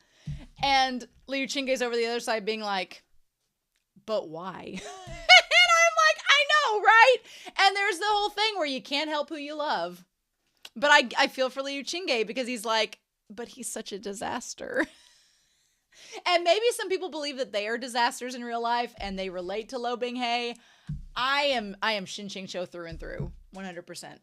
and Liu Qingge's over the other side being like, but why? And I'm like, I know, right? And there's the whole thing where you can't help who you love. But I feel for Liu Qingge because he's like, but he's such a disaster. And maybe some people believe that they are disasters in real life and they relate to Lou Binghe. I am Shen QingQiu through and through, 100%.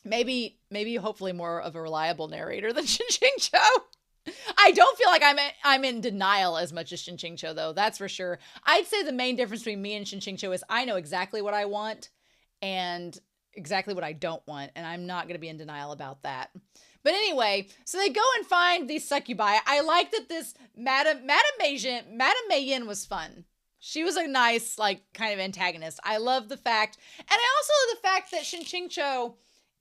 Maybe hopefully more of a reliable narrator than Shen QingQiu. I don't feel like I'm in denial as much as Shen QingQiu, though. That's for sure. I'd say the main difference between me and Shen QingQiu is I know exactly what I want and exactly what I don't want, and I'm not going to be in denial about that. But anyway, so they go and find these succubi. I like that this Madame Mei Yin was fun. She was a nice, kind of antagonist. I love the fact, and I also love the fact that Shen QingQiu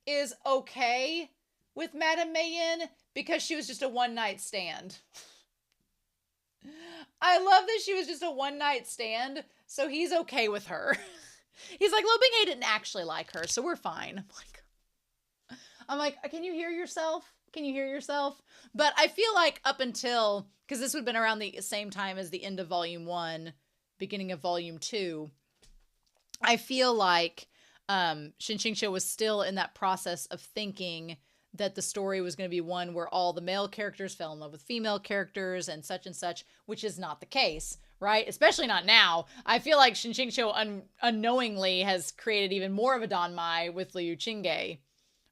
is okay with Madame Mei Yin because she was just a one-night stand. I love that she was just a one-night stand, so he's okay with her. He's like, Lou Binghe didn't actually like her, so we're fine. I'm like, can you hear yourself? Can you hear yourself? But I feel like up until, because this would have been around the same time as the end of Volume 1, beginning of Volume 2, I feel like Shen QingQiu was still in that process of thinking that the story was going to be one where all the male characters fell in love with female characters and such, which is not the case, right? Especially not now. I feel like Shen QingQiu unknowingly has created even more of a Danmai with Liu Qingge,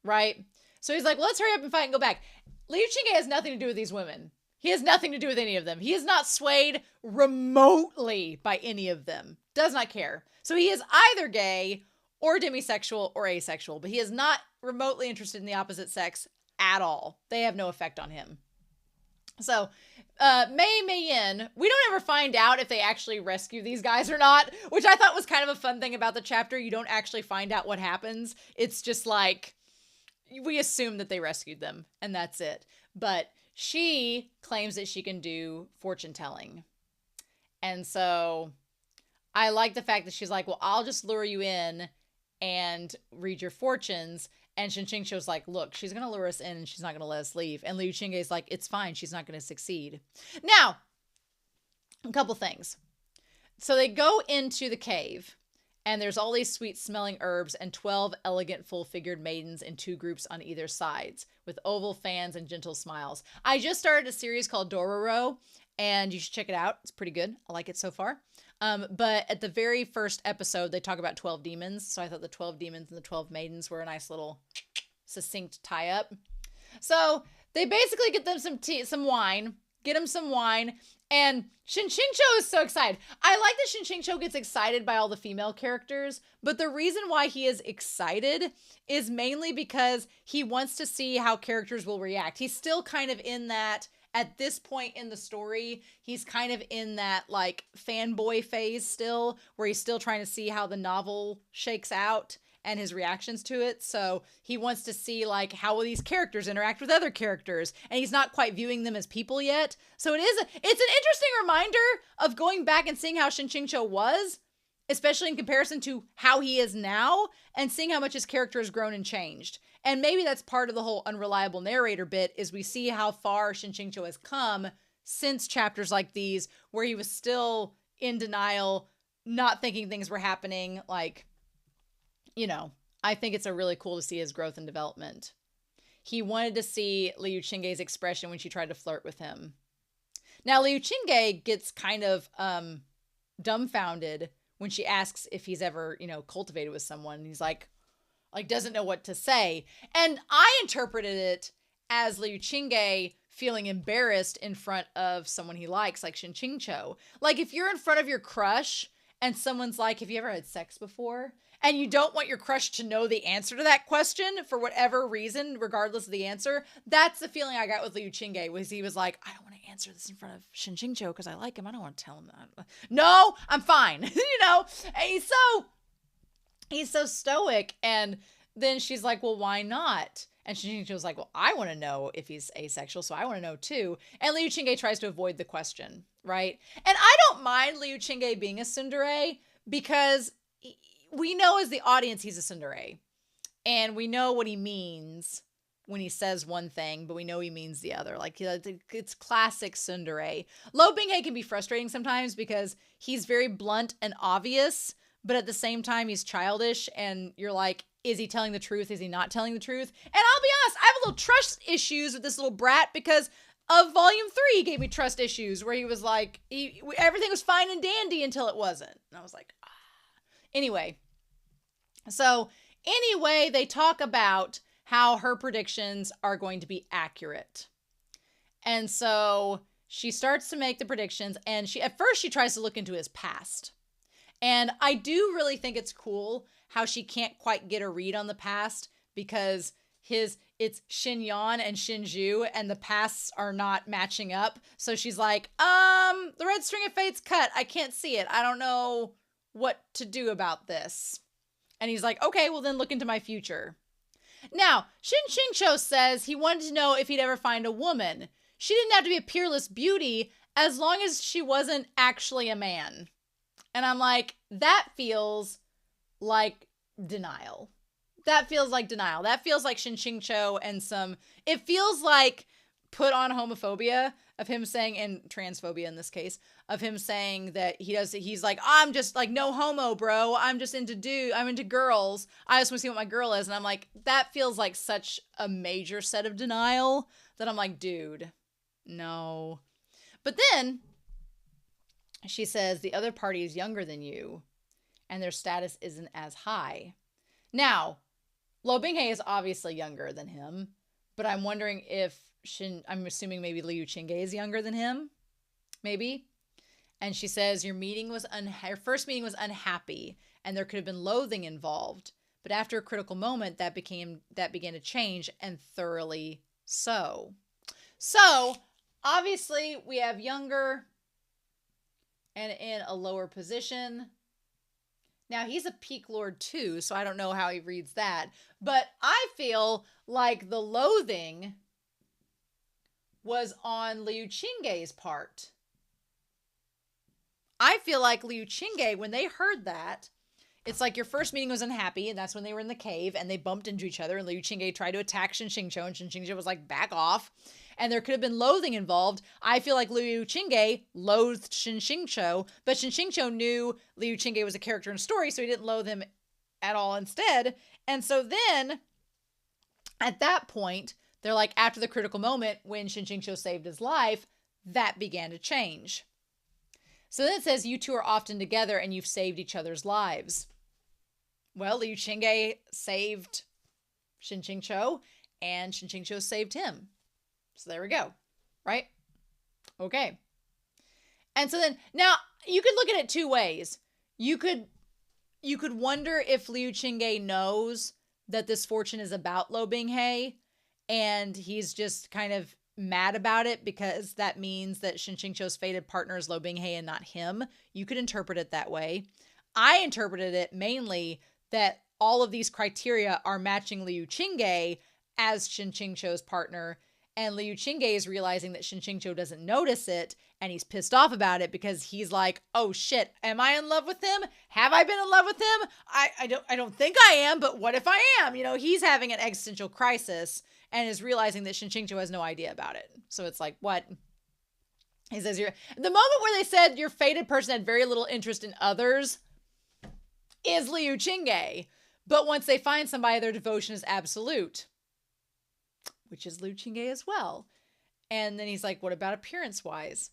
right? So he's like, well, let's hurry up and fight and go back. Liu Qingge has nothing to do with these women. He has nothing to do with any of them. He is not swayed remotely by any of them. Does not care. So he is either gay or demisexual or asexual, but he is not remotely interested in the opposite sex at all. They have no effect on him. So Mei Yin, we don't ever find out if they actually rescue these guys or not, which I thought was kind of a fun thing about the chapter. You don't actually find out what happens. It's just like, we assume that they rescued them, and that's it. But she claims that she can do fortune telling. And so I like the fact that she's like, well, I'll just lure you in and read your fortunes. And Shen QingQiu's like, look, she's going to lure us in and she's not going to let us leave. And Liu Qingge's like, it's fine. She's not going to succeed. Now, a couple things. So they go into the cave. And there's all these sweet-smelling herbs and 12 elegant, full-figured maidens in 2 groups on either sides, with oval fans and gentle smiles. I just started a series called Dororo, and you should check it out. It's pretty good. I like it so far. But at the very first episode, they talk about 12 demons. So I thought the 12 demons and the 12 maidens were a nice little succinct tie-up. So they basically get them some tea, some wine, get him some wine, and Shen QingQiu is so excited. I like that Shen QingQiu gets excited by all the female characters, but the reason why he is excited is mainly because he wants to see how characters will react. He's still kind of in that, at this point in the story, he's kind of in that like fanboy phase still, where he's still trying to see how the novel shakes out and his reactions to it. So he wants to see like how will these characters interact with other characters, and he's not quite viewing them as people yet. So it's an interesting reminder of going back and seeing how Shen QingQiu was, especially in comparison to how he is now, and seeing how much his character has grown and changed. And maybe that's part of the whole unreliable narrator bit, is we see how far Shen QingQiu has come since chapters like these, where he was still in denial, not thinking things were happening. Like, you know, I think it's a really cool to see his growth and development. He wanted to see Liu Qingge's expression when she tried to flirt with him. Now, Liu Qingge gets kind of dumbfounded when she asks if he's ever, you know, cultivated with someone. He's like doesn't know what to say. And I interpreted it as Liu Qingge feeling embarrassed in front of someone he likes, like Shen QingQiu. Like if you're in front of your crush and someone's like, have you ever had sex before? And you don't want your crush to know the answer to that question for whatever reason, regardless of the answer. That's the feeling I got with Liu Qingge, was he was like, I don't want to answer this in front of Shen QingQiu because I like him. I don't want to tell him that. No, I'm fine. You know, and he's so stoic. And then she's like, well, why not? And Shen QingQiu was like, well, I want to know if he's asexual, so I want to know too. And Liu Qingge tries to avoid the question, right? And I don't mind Liu Qingge being a tsundere, because we know as the audience he's a tsundere, and we know what he means when he says one thing, but we know he means the other. Like, it's classic tsundere. Lou Binghe can be frustrating sometimes because he's very blunt and obvious, but at the same time he's childish, and you're like, is he telling the truth? Is he not telling the truth? And I'll be honest, I have a little trust issues with this little brat because of volume 3. He gave me trust issues where he was like, everything was fine and dandy until it wasn't. And I was like, ah. Anyway, they talk about how her predictions are going to be accurate. And so she starts to make the predictions, and at first she tries to look into his past. And I do really think it's cool how she can't quite get a read on the past, because it's Shin Yan and Shin Zhu, and the pasts are not matching up. So she's like, the red string of fate's cut. I can't see it. I don't know what to do about this. And he's like, okay, well then look into my future. Now, Shen QingQiu says he wanted to know if he'd ever find a woman. She didn't have to be a peerless beauty as long as she wasn't actually a man. And I'm like, that feels like denial. That feels like denial. That feels like Shen QingQiu and it feels like put on homophobia of him saying, and transphobia in this case, of him saying that he's like, I'm just like, no homo, bro. I'm into girls. I just want to see what my girl is. And I'm like, that feels like such a major set of denial that I'm like, dude, no. But then she says the other party is younger than you and their status isn't as high. Now, Lou Binghe is obviously younger than him, but I'm wondering if I'm assuming maybe Liu Qingge is younger than him, maybe. And she says your first meeting was unhappy, and there could have been loathing involved. But after a critical moment, that began to change, and thoroughly so. So obviously we have younger and in a lower position. Now, he's a peak lord too, so I don't know how he reads that. But I feel like the loathing was on Liu Qingge's part. I feel like Liu Qingge, when they heard that, it's like your first meeting was unhappy, and that's when they were in the cave, and they bumped into each other, and Liu Qingge tried to attack Shen QingQiu, and Shen QingQiu was like, back off. And there could have been loathing involved. I feel like Liu Qingge loathed Shen QingQiu, but Shen QingQiu knew Liu Qingge was a character in a story, so he didn't loathe him at all instead. And so then, at that point, they're like, after the critical moment when Shen QingQiu saved his life, that began to change. So then it says, you two are often together and you've saved each other's lives. Well, Liu Qingge saved Shen QingQiu, and Shen QingQiu saved him. So there we go. Right? Okay. And so then, now, you could look at it two ways. You could wonder if Liu Qingge knows that this fortune is about Lou Binghe, and he's just kind of mad about it because that means that Shen QingQiu's fated partner is Lou Binghe and not him. You could interpret it that way. I interpreted it mainly that all of these criteria are matching Liu Qingge as Shen QingQiu's partner, and Liu Qingge is realizing that Shen QingQiu doesn't notice it, and he's pissed off about it because he's like, oh shit, am I in love with him? Have I been in love with him? I don't think I am, but what if I am? You know, he's having an existential crisis and is realizing that Shen QingQiu has no idea about it. So it's like, what? He says, the moment where they said your fated person had very little interest in others is Liu Qingge. But once they find somebody, their devotion is absolute, which is Liu Qingge as well. And then he's like, what about appearance-wise?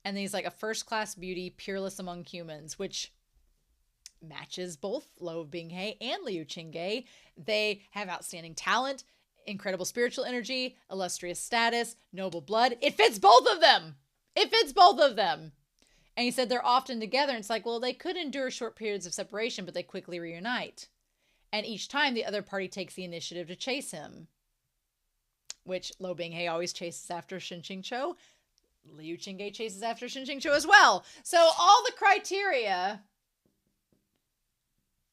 And then he's like, a first-class beauty, peerless among humans, which matches both Lou Binghe and Liu Qingge. They have outstanding talent, incredible spiritual energy, illustrious status, noble blood. It fits both of them. It fits both of them. And he said they're often together. And it's like, well, they could endure short periods of separation, but they quickly reunite. And each time the other party takes the initiative to chase him, which Lou Binghe always chases after Shen QingQiu. Liu Qingge chases after Shen QingQiu as well. So all the criteria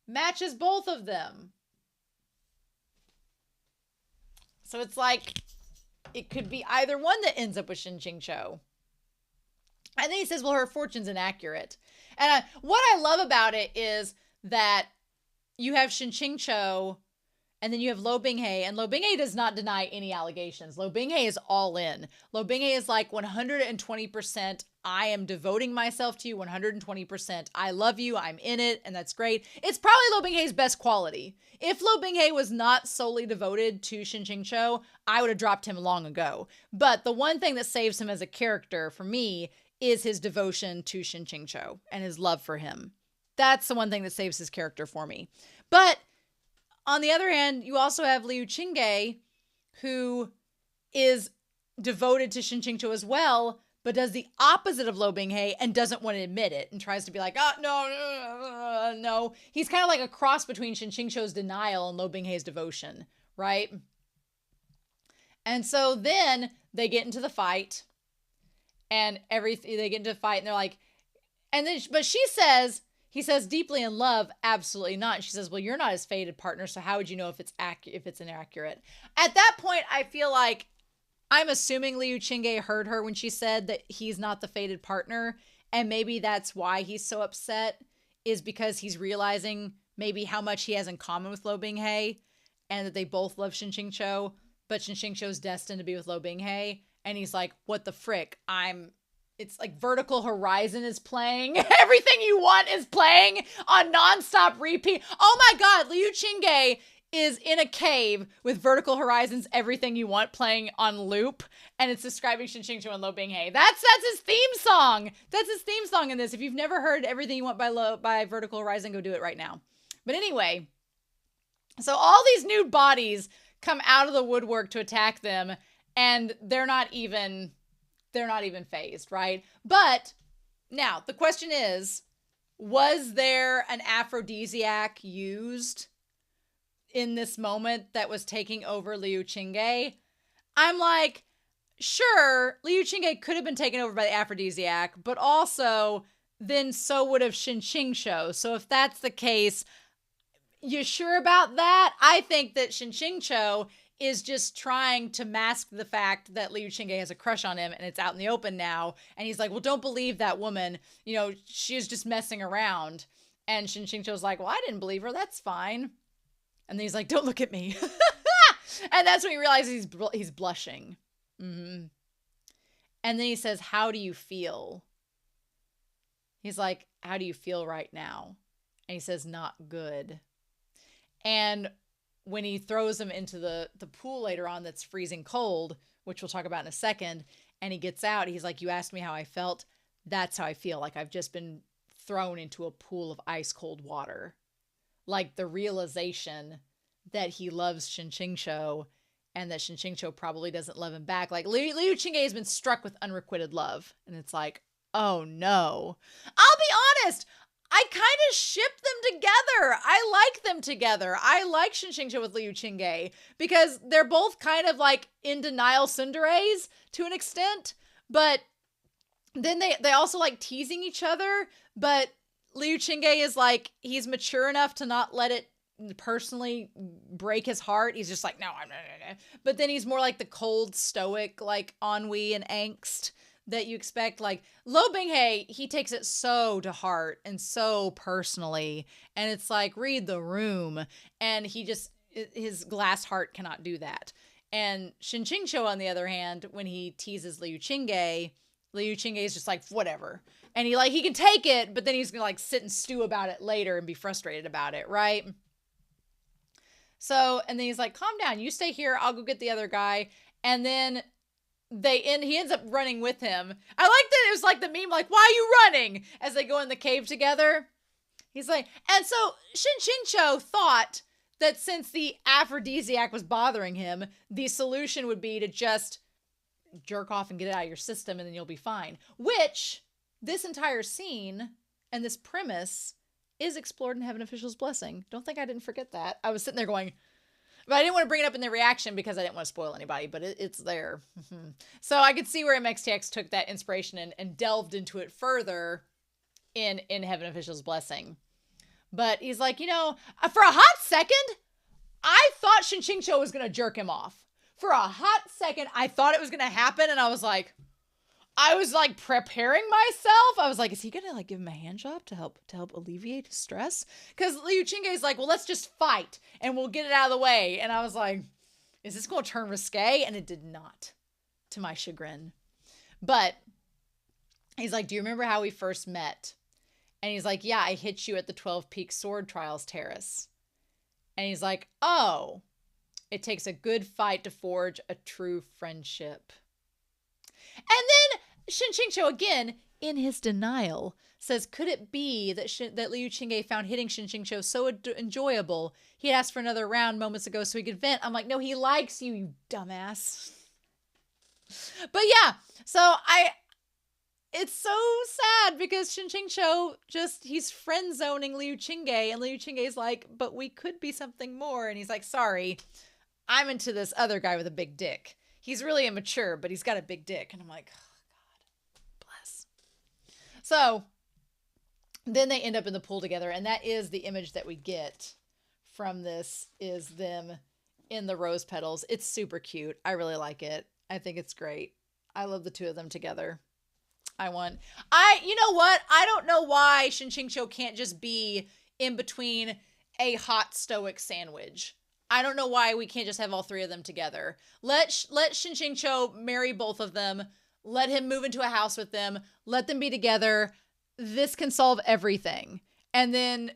matches both of them. So it's like, it could be either one that ends up with Shen QingQiu. And then he says, well, her fortune's inaccurate. And what I love about it is that you have Shen QingQiu, and then you have Lou Binghe, and Lou Binghe does not deny any allegations. Lou Binghe is all in. Lou Binghe is like 120%, I am devoting myself to you 120%. I love you, I'm in it, and that's great. It's probably Lou Binghe's best quality. If Lou Binghe was not solely devoted to Shen QingQiu, I would have dropped him long ago. But the one thing that saves him as a character for me is his devotion to Shen QingQiu and his love for him. That's the one thing that saves his character for me. But on the other hand, you also have Liu Qingge, who is devoted to Shen QingQiu as well, but does the opposite of Lou Binghe and doesn't want to admit it and tries to be like, oh, no. He's kind of like a cross between Shen QingQiu's denial and Lou Binghe's devotion, right? And so then they get into the fight, and they get into a fight, and they're like, but he says, deeply in love, absolutely not. And she says, well, you're not his fated partner, so how would you know if it's inaccurate? At that point, I feel like I'm assuming Liu Qingge heard her when she said that he's not the fated partner, and maybe that's why he's so upset, is because he's realizing maybe how much he has in common with Lou Binghe, and that they both love Shen QingQiu, but Shen QingQiu's destined to be with Lou Binghe, and he's like, what the frick? It's like Vertical Horizon is playing. Everything You Want is playing on nonstop repeat. Oh my God, Liu Qingge is in a cave with Vertical Horizon's Everything You Want playing on loop, and it's describing Shen QingQiu and Lou Binghe. That's his theme song. That's his theme song in this. If you've never heard Everything You Want by Vertical Horizon, go do it right now. But anyway, so all these nude bodies come out of the woodwork to attack them, and they're not even phased, right? But now the question is, was there an aphrodisiac used in this moment that was taking over Liu Qingge? I'm like, sure, Liu Qingge could have been taken over by the aphrodisiac, but also then so would have Shen QingQiu. So if that's the case, you sure about that? I think that Shen QingQiu is just trying to mask the fact that Liu Qingge has a crush on him, and it's out in the open now. And he's like, well, don't believe that woman. You know, she's just messing around. And Shen QingQiu's like, well, I didn't believe her. That's fine. And then he's like, don't look at me. And that's when he realizes he's blushing. Mm-hmm. And then he says, how do you feel? He's like, how do you feel right now? And he says, not good. And when he throws him into the pool later on that's freezing cold, which we'll talk about in a second, and he gets out, he's like, you asked me how I felt. That's how I feel. Like I've just been thrown into a pool of ice cold water. Like the realization that he loves Shen QingQiu and that Shen QingQiu probably doesn't love him back. Like Liu Qingge has been struck with unrequited love, and it's like, oh no. I'll be honest, I kind of ship them together. I like them together. I like Shen QingQiu with Liu Qingge because they're both kind of like in denial tsunderes to an extent, but then they also like teasing each other, but Liu Qingge is like, he's mature enough to not let it personally break his heart. He's just like, no, I'm not. But then he's more like the cold, stoic, like ennui and angst that you expect. Like Lou Binghe, he takes it so to heart and so personally, and it's like, read the room, and his glass heart cannot do that. And Shen QingQiu, on the other hand, when he teases Liu Qingge is just like, whatever. And he can take it, but then he's gonna like sit and stew about it later and be frustrated about it, right? So, and then he's like, calm down, you stay here, I'll go get the other guy. And then he ends up running with him. I like that it was like the meme, like, why are you running? As they go in the cave together. He's like, and so Shen QingQiu thought that since the aphrodisiac was bothering him, the solution would be to just jerk off and get it out of your system, and then you'll be fine. Which this entire scene and this premise is explored in Heaven Official's Blessing. Don't think I didn't forget that. I was sitting there going, but I didn't want to bring it up in the reaction because I didn't want to spoil anybody, but it's there. So I could see where MXTX took that inspiration and delved into it further in Heaven Official's Blessing. But he's like, for a hot second, I thought Shen QingQiu was going to jerk him off. For a hot second, I thought it was going to happen, and I was like preparing myself. I was like, is he going to like give him a hand job to help alleviate his stress? Because Liu Qingge is like, well, let's just fight and we'll get it out of the way. And I was like, is this going to turn risque? And it did not, to my chagrin. But he's like, do you remember how we first met? And he's like, yeah, I hit you at the 12 Peak Sword Trials Terrace. And he's like, oh, it takes a good fight to forge a true friendship. And then Shen QingQiu, again, in his denial, says, could it be that Liu Qingge found hitting Shen QingQiu so enjoyable, he asked for another round moments ago so he could vent? I'm like, no, he likes you, you dumbass. But yeah, so it's so sad because Shen QingQiu he's friend zoning Liu Qingge, and Liu Qingge's like, but we could be something more. And he's like, sorry, I'm into this other guy with a big dick. He's really immature, but he's got a big dick. And I'm like, oh, God, bless. So then they end up in the pool together. And that is the image that we get from this, is them in the rose petals. It's super cute. I really like it. I think it's great. I love the two of them together. You know what? I don't know why Shen QingQiu can't just be in between a hot stoic sandwich. I don't know why we can't just have all three of them together. Let Shen QingQiu marry both of them. Let him move into a house with them. Let them be together. This can solve everything. And then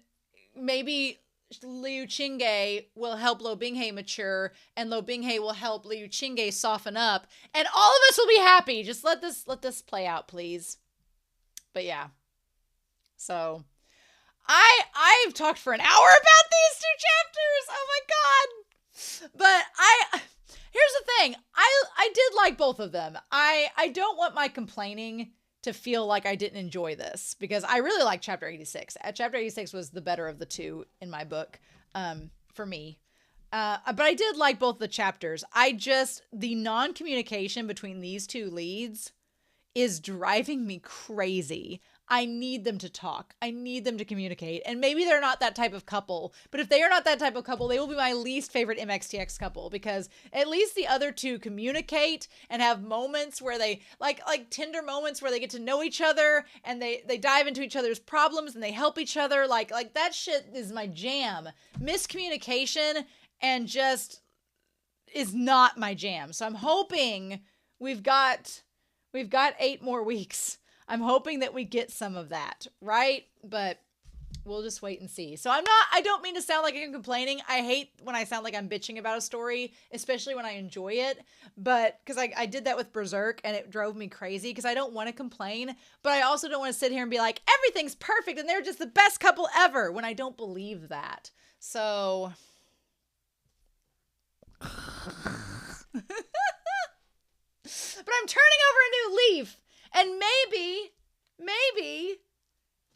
maybe Liu Qingge will help Lou Binghe mature, and Lou Binghe will help Liu Qingge soften up, and all of us will be happy. Just let this play out, please. But yeah. So I've talked for an hour about these two chapters. Oh my God. But here's the thing. I did like both of them. I don't want my complaining to feel like I didn't enjoy this, because I really like chapter 86. Chapter 86 was the better of the two in my book, for me. But I did like both the chapters. The non-communication between these two leads is driving me crazy. I need them to talk. I need them to communicate. And maybe they're not that type of couple, but if they are not that type of couple, they will be my least favorite MXTX couple, because at least the other two communicate and have moments where they like tender moments where they get to know each other, and they dive into each other's problems and they help each other. Like that shit is my jam. Miscommunication and just is not my jam. So I'm hoping we've got 8 more weeks. I'm hoping that we get some of that, right? But we'll just wait and see. So I don't mean to sound like I'm complaining. I hate when I sound like I'm bitching about a story, especially when I enjoy it. But because I did that with Berserk, and it drove me crazy because I don't want to complain, but I also don't want to sit here and be like, everything's perfect and they're just the best couple ever, when I don't believe that. So turning over a new leaf. And maybe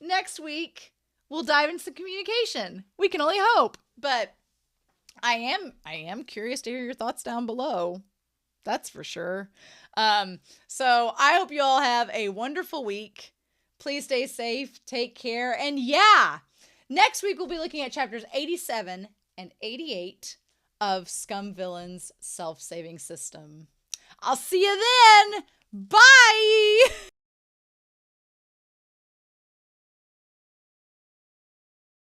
next week we'll dive into some communication. We can only hope. But I am curious to hear your thoughts down below. That's for sure. So I hope you all have a wonderful week. Please stay safe, take care, and yeah, next week we'll be looking at chapters 87 and 88 of Scum Villain's Self-Saving System. I'll see you then. Bye!